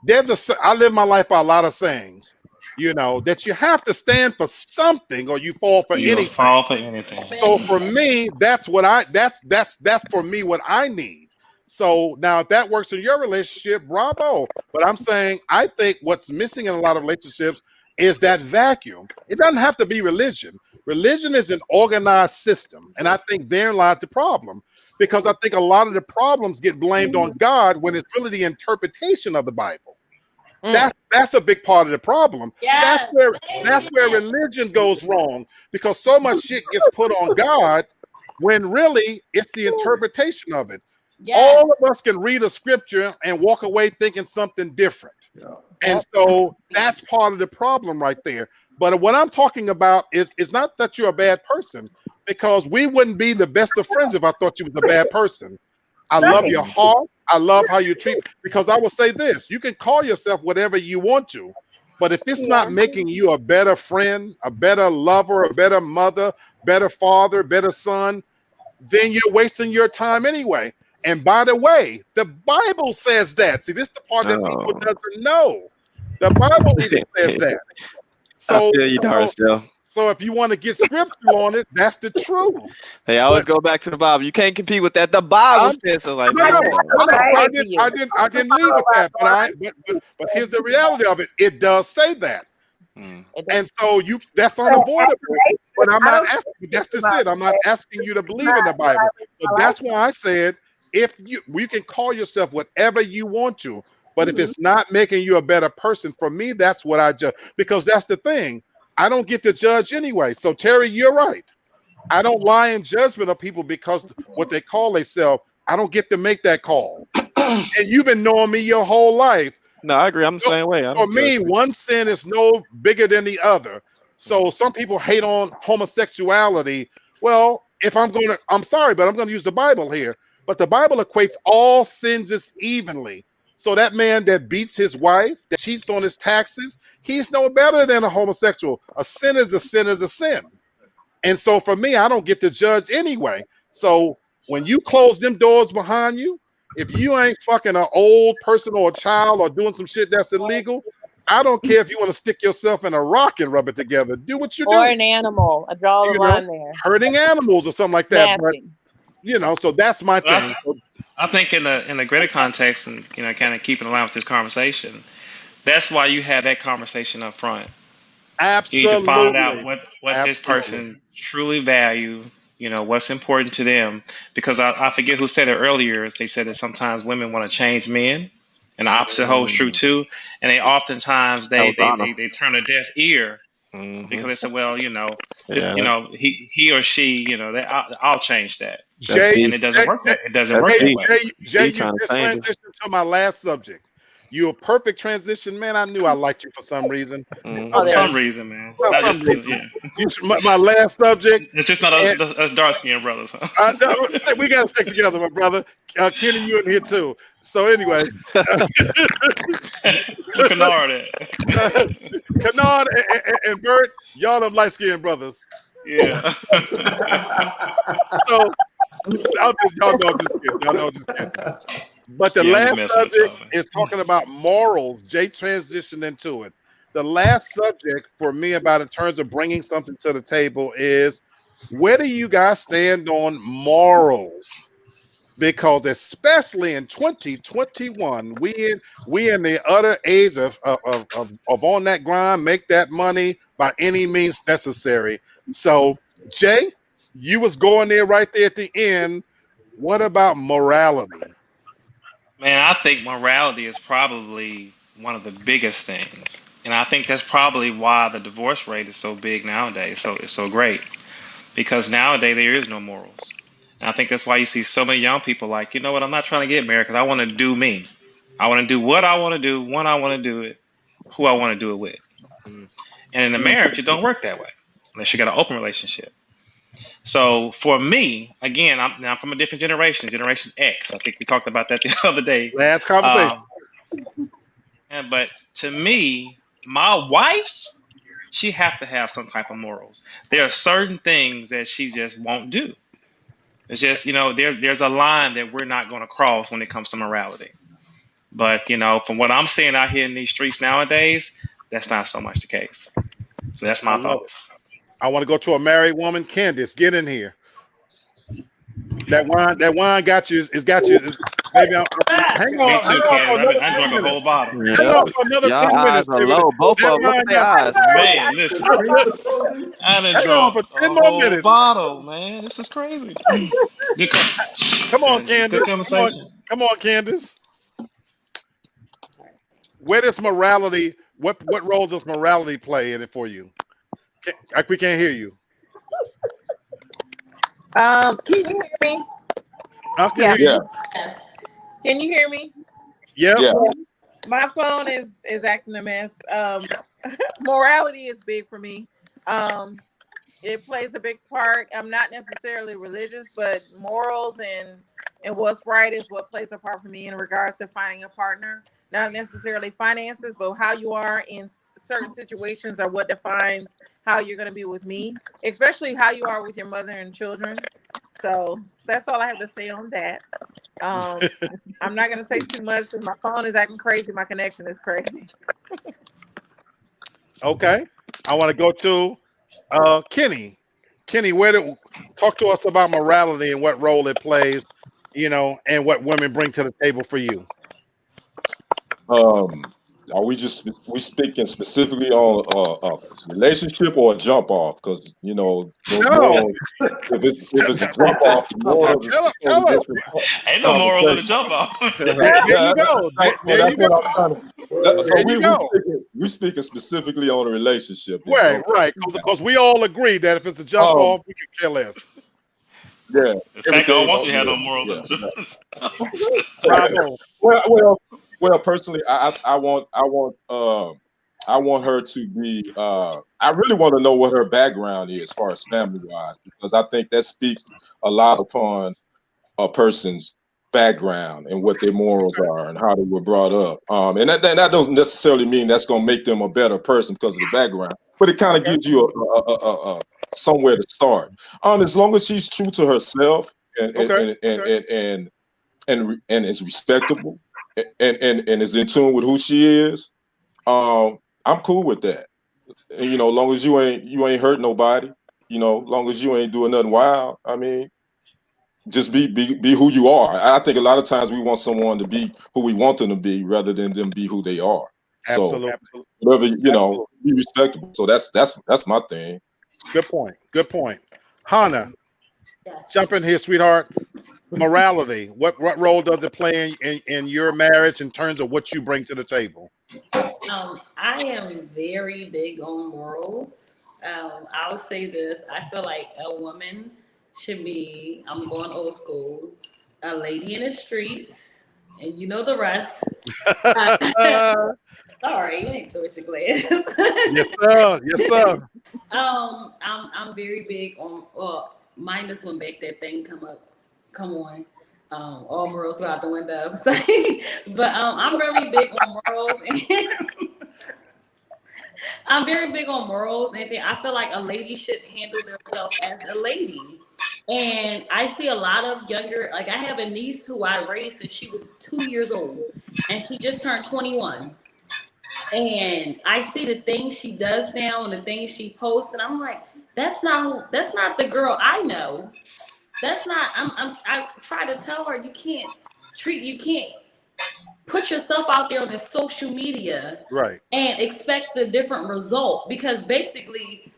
I live my life by a lot of sayings, that you have to stand for something or you fall for anything. Fall for anything. So for me, that's for me what I need. So now if that works in your relationship, bravo. But I'm saying I think what's missing in a lot of relationships is that vacuum. It doesn't have to be religion. Religion is an organized system. And I think therein lies the problem. Because I think a lot of the problems get blamed on God when it's really the interpretation of the Bible. That's a big part of the problem. Yes. That's where religion goes wrong, because so much shit gets put on God when really it's the interpretation of it. Yes. All of us can read a scripture and walk away thinking something different. And so that's part of the problem right there. But what I'm talking about is not that you're a bad person, because we wouldn't be the best of friends if I thought you was a bad person. I love your heart. I love how you treat, because I will say this, you can call yourself whatever you want to, but if it's not making you a better friend, a better lover, a better mother, better father, better son, then you're wasting your time anyway. And by the way, the Bible says that. See, this is the part that people doesn't know. The Bible even says that. So, I feel you, Darcel. So if you want to get scripture on it, that's the truth. They always go back to the Bible. You can't compete with that. The Bible says so. Like, I didn't leave with that, but here's the reality of it. It does say that. And so that's unavoidable. But I'm not asking, that's just it. I'm not asking you to believe in the Bible. So that's why I said, we can call yourself whatever you want to, but if it's not making you a better person, for me, that's what I judge. Because that's the thing. I don't get to judge anyway. So Terry, you're right. I don't lie in judgment of people because what they call themselves. I don't get to make that call. And you've been knowing me your whole life. No, I agree. I'm the same way. For me, one sin is no bigger than the other. So some people hate on homosexuality. Well, I'm sorry, but I'm going to use the Bible here. But the Bible equates all sins as evenly. So that man that beats his wife, that cheats on his taxes, he's no better than a homosexual. A sin is a sin is a sin. And so for me, I don't get to judge anyway. So when you close them doors behind you, if you ain't fucking an old person or a child or doing some shit that's illegal, I don't care if you want to stick yourself in a rock and rub it together. Do what you do. Or an animal. I draw the line there. Hurting animals or something like that. But, so that's my thing. I think in the greater context and, kind of keeping along with this conversation, that's why you have that conversation up front. Absolutely. You need to find out what this person truly value, what's important to them. Because I forget who said it earlier. They said that sometimes women want to change men, and the opposite holds true too. And they oftentimes they turn a deaf ear because they say, well, he or she, I'll change that. And it doesn't work. It doesn't work that way. Jay, you just transitioned to my last subject. You're a perfect transition, man. I knew I liked you for some reason. For some reason, man. My last subject. It's just not us dark skinned brothers. Huh? We got to stick together, my brother. Kenny, you in here too. So anyway, Kennard and Bert, y'all them light skinned brothers. Yeah. So y'all know I'm just kidding. But the last subject is talking about morals. Jay transitioned into it. The last subject for me about in terms of bringing something to the table is, where do you guys stand on morals? Because especially in 2021, we in the utter age of on that grind, make that money by any means necessary. So Jay, you was going there right there at the end. What about morality? Man, I think morality is probably one of the biggest things. And I think that's probably why the divorce rate is so big nowadays. So it's so great. Because nowadays there is no morals. And I think that's why you see so many young people like, you know what, I'm not trying to get married because I want to do me. I want to do what I want to do, when I want to do it, who I want to do it with. And in a marriage, it don't work that way unless you got an open relationship. So for me, again, I'm from a different generation, Generation X. I think we talked about that the other day. Last conversation. But to me, my wife she have to have some type of morals. There are certain things that she just won't do. It's just, there's a line that we're not going to cross when it comes to morality. But, from what I'm seeing out here in these streets nowadays, that's not so much the case. So that's my thoughts. I want to go to a married woman. Candace, get in here. That wine got you. It's got you. Maybe hang on. Me too, Candace. I drank a whole bottle. Hang on for another 10 minutes. Low. Both of them. Look at their eyes. Man, listen. I done drunk for 10 a more whole minutes. bottle, man. This is crazy. Come on, Candace. Good conversation. Come on, Candace. Where does morality? What role does morality play in it for you? We can't hear you. Can you hear me? I can hear you. Can you hear me? Yeah. My phone is acting a mess. Morality is big for me. It plays a big part. I'm not necessarily religious, but morals and what's right is what plays a part for me in regards to finding a partner. Not necessarily finances, but how you are in certain situations are what defines how you're going to be with me, especially how you are with your mother and children. So that's all I have to say on that. I'm not going to say too much because my phone is acting crazy. My connection is crazy. Okay. I want to go to Kenny. Kenny, talk to us about morality and what role it plays, and what women bring to the table for you. Are we speaking specifically on a relationship or a jump off? Because No. if it's a jump off, tell us. Ain't no moral in the jump off. There you go. There you go. So we speaking specifically on a relationship. Right. Because we all agree that if it's a jump off, we can care less. Yeah. In fact, I don't want you to have no morals. Bravo. Well, personally, I want her to be. I really want to know what her background is, as far as family wise, because I think that speaks a lot upon a person's background and what their morals are and how they were brought up. And that doesn't necessarily mean that's going to make them a better person because of the background, but it kind of gives you a somewhere to start. As long as she's true to herself and is respectable. And is in tune with who she is, I'm cool with that. And, long as you ain't hurt nobody, long as you ain't doing nothing wild. I mean, just be who you are. I think a lot of times we want someone to be who we want them to be rather than them be who they are. Absolutely. So whatever, be respectable. So that's my thing. Good point. Hannah, jump in here, sweetheart. Morality. What role does it play in your marriage in terms of what you bring to the table? I am very big on morals. I would say this. I feel like a woman should be, I'm going old school, a lady in the streets, and you know the rest. Sorry, you ain't thirsty glass. Yes, sir. I'm very big on, mine is when back that thing come on. All morals go out the window. But I'm very big on morals. I'm very big on morals, and I feel like a lady should handle herself as a lady. And I see a lot of younger, like I have a niece who I raised since she was 2 years old, and she just turned 21. And I see the things she does now and the things she posts, and I'm like, that's not the girl I know. That's not. I try to tell her you can't put yourself out there on the social media, right, and expect a different result, because basically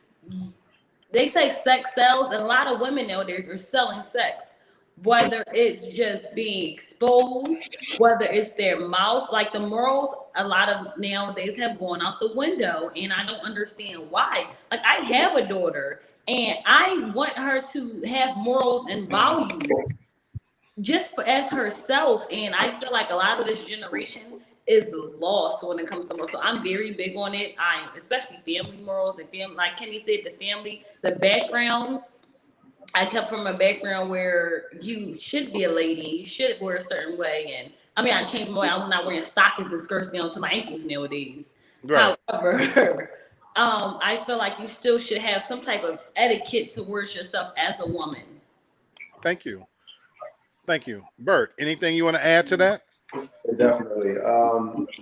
they say sex sells, and a lot of women nowadays are selling sex, whether it's just being exposed, whether it's their mouth. Like the morals, a lot of nowadays have gone out the window, and I don't understand why. Like I have a daughter, and I want her to have morals and values just as herself. And I feel like a lot of this generation is lost when it comes to morals. So I'm very big on it. Especially family morals and family, like Kenny said, the background. I come from a background where you should be a lady, you should wear a certain way. And I mean, I changed my way. I'm not wearing stockings and skirts down to my ankles nowadays. Right. However, I feel like you still should have some type of etiquette towards yourself as a woman. Thank you. Thank you. Bert, anything you want to add to that? Definitely.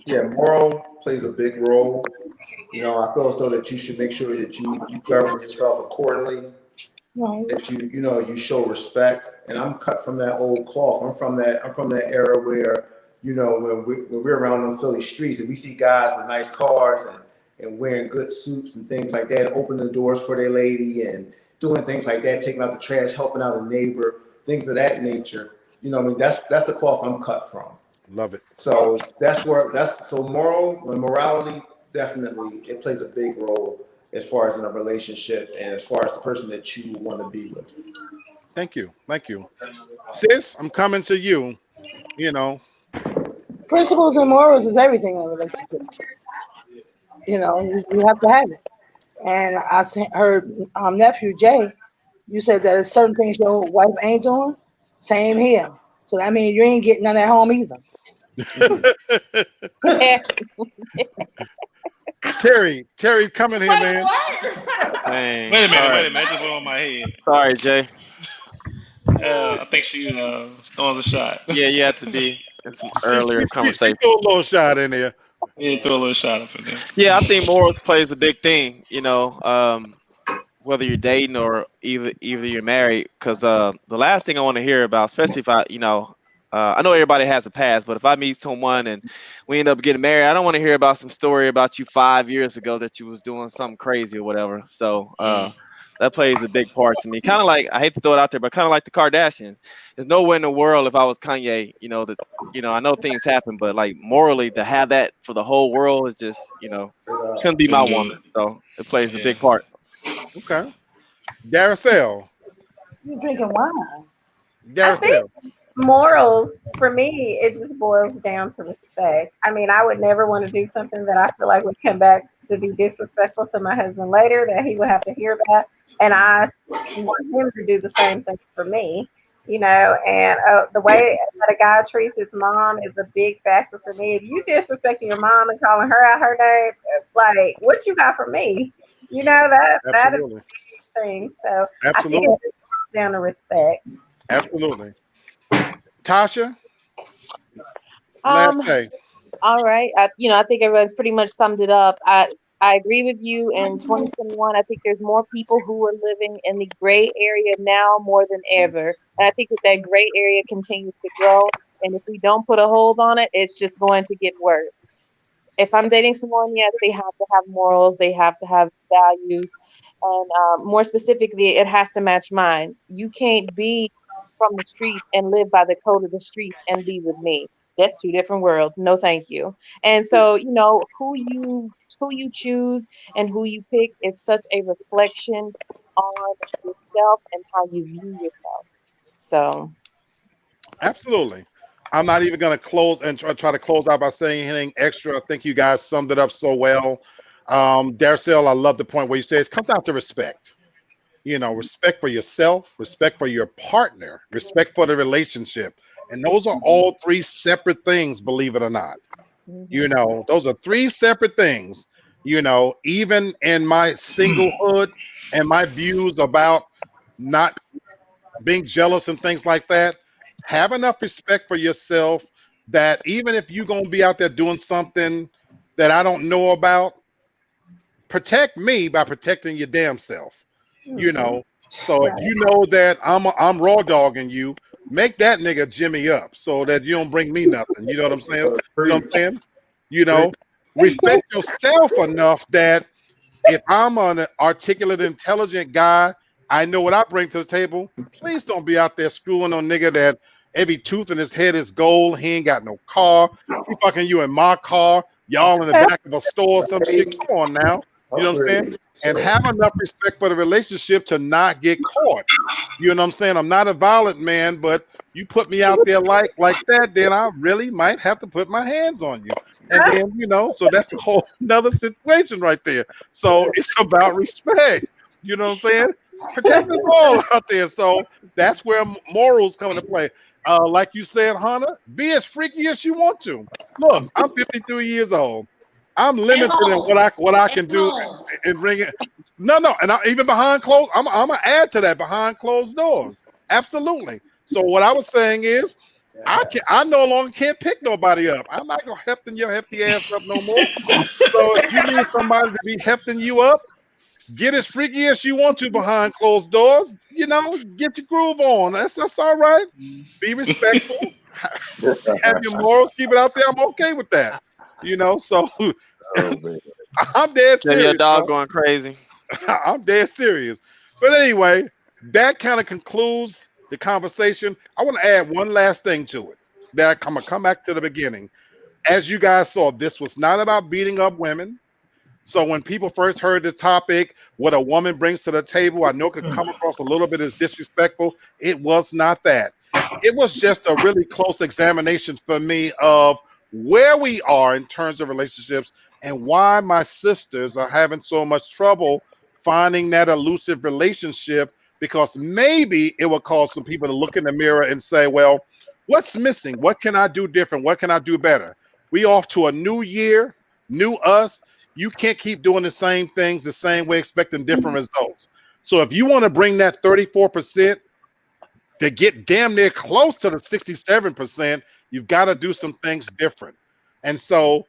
Yeah, moral plays a big role. You know, I feel as though that you should make sure that you govern yourself accordingly, that you show respect. And I'm cut from that old cloth. I'm from that era where, you know, when we're around in Philly streets and we see guys with nice cars and wearing good suits and things like that, and opening the doors for their lady and doing things like that, taking out the trash, helping out a neighbor, things of that nature. You know, I mean, that's the cloth I'm cut from. Love it. So morality, definitely, it plays a big role as far as in a relationship and as far as the person that you want to be with. Thank you. Thank you. Sis, I'm coming to you. You know, principles and morals is everything in a relationship. You know, you have to have it. And I heard nephew Jay, you said that there's certain things your wife ain't doing. Same here. So that means you ain't getting none at home either. Terry, come in here, man. Dang, Wait a minute. I just went on my head. Sorry, Jay. I think she throwing a shot. Yeah, you have to be in some earlier conversation. Throw a little shot in there. Yeah, throw a little shot up in there. Yeah, I think morals plays a big thing. You know, whether you're dating or either you're married, because the last thing I want to hear about, especially if I know everybody has a past, but if I meet someone and we end up getting married, I don't want to hear about some story about you 5 years ago that you was doing something crazy or whatever. So that plays a big part to me. Kind of like, I hate to throw it out there, but kind of like the Kardashians. There's nowhere in the world, if I was Kanye, I know things happen, but like morally to have that for the whole world is just, couldn't be my woman. So it plays a big part. Okay. Daracel. You're drinking wine. Daracel. Morals, for me, it just boils down to respect. I mean, I would never want to do something that I feel like would come back to be disrespectful to my husband later, that he would have to hear about. And I want him to do the same thing for me, and the way that a guy treats his mom is a big factor for me. If you disrespecting your mom and calling her out her name, like, what you got for me? That is a big thing. So absolutely. I think it comes down to respect. Absolutely. Tasha? Last day. All right. I think everyone's pretty much summed it up. I agree with you. In 2021, I think there's more people who are living in the gray area now more than ever. And I think that gray area continues to grow. And if we don't put a hold on it, it's just going to get worse. If I'm dating someone, yes, they have to have morals. They have to have values. And more specifically, it has to match mine. You can't be from the street and live by the code of the street and be with me. That's two different worlds. No, thank you. And so, who you choose and who you pick is such a reflection on yourself and how you view yourself. So, absolutely. I'm not even going to close and try to close out by saying anything extra. I think you guys summed it up so well. Darcel, I love the point where you said it comes down to respect. Respect for yourself, respect for your partner, respect for the relationship. And those are all three separate things, believe it or not. Those are three separate things. Even in my singlehood and my views about not being jealous and things like that, have enough respect for yourself that even if you're going to be out there doing something that I don't know about, protect me by protecting your damn self. So if you know that I'm raw dogging you, make that nigga Jimmy up so that you don't bring me nothing. You know what I'm saying? Respect yourself enough that if I'm an articulate, intelligent guy, I know what I bring to the table. Please don't be out there screwing on nigga that every tooth in his head is gold. He ain't got no car. He fucking you in my car. Y'all in the back of a store or some shit. Come on now. You know what I'm saying? And have enough respect for the relationship to not get caught. You know what I'm saying? I'm not a violent man, but you put me out there like that, then I really might have to put my hands on you. And then, so that's a whole another situation right there. So it's about respect. You know what I'm saying? Protect us all out there. So that's where morals come into play. Like you said, Hunter, be as freaky as you want to. Look, I'm 53 years old. I'm limited in what I can do and bring it. No, and even behind closed. I'm gonna add to that behind closed doors. Absolutely. So what I was saying is, I no longer can't pick nobody up. I'm not gonna hefting your hefty ass up no more. So if you need somebody to be hefting you up, get as freaky as you want to behind closed doors. You know, get your groove on. That's all right. Be respectful. Have your morals. Keep it out there. I'm okay with that. You know, so I'm dead serious. Your dog going crazy. I'm dead serious. But anyway, that kind of concludes the conversation. I want to add one last thing to it. That I'm gonna come back to the beginning. As you guys saw, this was not about beating up women. So when people first heard the topic, what a woman brings to the table, I know it could come across a little bit as disrespectful. It was not that. It was just a really close examination for me of where we are in terms of relationships and why my sisters are having so much trouble finding that elusive relationship, because maybe it will cause some people to look in the mirror and say, well, what's missing? What can I do different? What can I do better? We off to a new year, new us. You can't keep doing the same things the same way, expecting different results. So if you want to bring that 34% to get damn near close to the 67%, you've got to do some things different. And so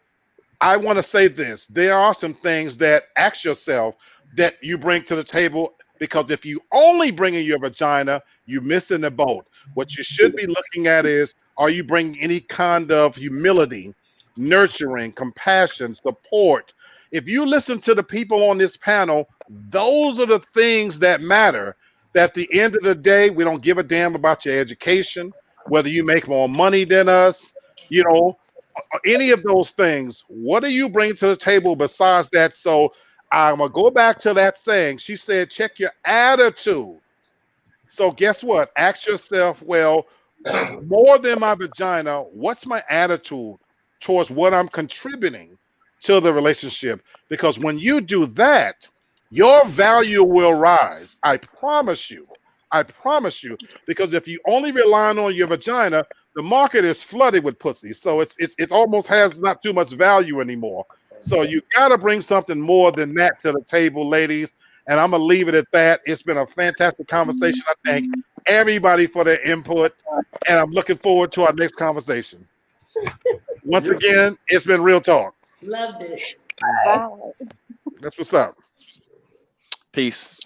I want to say this. There are some things that ask yourself that you bring to the table, because if you only bring in your vagina, you're missing the boat. What you should be looking at is, are you bringing any kind of humility, nurturing, compassion, support? If you listen to the people on this panel, those are the things that matter. That at the end of the day, we don't give a damn about your education, whether you make more money than us, you know, any of those things. What do you bring to the table besides that? So I'm going to go back to that saying. She said, check your attitude. So guess what? Ask yourself, well, more than my vagina, what's my attitude towards what I'm contributing to the relationship? Because when you do that, your value will rise. I promise you. I promise you. Because if you only rely on your vagina, the market is flooded with pussy. So it almost has not too much value anymore. So you got to bring something more than that to the table, ladies. And I'm going to leave it at that. It's been a fantastic conversation. I thank everybody for their input. And I'm looking forward to our next conversation. Once again, it's been Real Talk. Loved it. Bye. That's what's up. Peace.